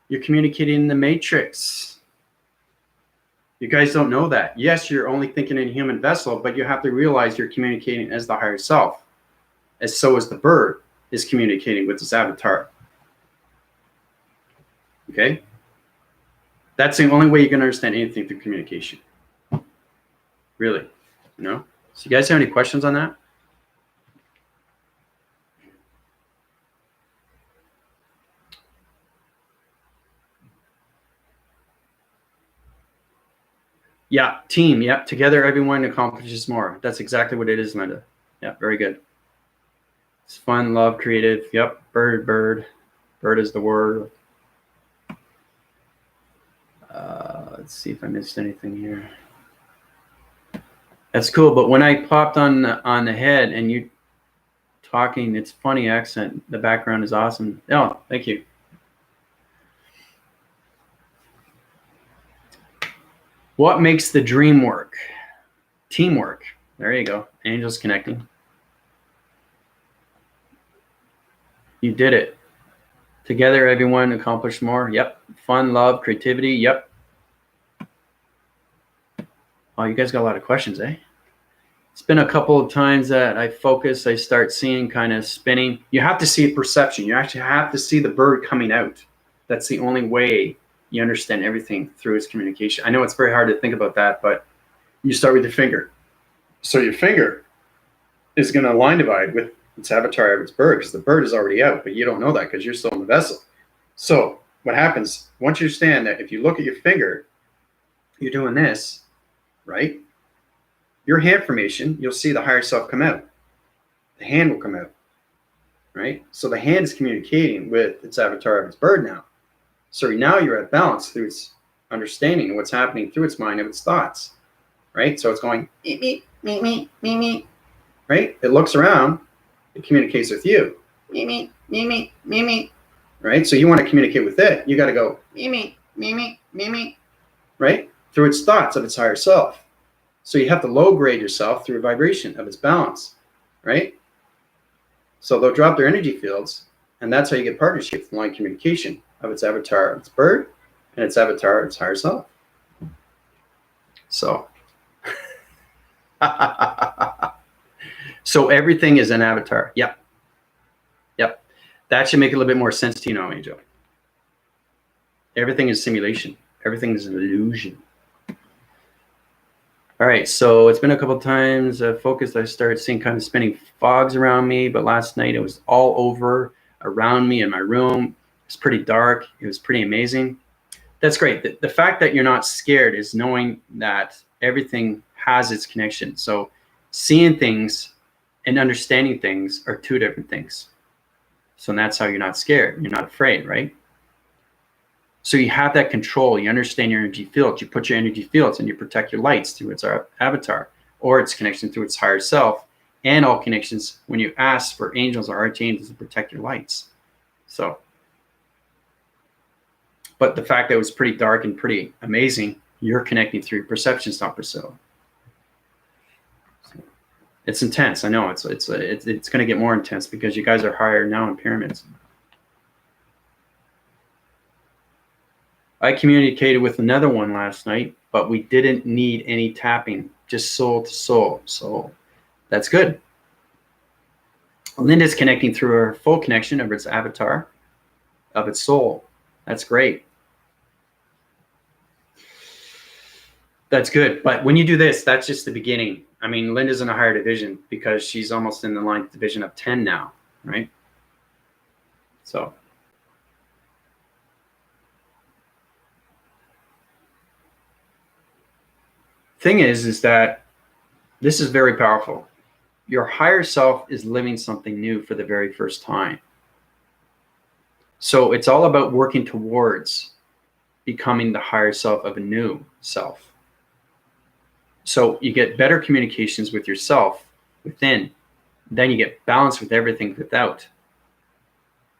Speaker 1: You're communicating in the matrix. You guys don't know that. Yes, you're only thinking in a human vessel, but you have to realize you're communicating as the higher self. As so is the bird is communicating with its avatar. Okay? That's the only way you're going to understand anything through communication. Really. You know? So you guys have any questions on that? Yeah, team. Yep. Together, everyone accomplishes more. That's exactly what it is, Linda. Yeah, very good. It's fun, love, creative. Yep. Bird, bird. Bird is the word. Let's see if I missed anything here. That's cool. But when I popped on the head and you talking, it's funny accent. The background is awesome. Oh, thank you. What makes the dream work? Teamwork. There you go. Angels connecting. You did it. Together, everyone accomplished more. Yep. Fun, love, creativity. Yep. Oh, you guys got a lot of questions, eh? It's been a couple of times that I focus, I start seeing kind of spinning. You have to see perception. You actually have to see the bird coming out. That's the only way you understand everything through its communication. I know it's very hard to think about that, but you start with your finger. So your finger is going to line divide with its avatar of its bird because the bird is already out, but you don't know that because you're still in the vessel. So what happens, once you understand that if you look at your finger, you're doing this, right? Your hand formation, you'll see the higher self come out. The hand will come out, right? So the hand is communicating with its avatar of its bird now. So now you're at balance through its understanding of what's happening through its mind of its thoughts, right? So it's going, me, right? It looks around, it communicates with you, me, right? So you want to communicate with it, you got to go, me, right? Through its thoughts of its higher self. So you have to low grade yourself through a vibration of its balance, right? So they'll drop their energy fields, and that's how you get partnership, line communication of its avatar, its bird, and its avatar, its higher self. So, so everything is an avatar. Yep. Yep. That should make a little bit more sense to you now, Angel. Everything is simulation. Everything is an illusion. All right, so it's been a couple of times focused. I started seeing kind of spinning fogs around me, but last night it was all over around me in my room. It's pretty dark. It was pretty amazing. That's great. The fact that you're not scared is knowing that everything has its connection. So seeing things and understanding things are two different things. So that's how you're not scared. You're not afraid, right? So you have that control. You understand your energy fields. You put your energy fields and you protect your lights through its avatar or its connection through its higher self, and all connections when you ask for angels or archangels to protect your lights. So, but the fact that it was pretty dark and pretty amazing, you're connecting through your perception, not perception. It's intense. I know it's going to get more intense because you guys are higher now in pyramids. I communicated with another one last night, but we didn't need any tapping, just soul to soul. So that's good. Linda's connecting through her full connection of its avatar, of its soul. That's great. That's good. But when you do this, that's just the beginning. I mean, Linda's in a higher division because she's almost in the line division of 10 now, right? So thing is that this is very powerful. Your higher self is living something new for the very first time. So it's all about working towards becoming the higher self of a new self. So you get better communications with yourself within, then you get balance with everything without.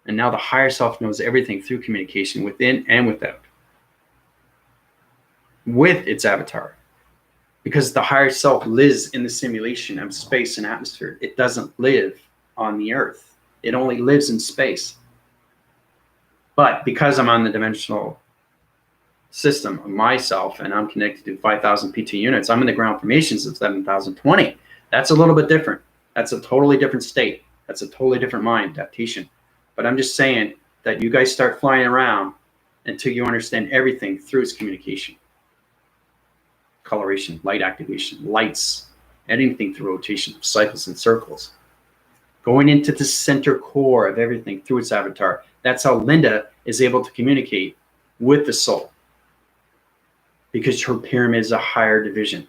Speaker 1: And now the higher self knows everything through communication within and without, with its avatar. Because the higher self lives in the simulation of space and atmosphere. It doesn't live on the earth. It only lives in space. But because I'm on the dimensional system of myself and I'm connected to 5,000 PT units, I'm in the ground formations of 7,020. That's a little bit different. That's a totally different state. That's a totally different mind adaptation. But I'm just saying that you guys start flying around until you understand everything through its communication. Coloration, light activation, lights, anything through rotation, cycles and circles. Going into the center core of everything through its avatar. That's how Linda is able to communicate with the soul. Because her pyramid is a higher division.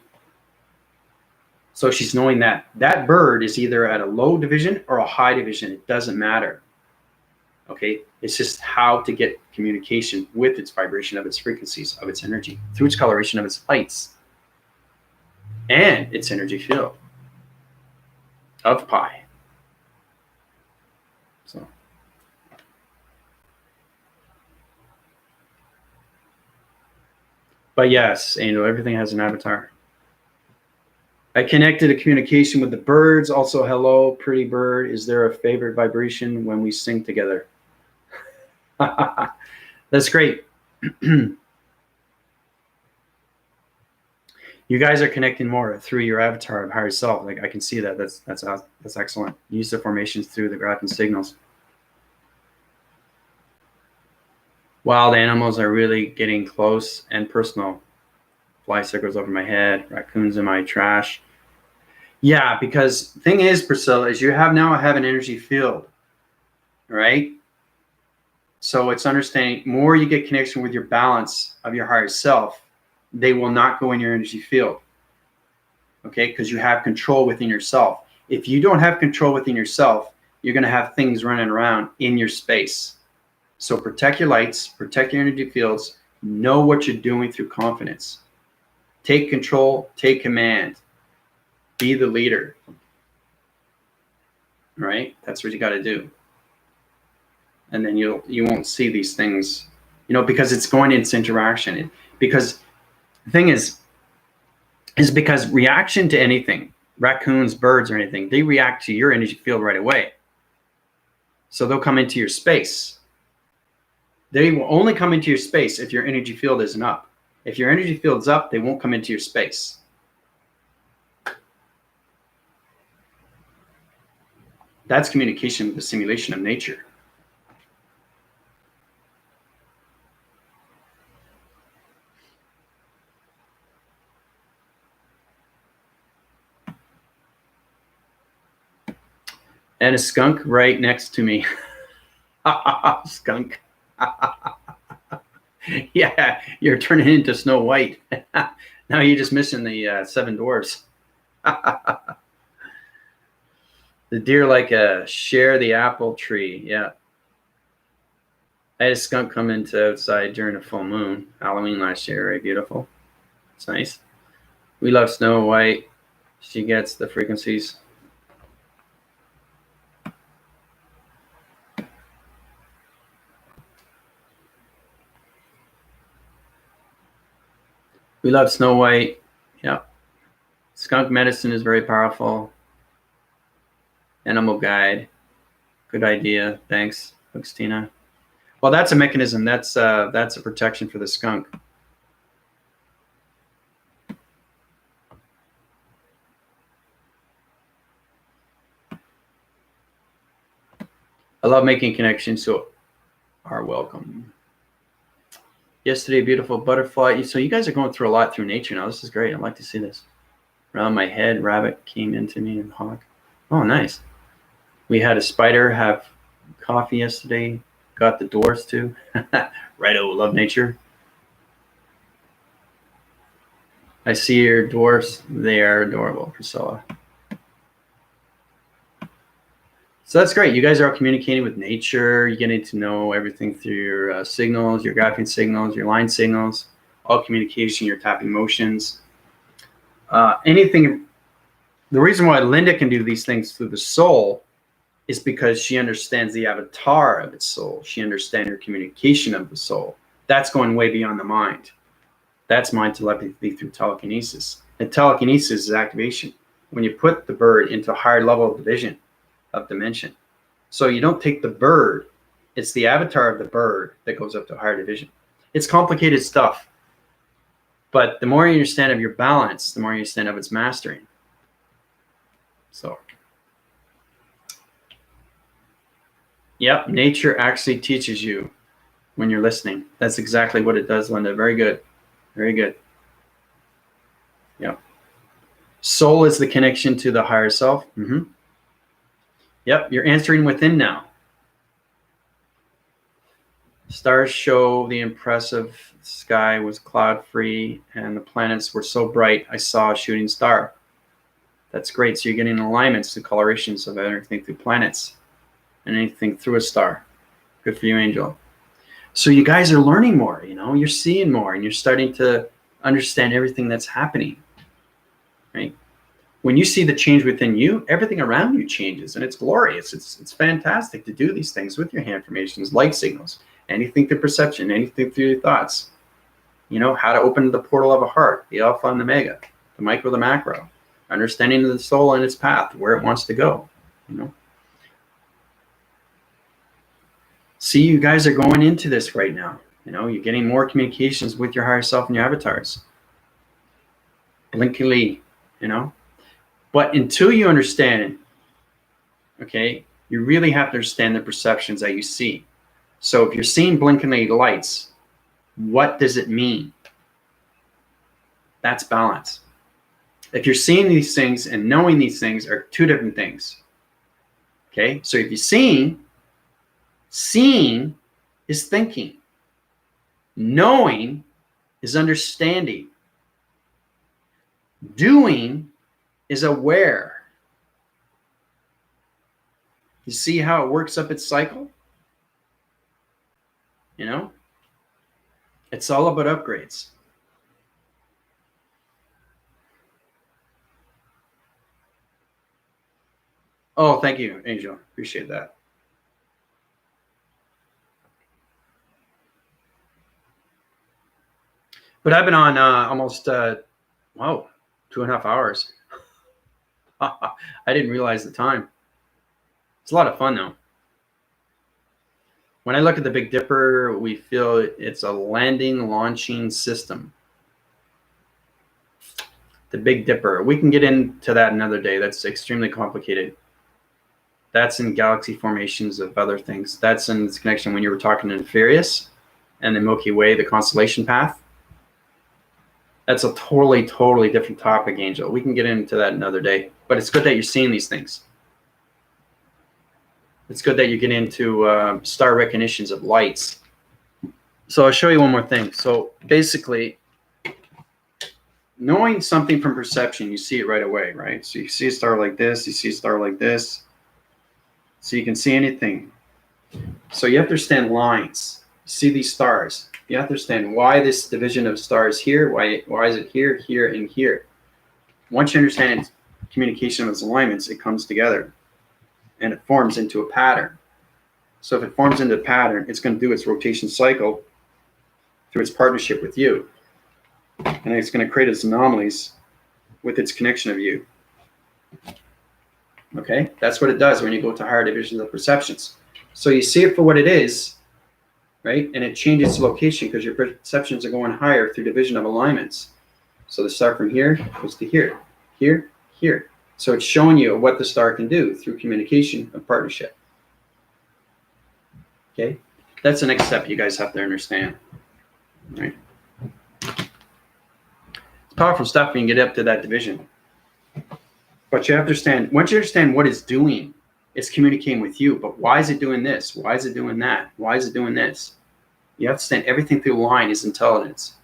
Speaker 1: So she's knowing that that bird is either at a low division or a high division. It doesn't matter. Okay? It's just how to get communication with its vibration of its frequencies, of its energy, through its coloration of its lights. And its energy field of pi. So, but yes, Angel, everything has an avatar. I connected a communication with the birds. Also, hello, pretty bird. Is there a favorite vibration when we sing together? That's great. You guys are connecting more through your avatar of higher self. Like I can see that. That's excellent. Use the formations through the graph and signals. Wild animals are really getting close and personal. Fly circles over my head. Raccoons in my trash. Yeah, because thing is, Priscilla, is you have an energy field, right? So it's understanding more you get connection with your balance of your higher self, they will not go in your energy field. Okay, because you have control within yourself. If you don't have control within yourself, you're going to have things running around in your space. So protect your lights, protect your energy fields, know what you're doing through confidence. Take control, take command, be the leader. Right? That's what you got to do. And then you won't see these things, because it's going into interaction. Because the thing is because reaction to anything, raccoons, birds, or anything, they react to your energy field right away. So they'll come into your space. They will only come into your space if your energy field isn't up. If your energy field's up, they won't come into your space. That's communication with the simulation of nature. And a skunk right next to me. Skunk. Yeah, you're turning into Snow White. Now you're just missing the 7 dwarfs. The deer like share the apple tree. Yeah. I had a skunk come into outside during a full moon. Halloween last year. Very beautiful. It's nice. We love Snow White. She gets the frequencies. We love Snow White. Yeah. Skunk medicine is very powerful. Animal guide. Good idea. Thanks, Christina. Well, that's a mechanism. That's a protection for the skunk. I love making connections, so are welcome. Yesterday, beautiful butterfly. So you guys are going through a lot through nature now. This is great. I'd like to see this. Around my head, rabbit came into me and hawk. Oh, nice. We had a spider have coffee yesterday. Got the dwarfs too. Righto, love nature. I see your dwarfs. They are adorable, Priscilla. So that's great. You guys are all communicating with nature. You're getting to know everything through your signals, your graphing signals, your line signals, all communication, your tapping motions. Anything. The reason why Linda can do these things through the soul is because she understands the avatar of its soul. She understands your communication of the soul. That's going way beyond the mind. That's mind telepathy through telekinesis. And telekinesis is activation. When you put the bird into a higher level of division, of dimension. So you don't take the bird, it's the avatar of the bird that goes up to a higher division. It's complicated stuff. But the more you understand of your balance, the more you understand of its mastering. So, yep, nature actually teaches you when you're listening. That's exactly what it does, Linda. Very good. Very good. Yep. Soul is the connection to the higher self. Mm-hmm. Yep, you're answering within now. Stars show the impressive sky was cloud-free and the planets were so bright I saw a shooting star. That's great. So you're getting alignments to colorations of everything through planets and anything through a star. Good for you, Angel. So you guys are learning more, you know, you're seeing more and you're starting to understand everything that's happening, right? When you see the change within you, everything around you changes and it's glorious. It's fantastic to do these things with your hand formations, light signals, anything through perception, anything through your thoughts. You know, how to open the portal of a heart, the alpha and the mega, the micro, the macro, understanding the soul and its path, where it wants to go, you know. See, you guys are going into this right now. You know, you're getting more communications with your higher self and your avatars. Blinkily, you know. But until you understand, okay, you really have to understand the perceptions that you see. So if you're seeing blinking lights, what does it mean? That's balance. If you're seeing these things and knowing these things are two different things. Okay, so if you're seeing is thinking. Knowing is understanding. Doing is aware. You see how it works up its cycle? You know? It's all about upgrades. Oh, thank you, Angel. Appreciate that. But I've been on almost, 2.5 hours. I didn't realize the time. It's a lot of fun, though. When I look at the Big Dipper, we feel it's a landing launching system. The Big Dipper. We can get into that another day. That's extremely complicated. That's in galaxy formations of other things. That's in this connection when you were talking to Nefarious and the Milky Way, the constellation path. That's a totally different topic, Angel. We can get into that another day. But it's good that you're seeing these things. It's good that you get into star recognitions of lights. So I'll show you one more thing. So basically, knowing something from perception, you see it right away, right? So you see a star like this, you see a star like this. So you can see anything. So you have to understand lines. You see these stars. You have to understand why this division of stars here, why is it here, here, and here. Once you understand communication of its alignments, it comes together and it forms into a pattern. So if it forms into a pattern, it's going to do its rotation cycle through its partnership with you. And it's going to create its anomalies with its connection of you. Okay? That's what it does when you go to higher divisions of perceptions. So you see it for what it is, right? And it changes its location because your perceptions are going higher through division of alignments. So the star from here goes to here, here, here. So it's showing you what the star can do through communication and partnership. Okay? That's the next step you guys have to understand. All right? It's powerful stuff when you get up to that division. But you have to understand, once you understand what it's doing, it's communicating with you. But why is it doing this? Why is it doing that? Why is it doing this? You have to understand everything through the line is intelligence.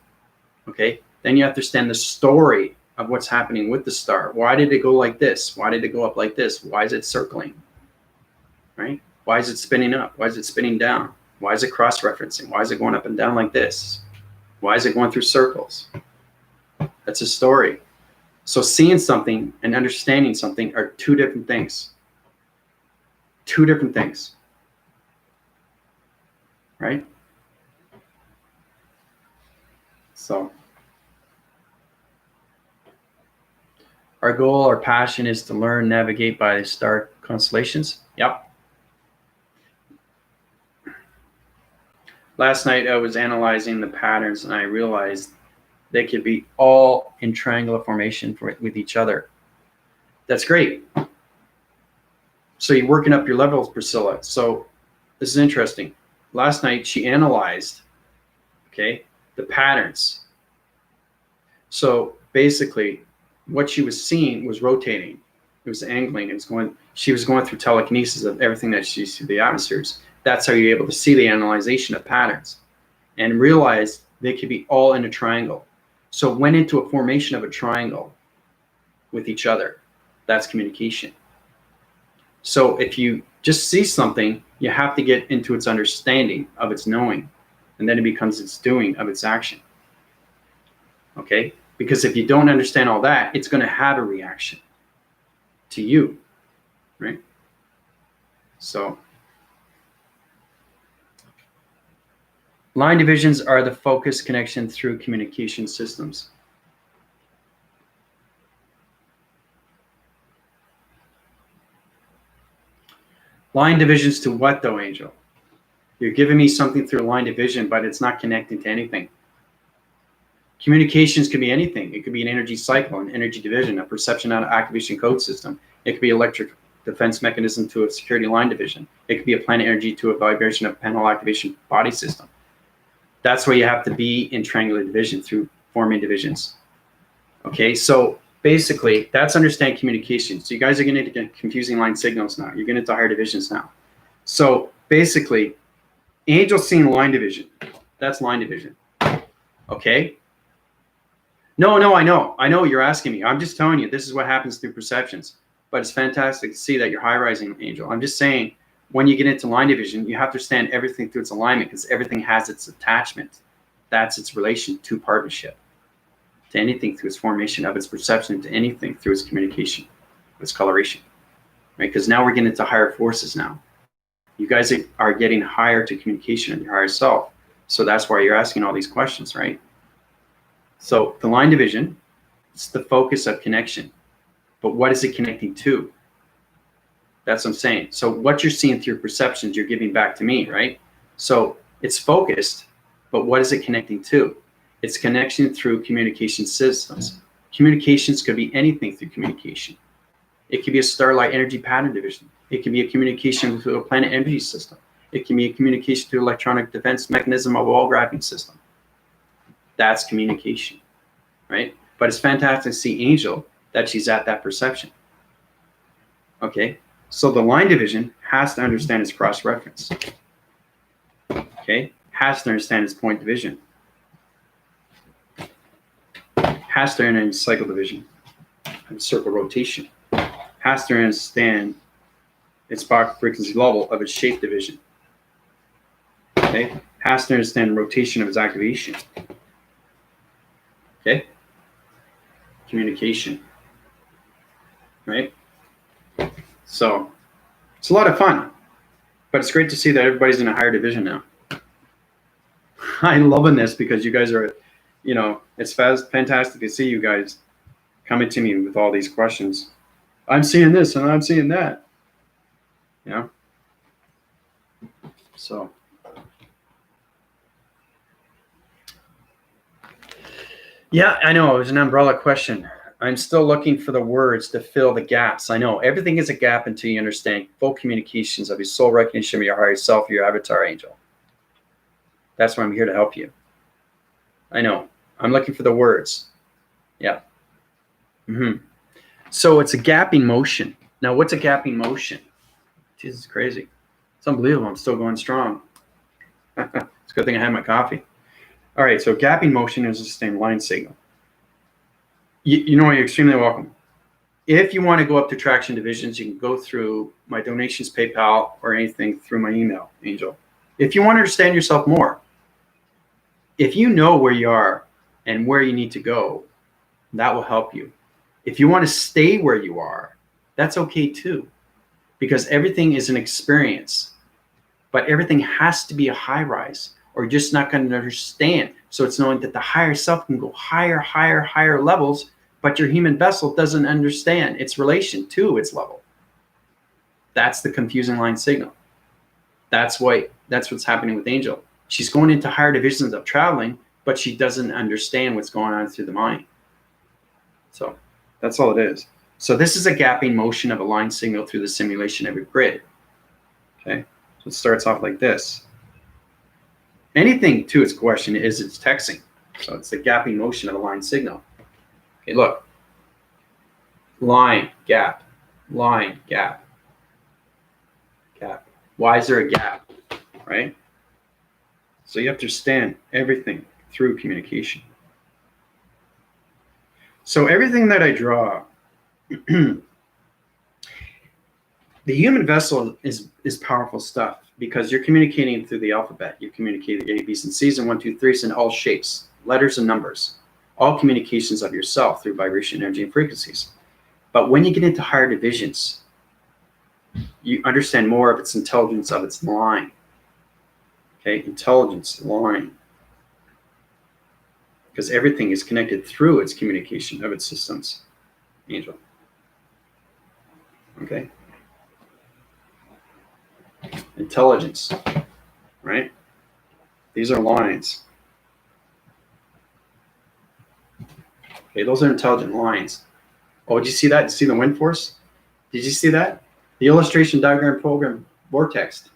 Speaker 1: Okay? Then you have to understand the story of what's happening with the star. Why did it go like this? Why did it go up like this? Why is it circling? Right? Why is it spinning up? Why is it spinning down? Why is it cross-referencing? Why is it going up and down like this? Why is it going through circles? That's a story. So seeing something and understanding something are two different things. Two different things. Right? So our goal, our passion is to learn, navigate by star constellations. Yep. Last night I was analyzing the patterns and I realized they could be all in triangular formation with each other. That's great. So you're working up your levels, Priscilla. So this is interesting. Last night she analyzed, okay, the patterns. So basically what she was seeing was rotating. It was angling. It was going. She was going through telekinesis of everything that she sees through the atmospheres. That's how you're able to see the analyzation of patterns and realize they could be all in a triangle. So it went into a formation of a triangle with each other. That's communication. So if you just see something, you have to get into its understanding of its knowing, and then it becomes its doing of its action. Okay? Because if you don't understand all that, it's going to have a reaction to you, right? So line divisions are the focus connection through communication systems. Line divisions to what though, Angel? You're giving me something through a line division, but it's not connecting to anything. Communications can be anything. It could be an energy cycle, an energy division, a perception activation code system. It could be electric defense mechanism to a security line division. It could be a planet energy to a vibration of panel activation body system. That's where you have to be in triangular division through forming divisions. Okay, so basically that's understand communication. So you guys are going to get confusing line signals now. You're going to higher divisions now. So basically, Angel seeing line division. That's line division. Okay. No, I know you're asking me. I'm just telling you, this is what happens through perceptions. But it's fantastic to see that you're high rising, Angel. I'm just saying, when you get into line division, you have to understand everything through its alignment because everything has its attachment. That's its relation to partnership, to anything through its formation of its perception, to anything through its communication, its coloration, right? Because now we're getting into higher forces now. You guys are getting higher to communication and your higher self. So that's why you're asking all these questions, right? So the line division, it's the focus of connection. But what is it connecting to? That's what I'm saying. So what you're seeing through your perceptions, you're giving back to me, right? So it's focused, but what is it connecting to? It's connection through communication systems. Communications could be anything through communication. It could be a starlight energy pattern division. It could be a communication through a planet energy system. It can be a communication through electronic defense mechanism of a wall graphing system. That's communication, right? But it's fantastic to see Angel that she's at that perception. Okay, so the line division has to understand its cross-reference. Okay, has to understand its point division. Has to understand its cycle division and circle rotation. Has to understand its Bach frequency level of its shape division. Okay, has to understand rotation of its activation. Okay, communication, right? So it's a lot of fun, but it's great to see that everybody's in a higher division now. I'm loving this because you guys are, you know, it's fantastic to see you guys coming to me with all these questions. I'm seeing this and I'm seeing that, you know? So. Yeah, I know. It was an umbrella question. I'm still looking for the words to fill the gaps. I know everything is a gap until you understand full communications of your soul recognition of your higher self, your avatar angel. That's why I'm here to help you. I know. I'm looking for the words. Yeah. So it's a gapping motion. Now, what's a gapping motion? Jesus, it's crazy. It's unbelievable. I'm still going strong. It's a good thing I had my coffee. All right, so gapping motion is a sustained line signal. You know, you're extremely welcome. If you want to go up to traction divisions, you can go through my donations, PayPal, or anything through my email, Angel. If you want to understand yourself more, if you know where you are and where you need to go, that will help you. If you want to stay where you are, that's okay too, because everything is an experience, but everything has to be a high rise or you're just not going to understand. So it's knowing that the higher self can go higher, higher, higher levels, but your human vessel doesn't understand its relation to its level. That's the confusing line signal. That's what's happening with Angel. She's going into higher divisions of traveling, but she doesn't understand what's going on through the mind. So that's all it is. So this is a gapping motion of a line signal through the simulation of your grid. Okay, so it starts off like this. Anything to its question is it's texting. So it's the gapping motion of a line signal. Okay, look. Line, gap, line, gap, gap. Why is there a gap, right? So you have to understand everything through communication. So everything that I draw, the human vessel is powerful stuff because you're communicating through the alphabet. You communicate the A, B's, and C's, and 1, 2, 3's in all shapes, letters and numbers, all communications of yourself through vibration, energy, and frequencies. But when you get into higher divisions, you understand more of its intelligence of its line. Okay, intelligence, line. Because everything is connected through its communication of its systems, Angel. Okay. Intelligence, right? These are lines. Okay, those are intelligent lines. Oh, did you see that? Did you see the wind force? Did you see that? The illustration diagram program vortex.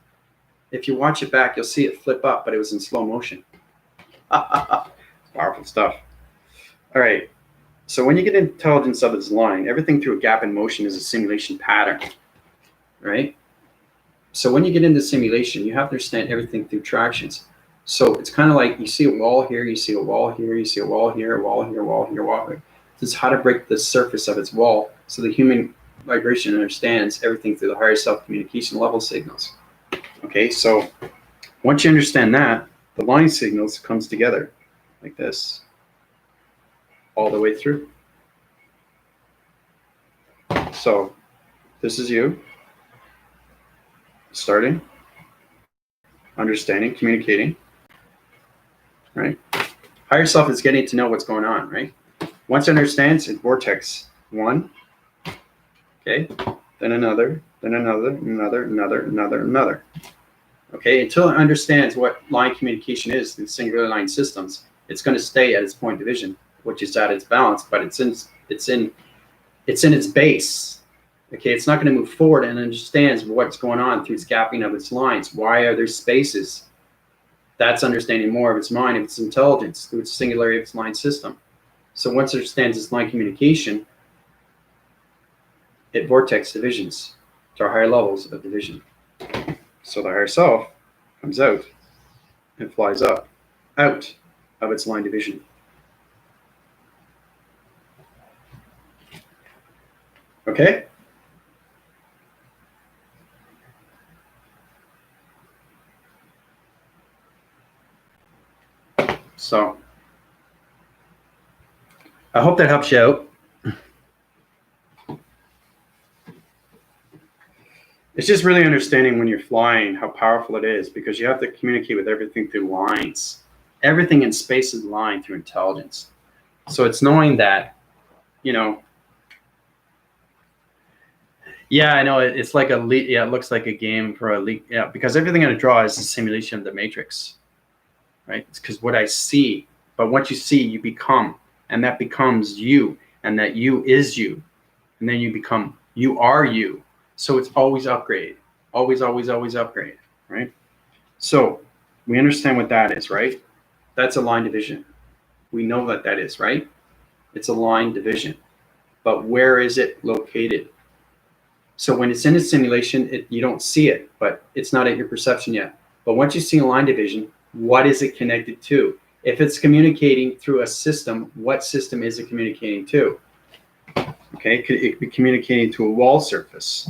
Speaker 1: If you watch it back, you'll see it flip up, but it was in slow motion. Powerful stuff. All right. So when you get intelligence of its line, everything through a gap in motion is a simulation pattern, right? So when you get into simulation, you have to understand everything through tractions. So it's kind of like you see a wall here, you see a wall here, you see a wall here, a wall here, a wall here, a wall here. This is how to break the surface of its wall so the human vibration understands everything through the higher self communication level signals. Okay, so once you understand that, the line signals comes together like this all the way through. So this is you starting, understanding, communicating, right? Higher self is getting to know what's going on, right? Once it understands, it's vortex 1, okay, then another, another. Okay, until it understands what line communication is in singular line systems, it's going to stay at its point division, which is at its balance, but it's in its base. Okay, it's not going to move forward and understands what's going on through its gapping of its lines. Why are there spaces? That's understanding more of its mind, of its intelligence, through its singularity of its line system. So once it understands its line communication, it vortex divisions to our higher levels of division. So the higher self comes out and flies up, out of its line division. Okay? So I hope that helps you out. It's just really understanding when you're flying how powerful it is, because you have to communicate with everything through lines. Everything in space is line through intelligence. So it's knowing that, you know, yeah, I know it's like a yeah, it looks like a game for a leak. Yeah, because everything I draw is a simulation of the matrix, right? It's because what I see, but what you see, you become, and that becomes you, and that you is you, and then you become, you are you. So it's always upgrade, always, always, always upgrade, right? So we understand what that is, right? That's a line division. We know that that is, right? It's a line division. but where is it located? So when it's in a simulation, you don't see it, but it's not at your perception yet. But once you see a line division, what is it connected to? If it's communicating through a system, what system is it communicating to? Okay, it could be communicating to a wall surface.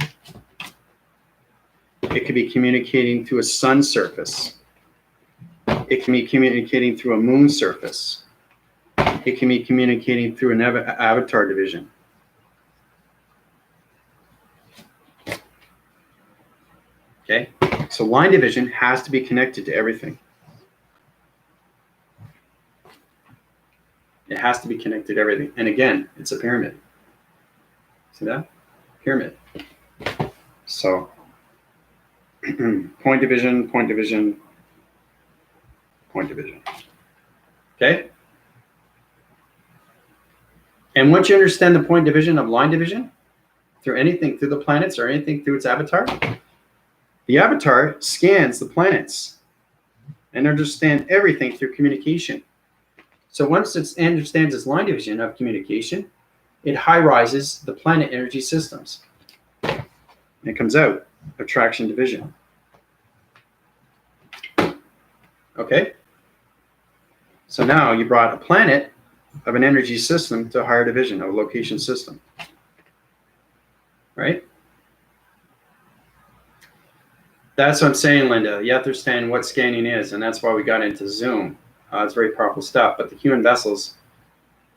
Speaker 1: It could be communicating to a sun surface. It can be communicating through a moon surface. It can be communicating through an avatar division. Okay, so line division has to be connected to everything. It has to be connected to everything. And again, it's a pyramid. See that? Pyramid. So point division, point division, point division. Okay? And once you understand the point division of line division, through anything, through the planets or anything through its avatar, the avatar scans the planets and understands everything through communication. So once it understands its line division of communication, it high-rises the planet energy systems. And it comes out, attraction division. Okay? So now you brought a planet of an energy system to a higher division, a location system. Right? That's what I'm saying, Linda. You have to understand what scanning is, and that's why we got into Zoom. It's very powerful stuff, but the human vessels,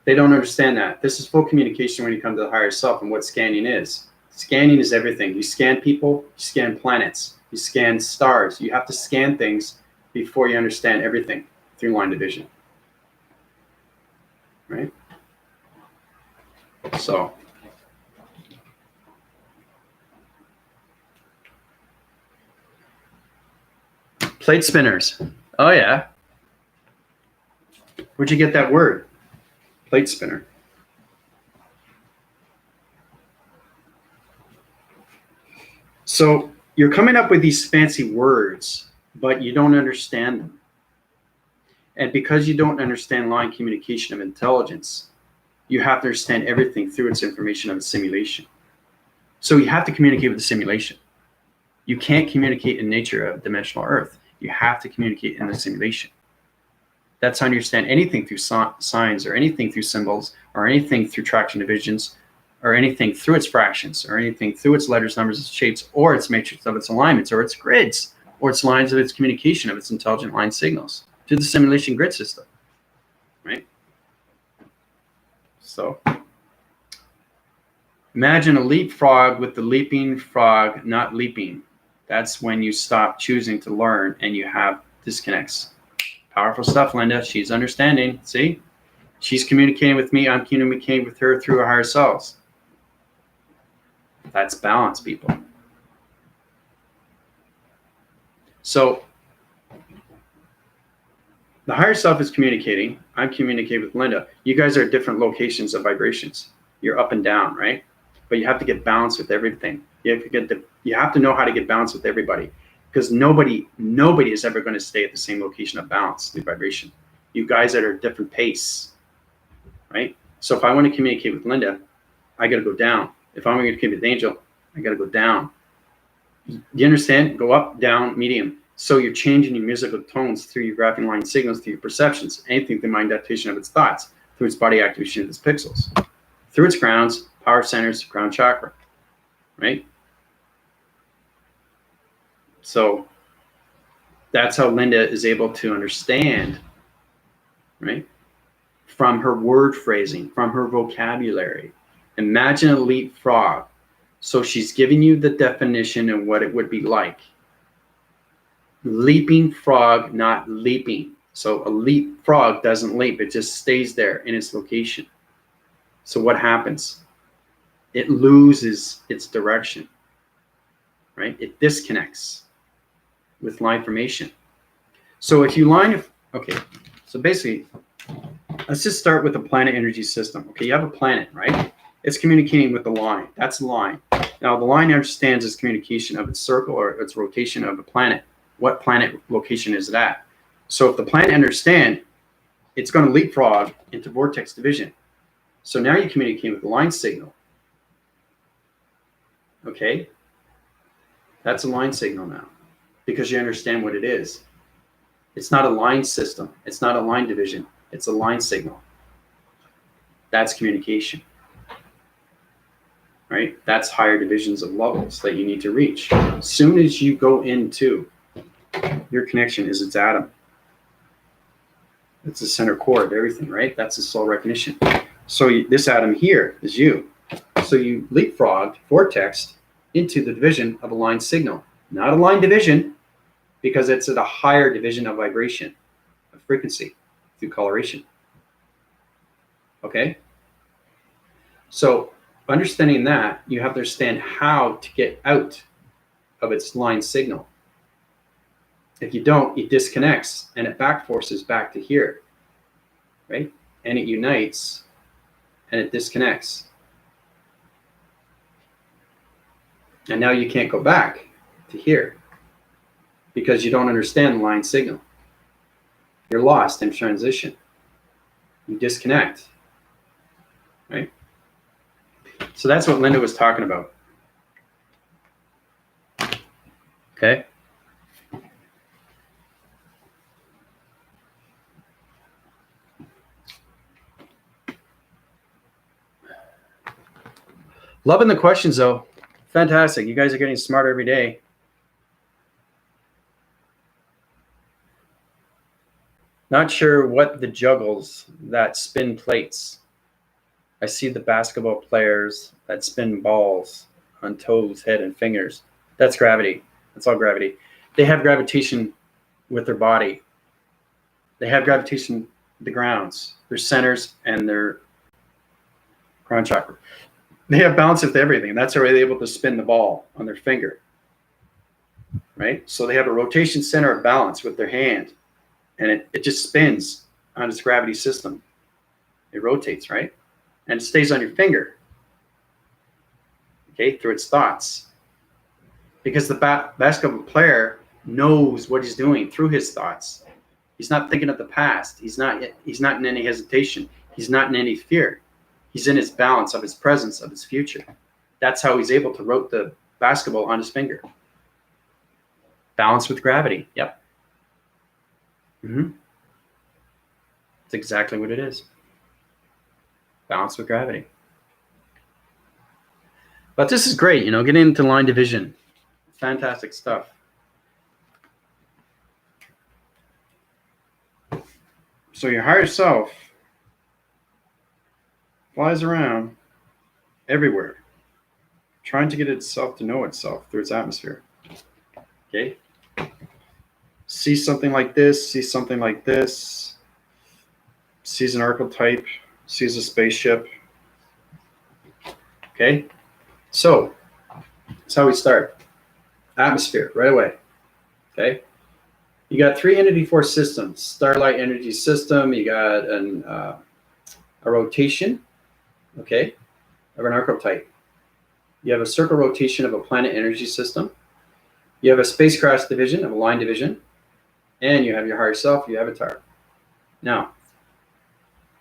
Speaker 1: they don't understand that. This is full communication when you come to the higher self and what scanning is. Scanning is everything. You scan people, you scan planets, you scan stars. You have to scan things before you understand everything through line division. Right? So plate spinners. Oh yeah. Where'd you get that word? Plate spinner. So you're coming up with these fancy words, but you don't understand them. And because you don't understand line communication of intelligence, you have to understand everything through its information of a simulation. So you have to communicate with the simulation. You can't communicate in nature of dimensional Earth. You have to communicate in the simulation. That's how you understand anything through signs or anything through symbols or anything through traction divisions or anything through its fractions or anything through its letters, numbers, its shapes, or its matrix of its alignments or its grids or its lines of its communication of its intelligent line signals to the simulation grid system, right? So imagine a leapfrog with the leaping frog not leaping. That's when you stop choosing to learn and you have disconnects. Powerful stuff, Linda. She's understanding. See? She's communicating with me. I'm communicating with her through our higher selves. That's balance, people. So the higher self is communicating. I'm communicating with Linda. You guys are at different locations of vibrations. You're up and down, right? But you have to get balanced with everything. You have to know how to get balanced with everybody. Because nobody is ever going to stay at the same location of balance through vibration. You guys are at a different pace, right? So if I want to communicate with Linda, I got to go down. If I'm going to communicate with Angel, I got to go down. You understand? Go up, down, medium. So you're changing your musical tones through your graphing line signals, through your perceptions, anything through mind adaptation of its thoughts, through its body activation of its pixels, through its grounds, power centers, crown chakra, right? So that's how Linda is able to understand, right? From her word phrasing, from her vocabulary. Imagine a leapfrog. So she's giving you the definition of what it would be like. Leaping frog, not leaping. So a leapfrog doesn't leap. It just stays there in its location. So what happens? It loses its direction, right? It disconnects with line formation. So if you okay, so basically, let's just start with the planet energy system. Okay, you have a planet, right? It's communicating with the line. That's the line. Now, the line understands its communication of its circle or its rotation of the planet. What planet location is it at? So if the planet understands, it's going to leapfrog into vortex division. So now you communicate with the line signal. Okay? That's a line signal now because you understand what it is. It's not a line system. It's not a line division. It's a line signal. That's communication. Right? That's higher divisions of levels that you need to reach. As soon as you go into your connection is its atom. It's the center core of everything, right? That's the soul recognition. So this atom here is you. So you leapfrogged vortex into the division of a line signal. Not a line division, because it's at a higher division of vibration, of frequency, through coloration. Okay? So understanding that, you have to understand how to get out of its line signal. If you don't, it disconnects and it back forces back to here, right? And it unites and it disconnects. And now you can't go back to here because you don't understand the line signal. You're lost in transition. You disconnect, right? So that's what Linda was talking about. Okay. Loving the questions though. Fantastic. You guys are getting smarter every day. Not sure what the juggles that spin plates. I see the basketball players that spin balls on toes, head, and fingers. That's gravity. That's all gravity. They have gravitation with their body. They have gravitation with the grounds, their centers, and their crown chakra. They have balance with everything. That's how they're able to spin the ball on their finger, right? So they have a rotation center of balance with their hand, and it just spins on its gravity system. It rotates, right? And it stays on your finger, okay, through its thoughts. Because the basketball player knows what he's doing through his thoughts. He's not thinking of the past. He's not in any hesitation. He's not in any fear. He's in his balance of his presence, of his future. That's how he's able to rotate the basketball on his finger. Balance with gravity. Yep. That's exactly what it is. Balance with gravity. But this is great, getting into line division. Fantastic stuff. So your higher self flies around everywhere, trying to get itself to know itself through its atmosphere. Okay? See something like this, see something like this, sees an archetype, sees a spaceship. Okay? So, that's how we start. Atmosphere, right away. Okay? You got 3 entity force systems. Starlight energy system, you got a rotation, okay, of an archetype. You have a circle rotation of a planet energy system. You have a spacecraft division of a line division. And you have your higher self, your avatar. Now,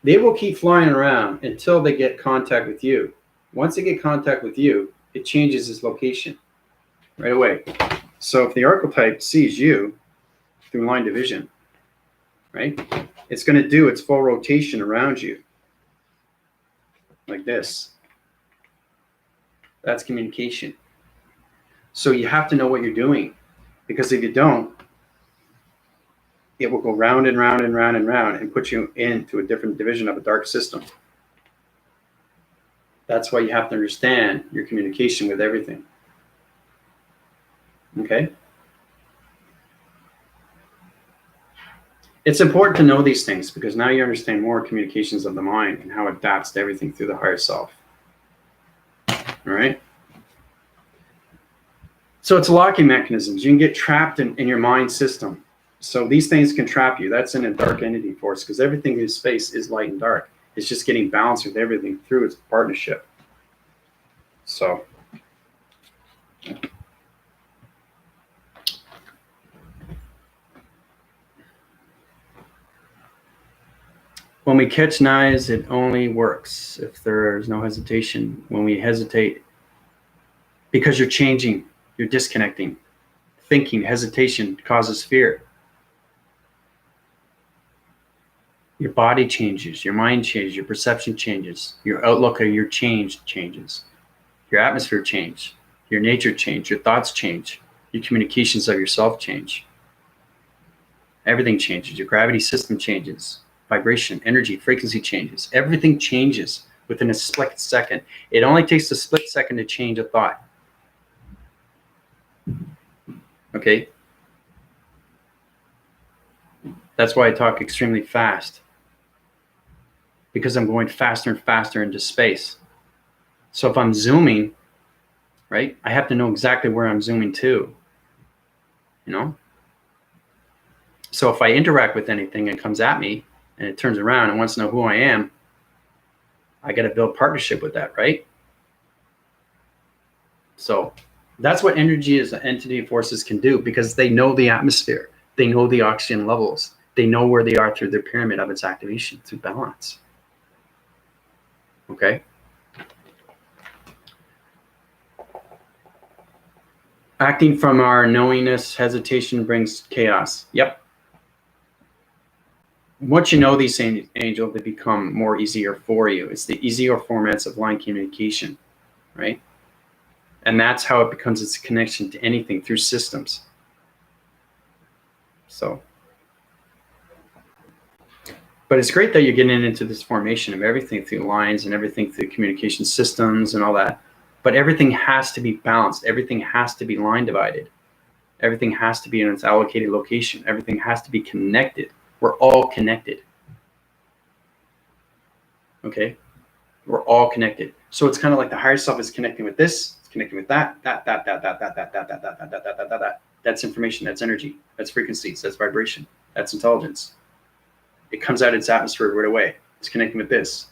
Speaker 1: they will keep flying around until they get contact with you. Once they get contact with you, it changes its location right away. So if the archetype sees you through line division, right, it's going to do its full rotation around you like this. That's communication. So you have to know what you're doing, because if you don't, it will go round and round and round and round and put you into a different division of a dark system. That's why you have to understand your communication with everything. Okay? It's important to know these things because now you understand more communications of the mind and how it adapts to everything through the higher self. All right? So it's locking mechanisms. You can get trapped in your mind system. So these things can trap you. That's in a dark entity force, because everything in space is light and dark. It's just getting balanced with everything through its partnership. So When we catch knives, it only works if there's no hesitation. When we hesitate, because you're changing, you're disconnecting. Thinking, hesitation causes fear. Your body changes, your mind changes, your perception changes, your outlook of your changes, your atmosphere change, your nature change, your thoughts change, your communications of yourself change. Everything changes. Your gravity system changes. Vibration, energy, frequency changes. Everything changes within a split second. It only takes a split second to change a thought. Okay? That's why I talk extremely fast. Because I'm going faster and faster into space. So if I'm zooming, right, I have to know exactly where I'm zooming to. You know? So if I interact with anything and it comes at me and it turns around and wants to know who I am, I got to build partnership with that, right? So that's what energy as an entity forces can do, because they know the atmosphere. They know the oxygen levels. They know where they are through the pyramid of its activation, through balance. Okay? Acting from our knowingness, hesitation brings chaos. Yep. Once you know these angels, they become more easier for you. It's the easier formats of line communication, right? And that's how it becomes its connection to anything, through systems. So, but it's great that you're getting into this formation of everything through lines and everything through communication systems and all that. But everything has to be balanced. Everything has to be line divided. Everything has to be in its allocated location. Everything has to be connected. We're all connected. Okay? We're all connected. So it's kind of like the higher self is connecting with this, it's connecting with that. That's information, that's energy, that's frequencies, that's vibration, that's intelligence. It comes out of its atmosphere right away. It's connecting with this,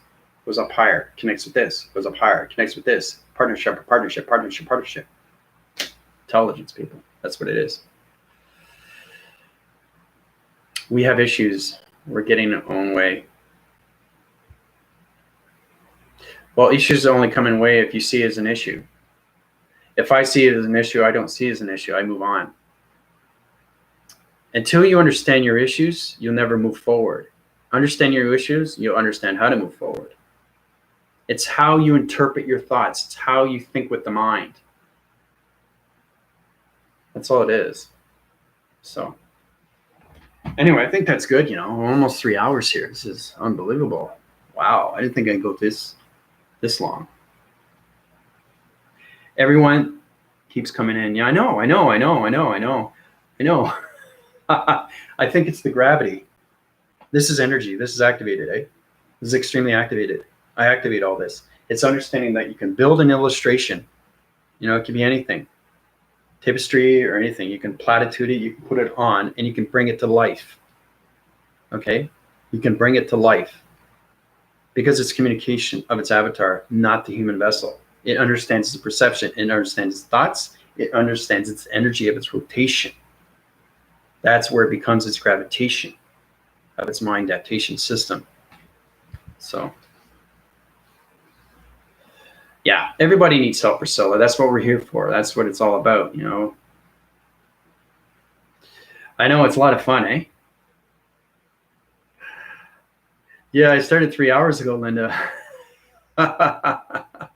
Speaker 1: goes up higher, connects with this, goes up higher, connects with this. Partnership. Intelligence, people. That's what it is. We have issues. We're getting our own way. Well, issues only come in way if you see it as an issue. If I see it as an issue, I don't see it as an issue. I move on. Until you understand your issues, you'll never move forward. Understand your issues, you'll understand how to move forward. It's how you interpret your thoughts. It's how you think with the mind. That's all it is. So, anyway, I think that's good. You know, we're almost 3 hours here. This is unbelievable. Wow, I didn't think I'd go this long. Everyone keeps coming in. Yeah, I know. I think it's the gravity. This is energy. This is activated, eh? This is extremely activated. I activate all this. It's understanding that you can build an illustration. You know, it can be anything. Tapestry or anything. You can platitude it, you can put it on, and you can bring it to life. Okay? You can bring it to life. Because it's communication of its avatar, not the human vessel. It understands the perception. It understands its thoughts. It understands its energy of its rotation. That's where it becomes its gravitation of its mind adaptation system. So, yeah, everybody needs help, Priscilla. That's what we're here for. That's what it's all about, you know. I know it's a lot of fun, eh? Yeah, I started 3 hours ago, Linda. I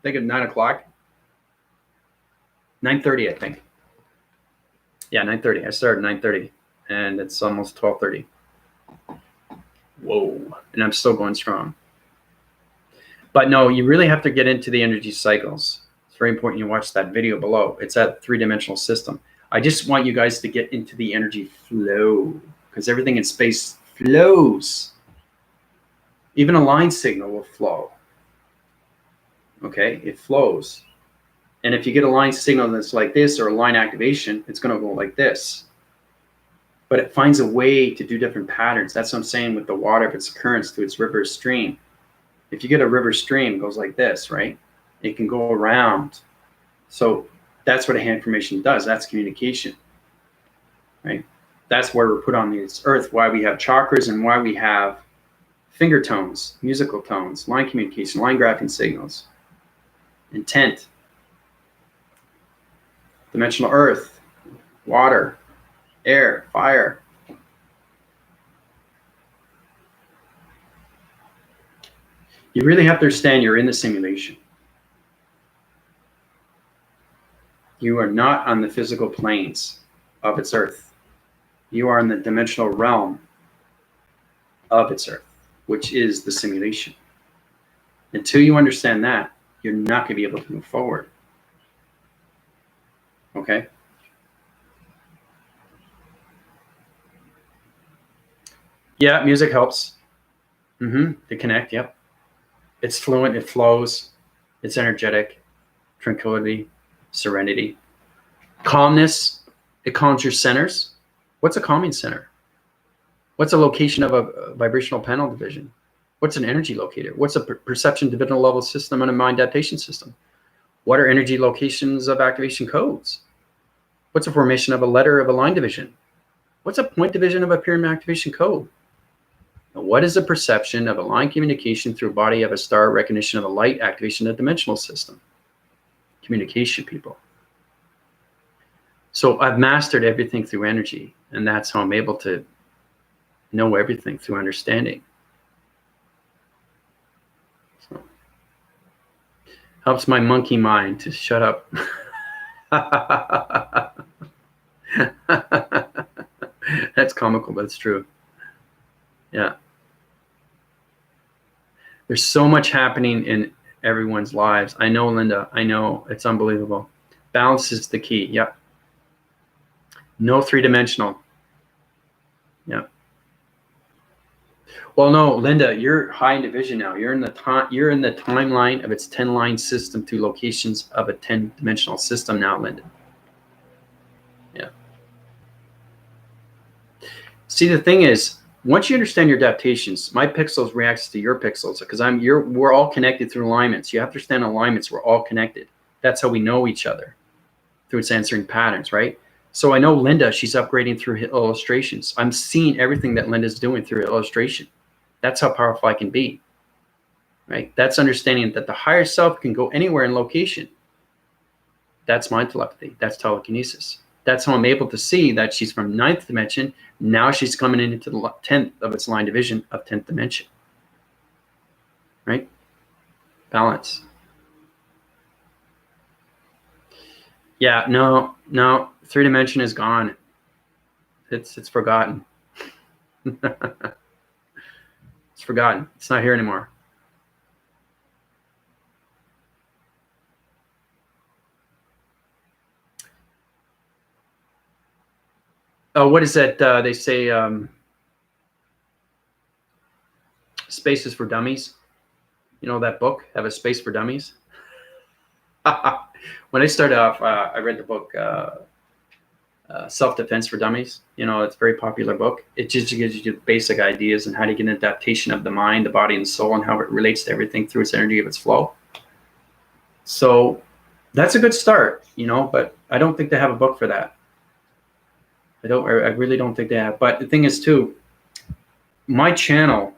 Speaker 1: think at 9 o'clock. 9:30, I think. Yeah, 9:30. I started at 9:30, and it's almost 12:30. Whoa, and I'm still going strong. But no, you really have to get into the energy cycles. It's very important you watch that video below. It's that three-dimensional system. I just want you guys to get into the energy flow, because everything in space flows. Even a line signal will flow. Okay, it flows. And if you get a line signal that's like this, or a line activation, it's going to go like this. But it finds a way to do different patterns. That's what I'm saying with the water, if it's currents through its river stream. If you get a river stream, it goes like this, right? It can go around. So that's what a hand formation does. That's communication, right? That's where we're put on this earth, why we have chakras and why we have finger tones, musical tones, line communication, line graphing signals, intent, dimensional earth, water, air, fire. You really have to understand you're in the simulation. You are not on the physical planes of its earth. You are in the dimensional realm of its earth, which is the simulation. Until you understand that, you're not going to be able to move forward. Okay? Yeah, music helps. To connect, yep. It's fluent, it flows, it's energetic, tranquility, serenity. Calmness, it calms your centers. What's a calming center? What's a location of a vibrational panel division? What's an energy locator? What's a perception divisional level system and a mind adaptation system? What are energy locations of activation codes? What's a formation of a letter of a line division? What's a point division of a pyramid activation code? And what is a perception of a line communication through body of a star recognition of a light activation of a dimensional system? Communication, people. So I've mastered everything through energy, and that's how I'm able to know everything through understanding. So, helps my monkey mind to shut up. That's comical, but it's true. Yeah. There's so much happening in everyone's lives. I know, Linda. I know. It's unbelievable. Balance is the key. Yeah. No three-dimensional. Yeah. Well, no, Linda, you're high in division now. You're in the timeline of its 10-line system to locations of a 10-dimensional system now, Linda. Yeah. See, the thing is, once you understand your adaptations, my pixels reacts to your pixels because we're all connected through alignments. You have to understand alignments. We're all connected. That's how we know each other, through its answering patterns, right? So I know Linda, she's upgrading through illustrations. I'm seeing everything that Linda's doing through illustration. That's how powerful I can be, right? That's understanding that the higher self can go anywhere in location. That's mind telepathy. That's telekinesis. That's how I'm able to see that she's from 9th dimension. Now she's coming into the 10th of its line division of 10th dimension, right? Balance. Yeah, no, 3-dimension is gone. It's forgotten. It's forgotten. It's not here anymore. Oh, what is that? They say Space is for Dummies. You know that book, Have a Space for Dummies? When I started off, I read the book Self-Defense for Dummies. You know, it's a very popular book. It just gives you the basic ideas and how to get an adaptation of the mind, the body, and the soul, and how it relates to everything through its energy of its flow. So that's a good start, you know, but I don't think they have a book for that. I really don't think they have. But the thing is, too, my channel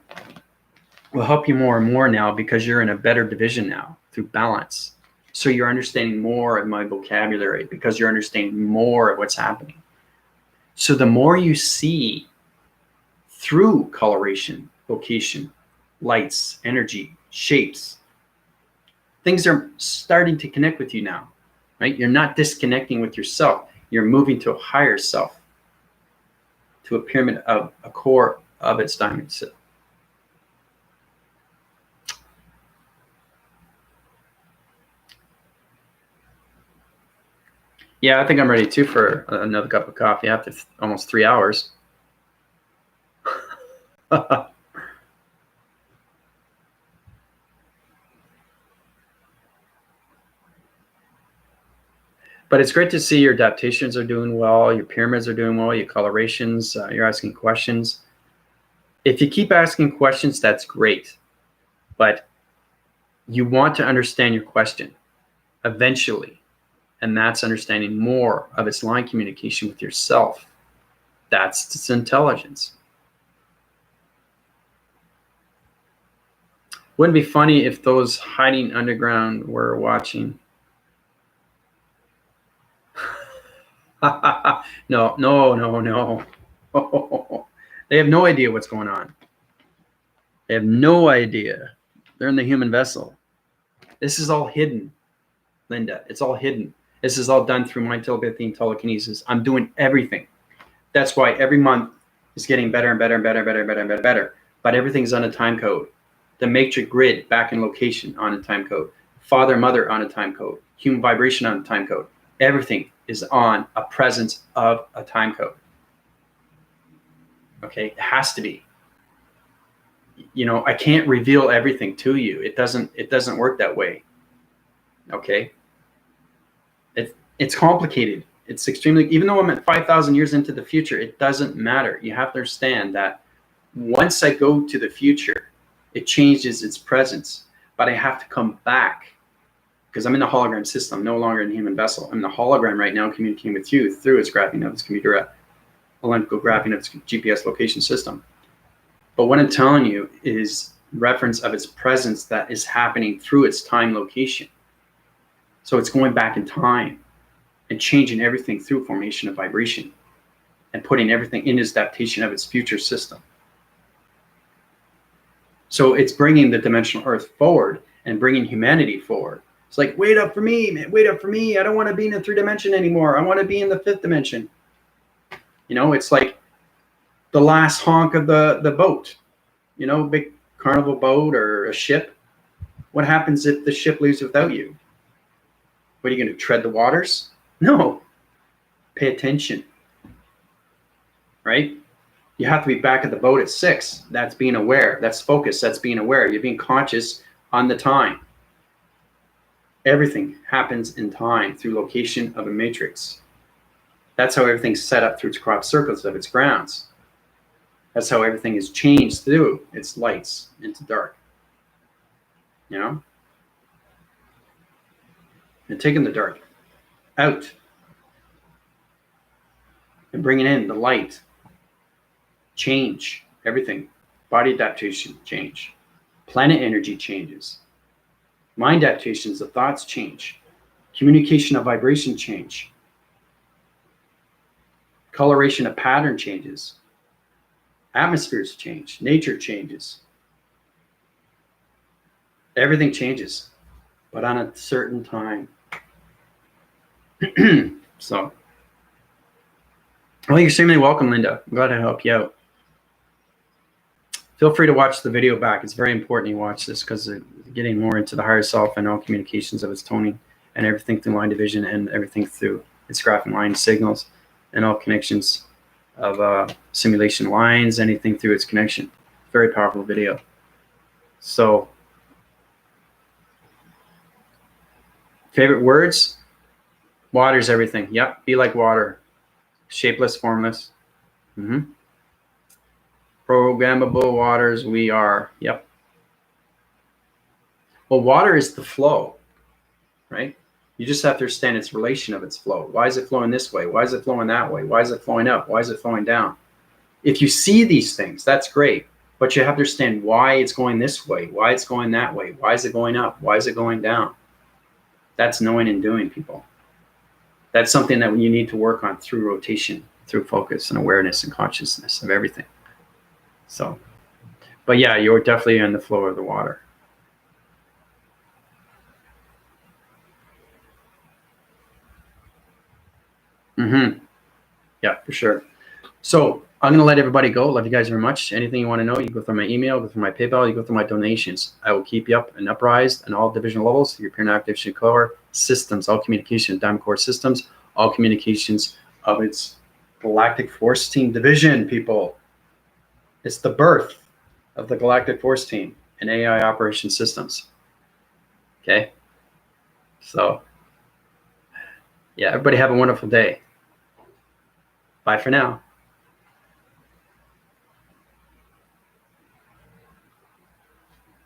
Speaker 1: will help you more and more now because you're in a better division now through balance. So you're understanding more of my vocabulary because you're understanding more of what's happening. So the more you see through coloration, location, lights, energy, shapes, things are starting to connect with you now, right? You're not disconnecting with yourself. You're moving to a higher self, to a pyramid of a core of its diamond self. Yeah, I think I'm ready too for another cup of coffee after almost 3 hours. But it's great to see your adaptations are doing well, your pyramids are doing well, your colorations, you're asking questions. If you keep asking questions, that's great. But you want to understand your question eventually. And that's understanding more of its line communication with yourself. That's its intelligence. Wouldn't it be funny if those hiding underground were watching? No, no, no, no. They have no idea what's going on. They have no idea. They're in the human vessel. This is all hidden, Linda. It's all hidden. This is all done through my telepathy and telekinesis. I'm doing everything. That's why every month is getting better and better and better and better and better and better, better. But everything's on a time code. The matrix grid back in location on a time code. Father, mother on a time code. Human vibration on a time code. Everything is on a presence of a time code. Okay, it has to be. You know, I can't reveal everything to you. It doesn't work that way. Okay. It's complicated. It's extremely, even though I'm at 5,000 years into the future, it doesn't matter. You have to understand that once I go to the future, it changes its presence, but I have to come back because I'm in the hologram system, no longer in the human vessel. I'm in the hologram right now, communicating with you through its graphing of its computer, electrical graphing of its GPS location system. But what I'm telling you is reference of its presence that is happening through its time location. So it's going back in time and changing everything through formation of vibration and putting everything in its adaptation of its future system. So it's bringing the dimensional earth forward and bringing humanity forward. It's like, wait up for me, man, wait up for me. I don't want to be in the 3 dimension anymore. I want to be in the 5th dimension. You know, it's like the last honk of the boat, you know, big carnival boat or a ship. What happens if the ship leaves without you? What are you going to tread the waters? No. Pay attention. Right? You have to be back at the boat at 6. That's being aware. That's focus. That's being aware. You're being conscious on the time. Everything happens in time through location of a matrix. That's how everything's set up through its crop circles of its grounds. That's how everything is changed through its lights into dark. You know? And taking the dark out and bringing in the light. Change everything. Body adaptation change. Planet energy changes. Mind adaptations, the thoughts change. Communication of vibration change. Coloration of pattern changes. Atmospheres change. Nature changes. Everything changes, but on a certain time. So, well, you're extremely welcome, Linda. I'm glad to help you out. Feel free to watch the video back. It's very important you watch this because it's getting more into the higher self and all communications of its toning and everything through line division and everything through its graphing line signals and all connections of simulation lines, anything through its connection. Very powerful video. So, favorite words? Water's everything. Yep, be like water. Shapeless, formless. Programmable waters we are. Yep. Well, water is the flow, right? You just have to understand its relation of its flow. Why is it flowing this way? Why is it flowing that way? Why is it flowing up? Why is it flowing down? If you see these things, that's great. But you have to understand why it's going this way, why it's going that way, why is it going up, why is it going down? That's knowing and doing, people. That's something that you need to work on through rotation, through focus and awareness and consciousness of everything. So, but yeah, you're definitely in the flow of the water. Yeah, for sure. So I'm going to let everybody go. Love you guys very much. Anything you want to know, you go through my email, go through my PayPal, you go through my donations. I will keep you up and uprised on all division levels, your pure activation core systems, all communication, diamond core systems, all communications of its galactic force team division, people. It's the birth of the galactic force team and AI operation systems. Okay. So yeah, everybody have a wonderful day. Bye for now.